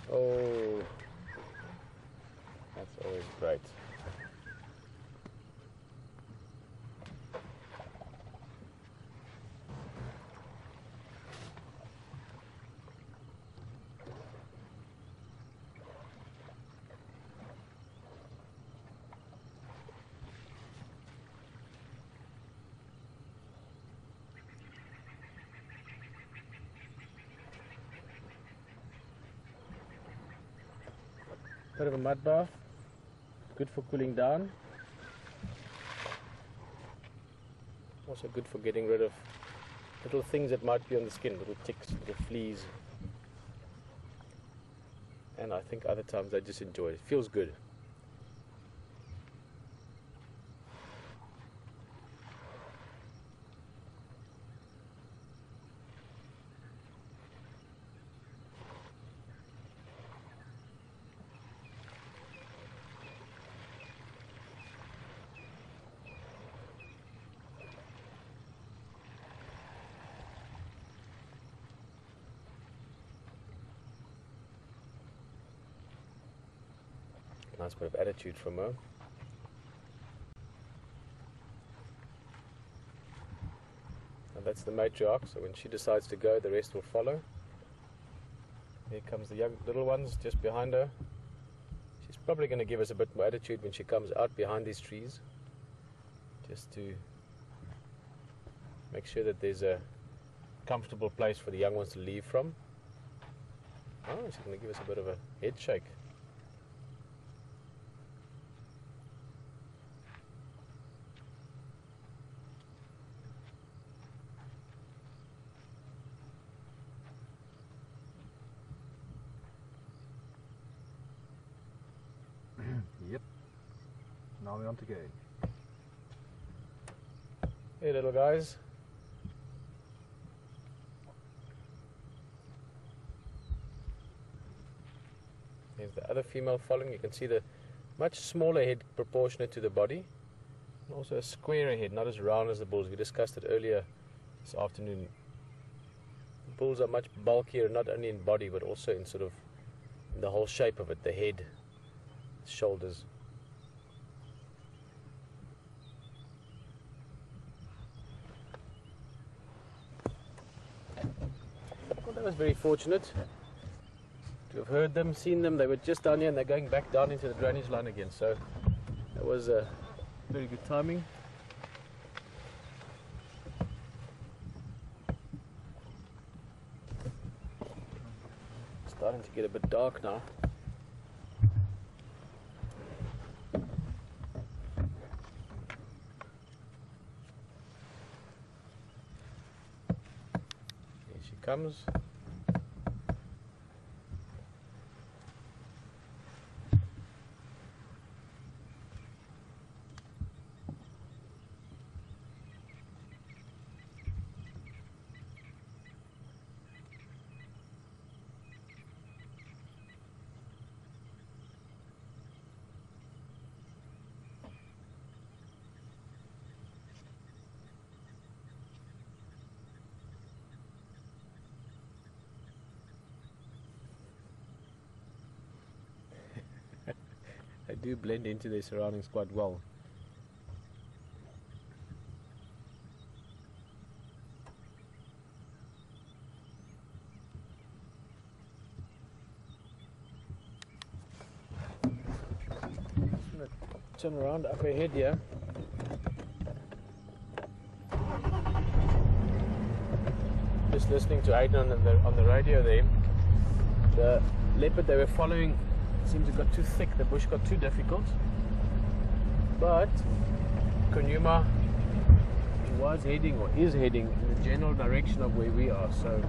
B: Oh, that's always great. Bit of a mud bath, good for cooling down. Also good for getting rid of little things that might be on the skin, little ticks, little fleas. And I think other times I just enjoy it. It feels good. Nice bit of attitude from her. And that's the matriarch, so when she decides to go, the rest will follow. Here comes the young little ones just behind her. She's probably going to give us a bit more attitude when she comes out behind these trees, just to make sure that there's a comfortable place for the young ones to leave from. Oh, she's going to give us a bit of a head shake.
E: Yep. Now we're on to go.
B: Hey little guys. There's the other female following. You can see the much smaller head proportionate to the body. And also a squarer head, not as round as the bulls. We discussed it earlier this afternoon. The bulls are much bulkier, not only in body but also in sort of in the whole shape of it, the head, shoulders. Well, that was very fortunate to have heard them, seen them. They were just down here and they're going back down into the drainage line again, so that was very good timing. Starting to get a bit dark now. Comes. They do blend into their surroundings quite well. Just going to turn around up ahead here. Just listening to Aiden on the radio there. The leopard they were following seems it got too thick, the bush got too difficult, but Kunyuma was heading or is heading in the general direction of where we are, so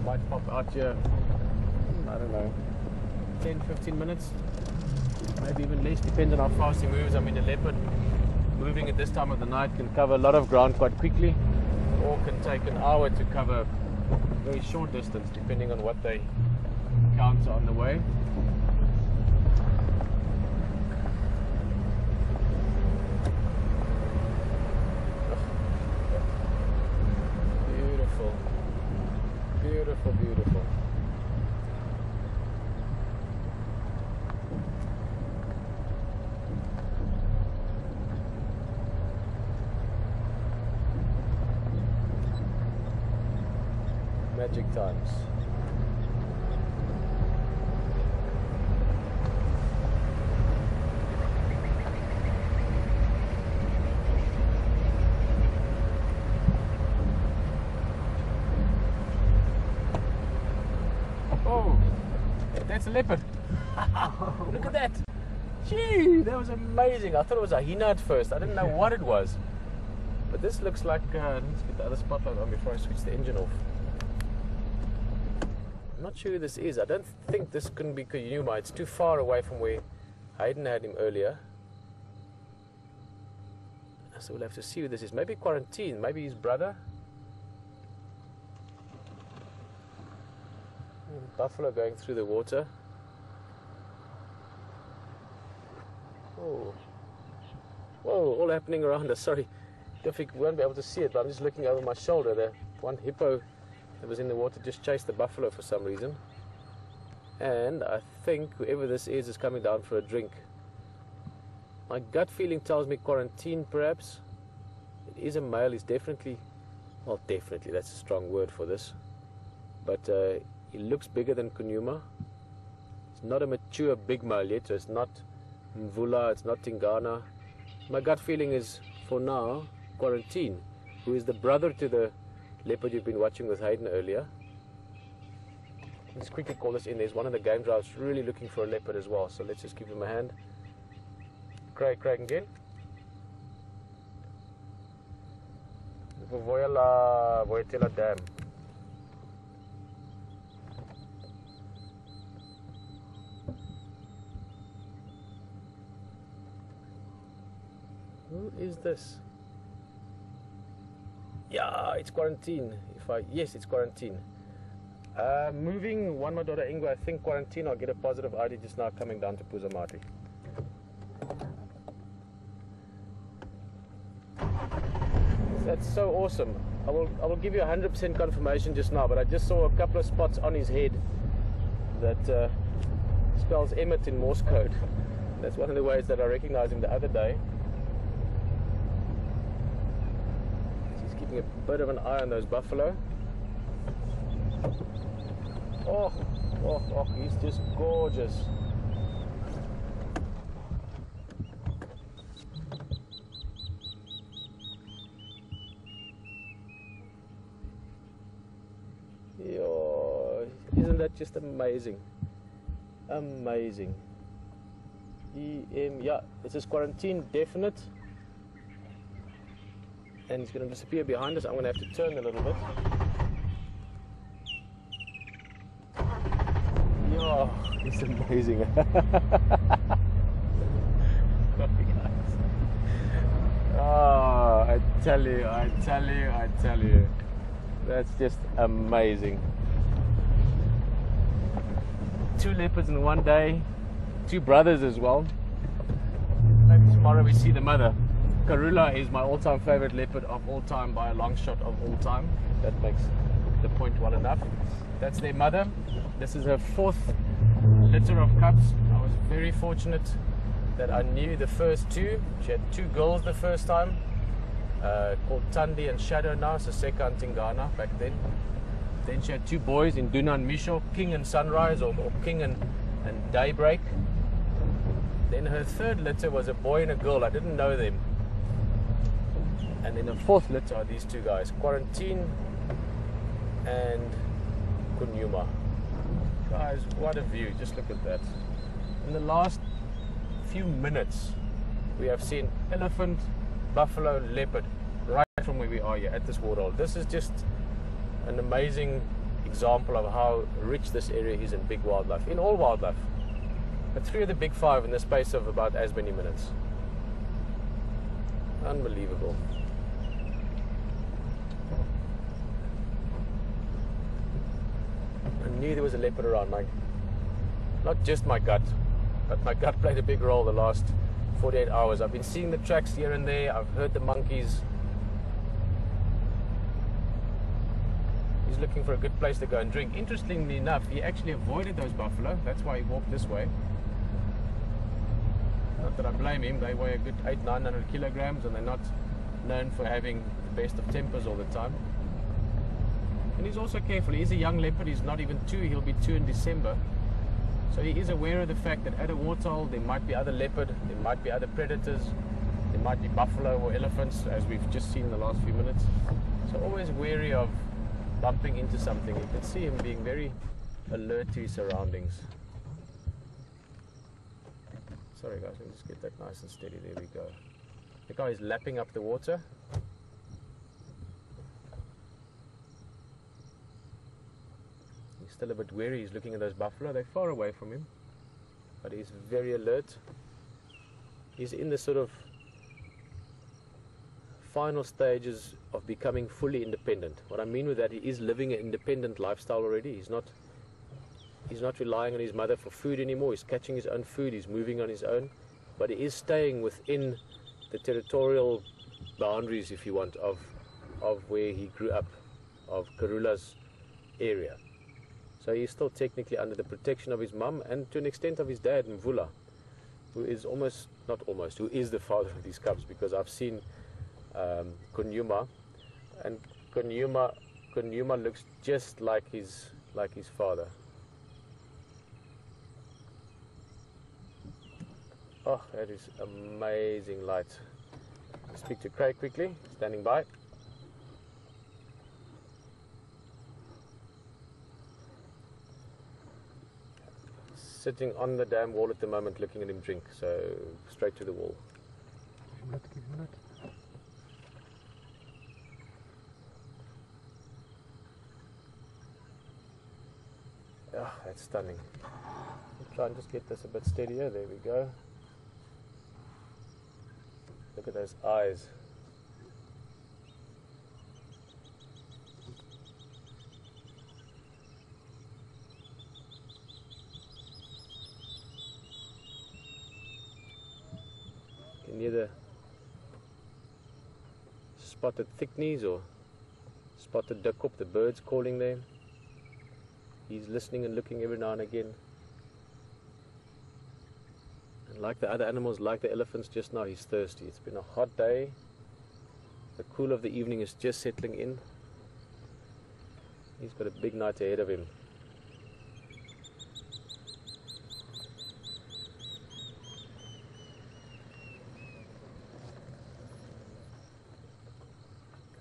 B: might pop out here, I don't know, 10-15 minutes, maybe even less, depending on how fast he moves. I mean, a leopard moving at this time of the night can cover a lot of ground quite quickly, or can take an hour to cover a very short distance, depending on what they encounter on the way. Beautiful, beautiful, beautiful. Magic times. That's a leopard. Look at that. Gee, that was amazing. I thought it was a hyena at first. I didn't know what it was. But this looks like, let's get the other spotlight on before I switch the engine off. I'm not sure who this is. I don't think this can be Kuyuma. It's too far away from where Hayden had him earlier. So we'll have to see who this is. Maybe Quarantine, maybe his brother. Buffalo going through the water. Oh. Whoa, all happening around us. Sorry, we won't be able to see it, but I'm just looking over my shoulder. The one hippo that was in the water just chased the buffalo for some reason. And I think whoever this is coming down for a drink. My gut feeling tells me Quarantine, perhaps. It is a male. He's definitely, well, definitely, that's a strong word for this. But he looks bigger than Kuyuma. It's not a mature big male yet, so it's not Mvula, it's not Tingana. My gut feeling is, for now, Quarantine, who is the brother to the leopard you've been watching with Hayden earlier. Let's quickly call this in. There's one of the game drivers really looking for a leopard as well, so let's just give him a hand. Craig again. Voyatela Dam. Who is this? Yeah, it's Quarantine. Yes, it's Quarantine. Moving one more daughter Ingwe, I think Quarantine. I'll get a positive ID just now coming down to Puzamati. That's so awesome. I will give you 100% confirmation just now, but I just saw a couple of spots on his head that spells Emmett in Morse code. That's one of the ways that I recognized him the other day. He's keeping a bit of an eye on those buffalo. Oh, he's just gorgeous. Isn't that just amazing? Amazing. Yeah, it says Quarantine definite. And he's going to disappear behind us. I'm going to have to turn a little bit. Oh, it's amazing. Oh, I tell you. That's just amazing. 2 leopards in one day, 2 brothers as well. Maybe tomorrow we see the mother. Karula is my all-time favorite leopard of all time by a long shot of all time. That makes the point well enough. That's their mother. This is her 4th litter of cubs. I was very fortunate that I knew the first 2. She had 2 girls the first time, called Tandi and Shadow now, so Seka and Tingana back then. Then she had 2 boys in Duna and Misho, King and Sunrise, or King and Daybreak. Then her 3rd litter was a boy and a girl. I didn't know them. And then the 4th litter are these 2 guys, Quarantine and Kuyuma. Guys, what a view. Just look at that. In the last few minutes, we have seen elephant, buffalo, leopard, right from where we are here at this waterhole. This is just an amazing example of how rich this area is in big wildlife, in all wildlife. But 3 of the big 5 in the space of about as many minutes. Unbelievable. I knew there was a leopard around, Mike. Not just my gut, but my gut played a big role the last 48 hours. I've been seeing the tracks here and there. I've heard the monkeys. He's looking for a good place to go and drink. Interestingly enough, he actually avoided those buffalo. That's why he walked this way. Not that I blame him. They weigh a good 800-900 kilograms, and they're not known for having the best of tempers all the time. And he's also careful. He's a young leopard. He's not even 2. He'll be 2 in December. So he is aware of the fact that at a waterhole there might be other leopard, there might be other predators, there might be buffalo or elephants, as we've just seen in the last few minutes. So always wary of bumping into something. You can see him being very alert to his surroundings. Sorry guys, let me just get that nice and steady. There we go. The guy is lapping up the water. He's still a bit wary. He's looking at those buffalo. They're far away from him, but he's very alert. He's in the sort of final stages of becoming fully independent. What I mean with that, he is living an independent lifestyle already. He's not relying on his mother for food anymore. He's catching his own food. He's moving on his own, but he is staying within the territorial boundaries, if you want, of where he grew up, of Karula's area. So he's still technically under the protection of his mum and to an extent of his dad, Mvula, who is who is the father of these cubs, because I've seen Kunyuma, and Kunyuma looks just like his father. Oh, that is amazing light. I'll speak to Craig quickly, standing by. Sitting on the dam wall at the moment, looking at him drink, so straight to the wall. Oh, that's stunning. I'll try and just get this a bit steadier. There we go. Look at those eyes. You can either spotted thickneys or spotted dukkop, the birds calling them. He's listening and looking every now and again. And like the other animals, like the elephants just now, he's thirsty. It's been a hot day. The cool of the evening is just settling in. He's got a big night ahead of him.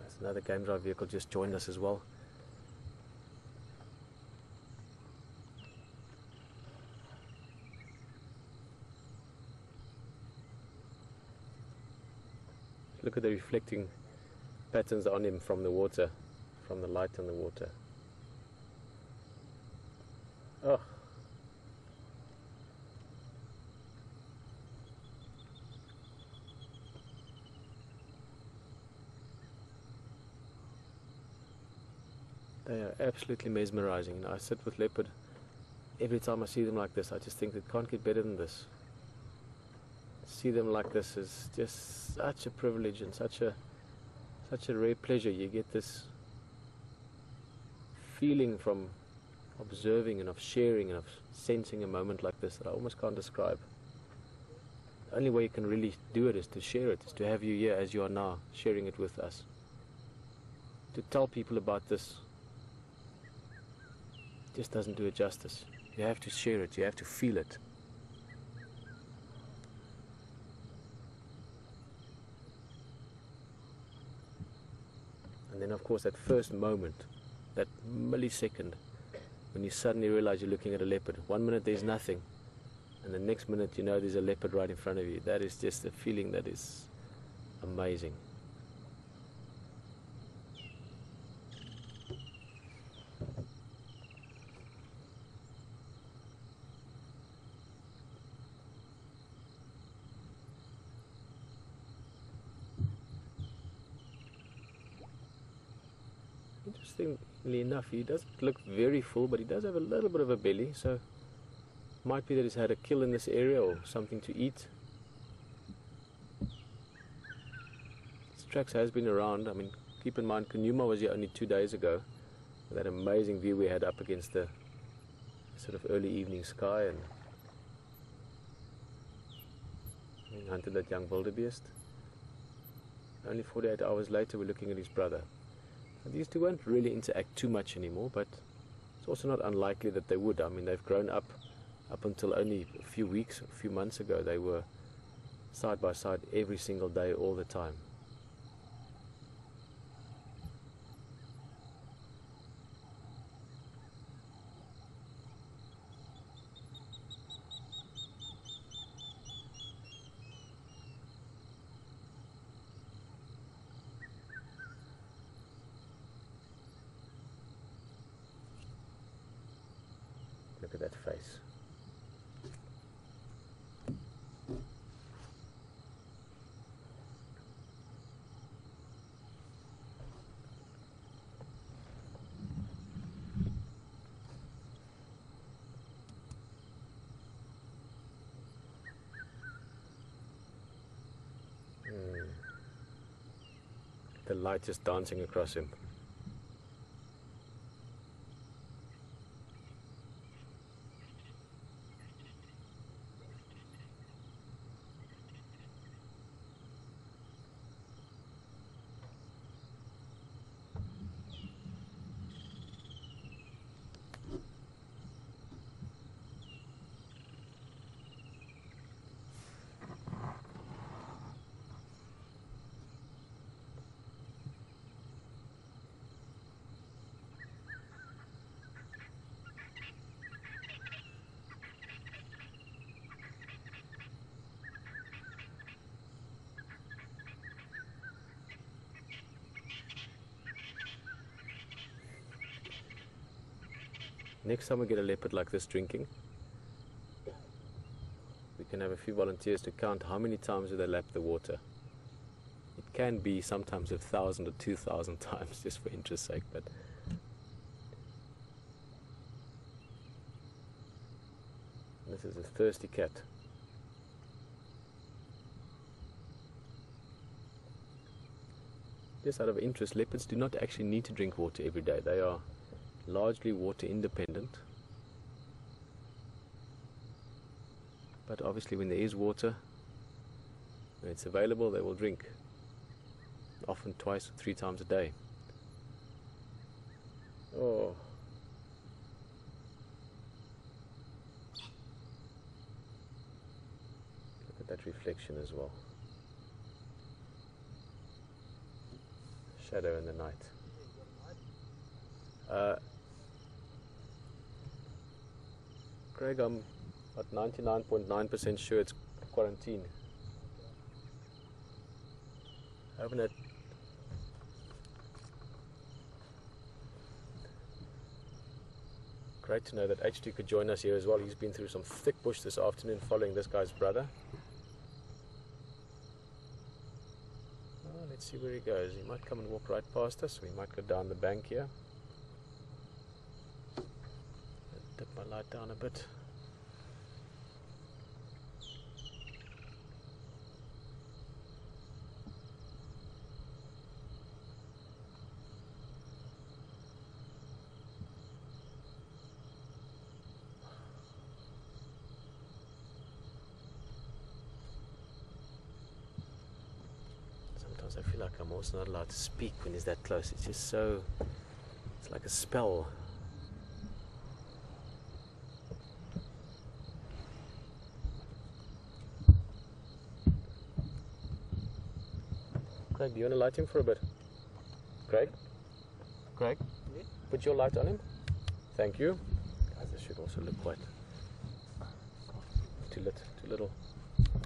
B: There's another game drive vehicle just joined us as well. Look at the reflecting patterns on him from the water, from the light on the water. Oh. They are absolutely mesmerizing. You know, I sit with Leopard. Every time I see them like this, I just think it can't get better than this. See them like this is just such a privilege and such a rare pleasure. You get this feeling from observing and of sharing and of sensing a moment like this that I almost can't describe. The only way you can really do it is to share it, is to have you here as you are now, sharing it with us. To tell people about this just doesn't do it justice. You have to share it, you have to feel it. And then of course that first moment, that millisecond, when you suddenly realize you're looking at a leopard. 1 minute there's nothing, and the next minute you know there's a leopard right in front of you. That is just a feeling that is amazing. Interestingly enough, he doesn't look very full, but he does have a little bit of a belly, so might be that he's had a kill in this area or something to eat. This tracks has been around. I mean, keep in mind, Kunyuma was here only 2 days ago. That amazing view we had up against the sort of early evening sky, and we hunted that young wildebeest. Only 48 hours later, we're looking at his brother. These two won't really interact too much anymore, but it's also not unlikely that they would. I mean, they've grown up until only a few weeks, a few months ago. They were side by side every single day, all the time. nice. The light just dancing across him. Next time we get a leopard like this drinking, we can have a few volunteers to count how many times do they lap the water. It can be sometimes 1,000 or 2,000 times, just for interest's sake, but this is a thirsty cat. Just out of interest, leopards do not actually need to drink water every day. They are largely water independent, but obviously when there is water, when it's available, they will drink, often 2 or 3 times a day. Oh, look at that reflection as well. Shadow in the night. Craig, I'm at 99.9% sure it's quarantine. I haven't had... Great to know that H2 could join us here as well. He's been through some thick bush this afternoon following this guy's brother. Oh, let's see where he goes. He might come and walk right past us. We might go down the bank here. Dip my light down a bit. Sometimes I feel like I'm also not allowed to speak when he's that close. It's just so, it's like a spell. Craig, do you want to light him for a bit? Craig? Craig? Yeah. Put your light on him. Thank you. Guys, this should also look quite too lit, too little.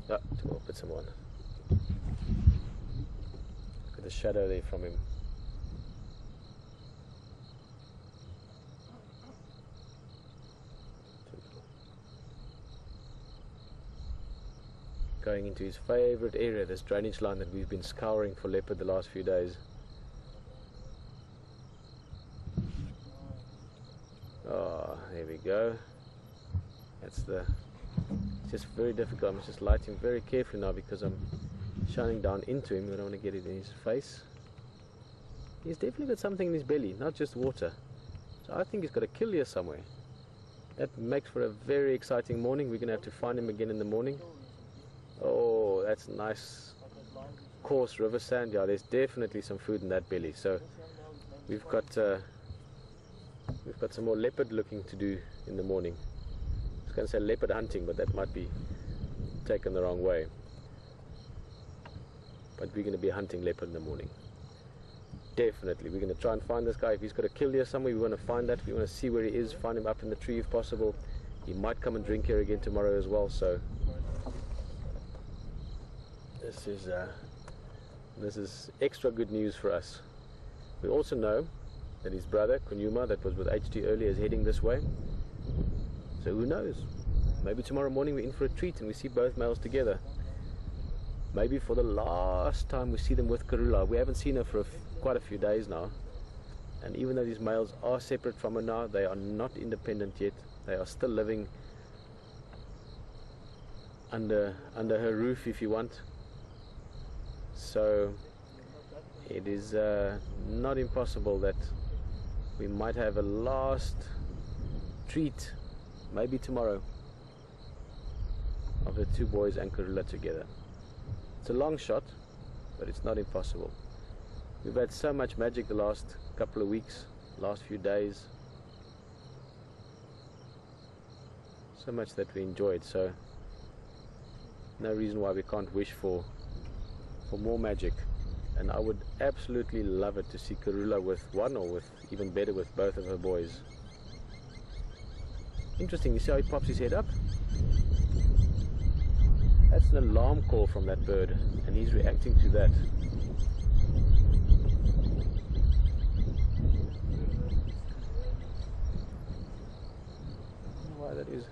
B: Ah, too well, put some on. Look at the shadow there from him. Going into his favourite area, this drainage line that we've been scouring for leopard the last few days. Oh, there we go. That's the... It's just very difficult. I'm just lighting very carefully now because I'm shining down into him. I don't want to get it in his face. He's definitely got something in his belly, not just water. So I think he's got a kill here somewhere. That makes for a very exciting morning. We're going to have to find him again in the morning. Oh, that's nice coarse river sand. Yeah, there's definitely some food in that belly. So we've got some more leopard looking to do in the morning. I was going to say leopard hunting, but that might be taken the wrong way. But we're going to be hunting leopard in the morning. Definitely. We're going to try and find this guy. If he's got a kill here somewhere, we want to find that. We want to see where he is, find him up in the tree if possible. He might come and drink here again tomorrow as well. So this is extra good news for us. We also know that his brother Kunyuma, that was with H2 earlier, is heading this way. So who knows? Maybe tomorrow morning we're in for a treat and we see both males together. Maybe for the last time we see them with Karula. We haven't seen her for quite a few days now. And even though these males are separate from her now, they are not independent yet. They are still living under her roof, if you want. So it is not impossible that we might have a last treat, maybe tomorrow, of the two boys and Karula together. It's a long shot, but it's not impossible. We've had so much magic the last couple of weeks, last few days. So much that we enjoyed, so no reason why we can't wish for more magic. And I would absolutely love it to see Karula with one, or with even better with both of her boys. Interesting, you see how he pops his head up? That's an alarm call from that bird, and he's reacting to that. I don't know why that is.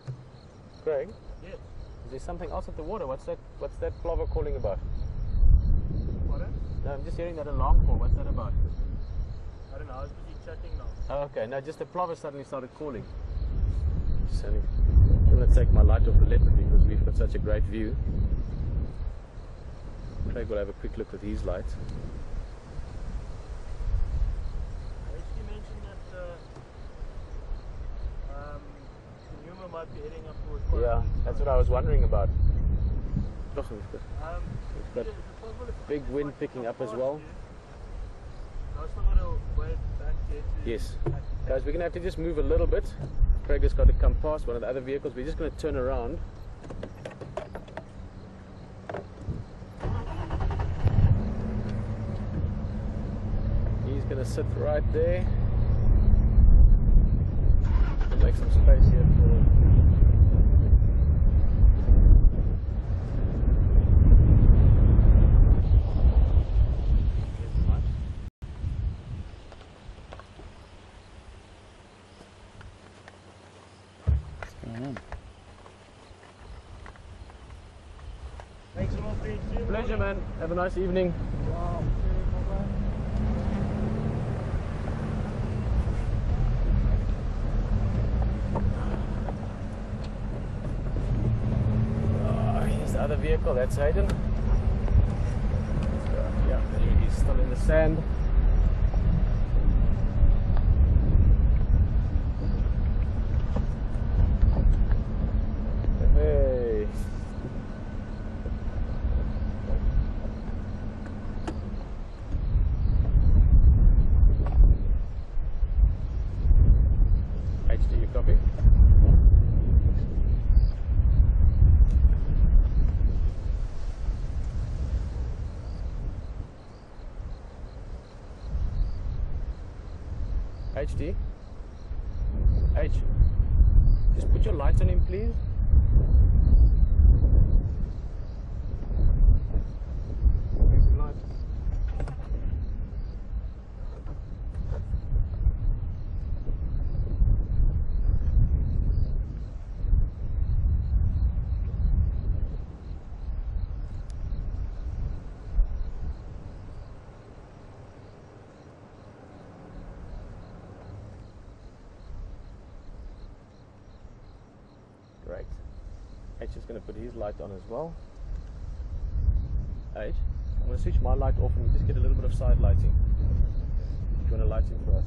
B: Craig?
F: Yes.
B: Is there something else at the water? What's that plover calling about?
F: Pardon?
B: No, I'm just hearing that alarm call. What's that about?
F: I don't know, I was busy chatting now.
B: Oh, okay. No, just the plover suddenly started calling. I'm going to take my light off the leopard because we've got such a great view. Craig will have a quick look with his light.
F: I actually mentioned that the Numa might be heading up towards
B: Yeah, that's what I was wondering about. We've got
F: is it possible if
B: big wind picking up as well.
F: I still got to wait back there to...
B: Yes. Guys, we're going to have to just move a little bit. Craig has got to come past one of the other vehicles. We're just going to turn around. He's going to sit right there. We'll make some space here for...
F: Thanks a lot, Pete.
B: Pleasure, man. Have a nice evening.
F: Wow.
B: Here's the other vehicle. That's Hayden. Yeah, he's still in the sand. Hey. HD, you copy? HD? H. Just put your lights on him, please. Lights. Great. H is going to put his light on as well. H, I'm going to switch my light off and just get a little bit of side lighting. Do you want to light him for us?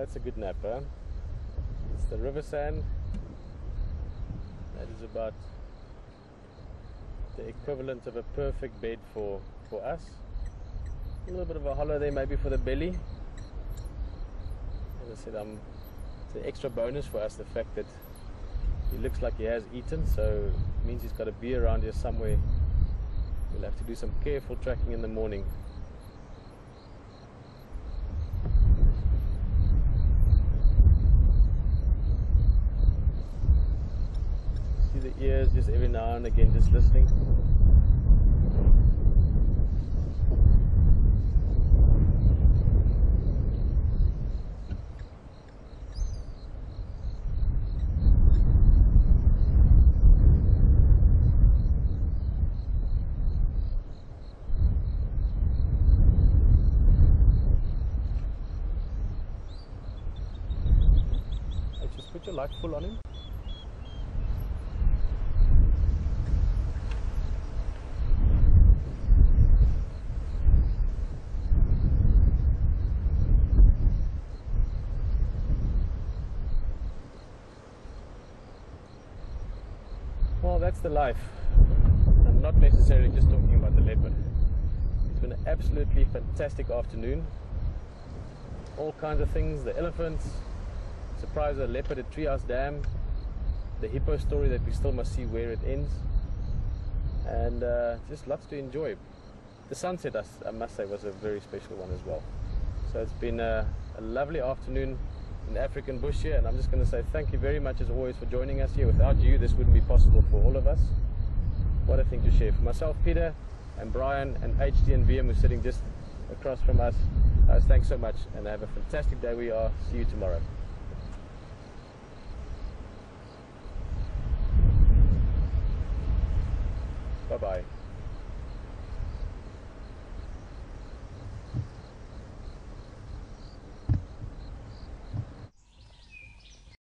B: that's a good nap, huh? It's the river sand. That is about the equivalent of a perfect bed for us. A little bit of a hollow there maybe for the belly. As I said, it's an extra bonus for us, the fact that he looks like he has eaten, so it means he's got to be around here somewhere. We'll have to do some careful tracking in the morning. See the ears just every now and again just listening. Put your light full on him. Well, that's the life. I'm not necessarily just talking about the leopard. It's been an absolutely fantastic afternoon. All kinds of things, the elephants, surprise a leopard at Treehouse Dam, the hippo story that we still must see where it ends, and just lots to enjoy. The sunset, I must say, was a very special one as well. So it's been a lovely afternoon in the African bush here, and I'm just going to say thank you very much as always for joining us here. Without you, this wouldn't be possible for all of us. What a thing to share. For myself, Peter, and Brian, and HD and VM, who's sitting just across from us, thanks so much, and have a fantastic day where you are. See you tomorrow. Bye-bye.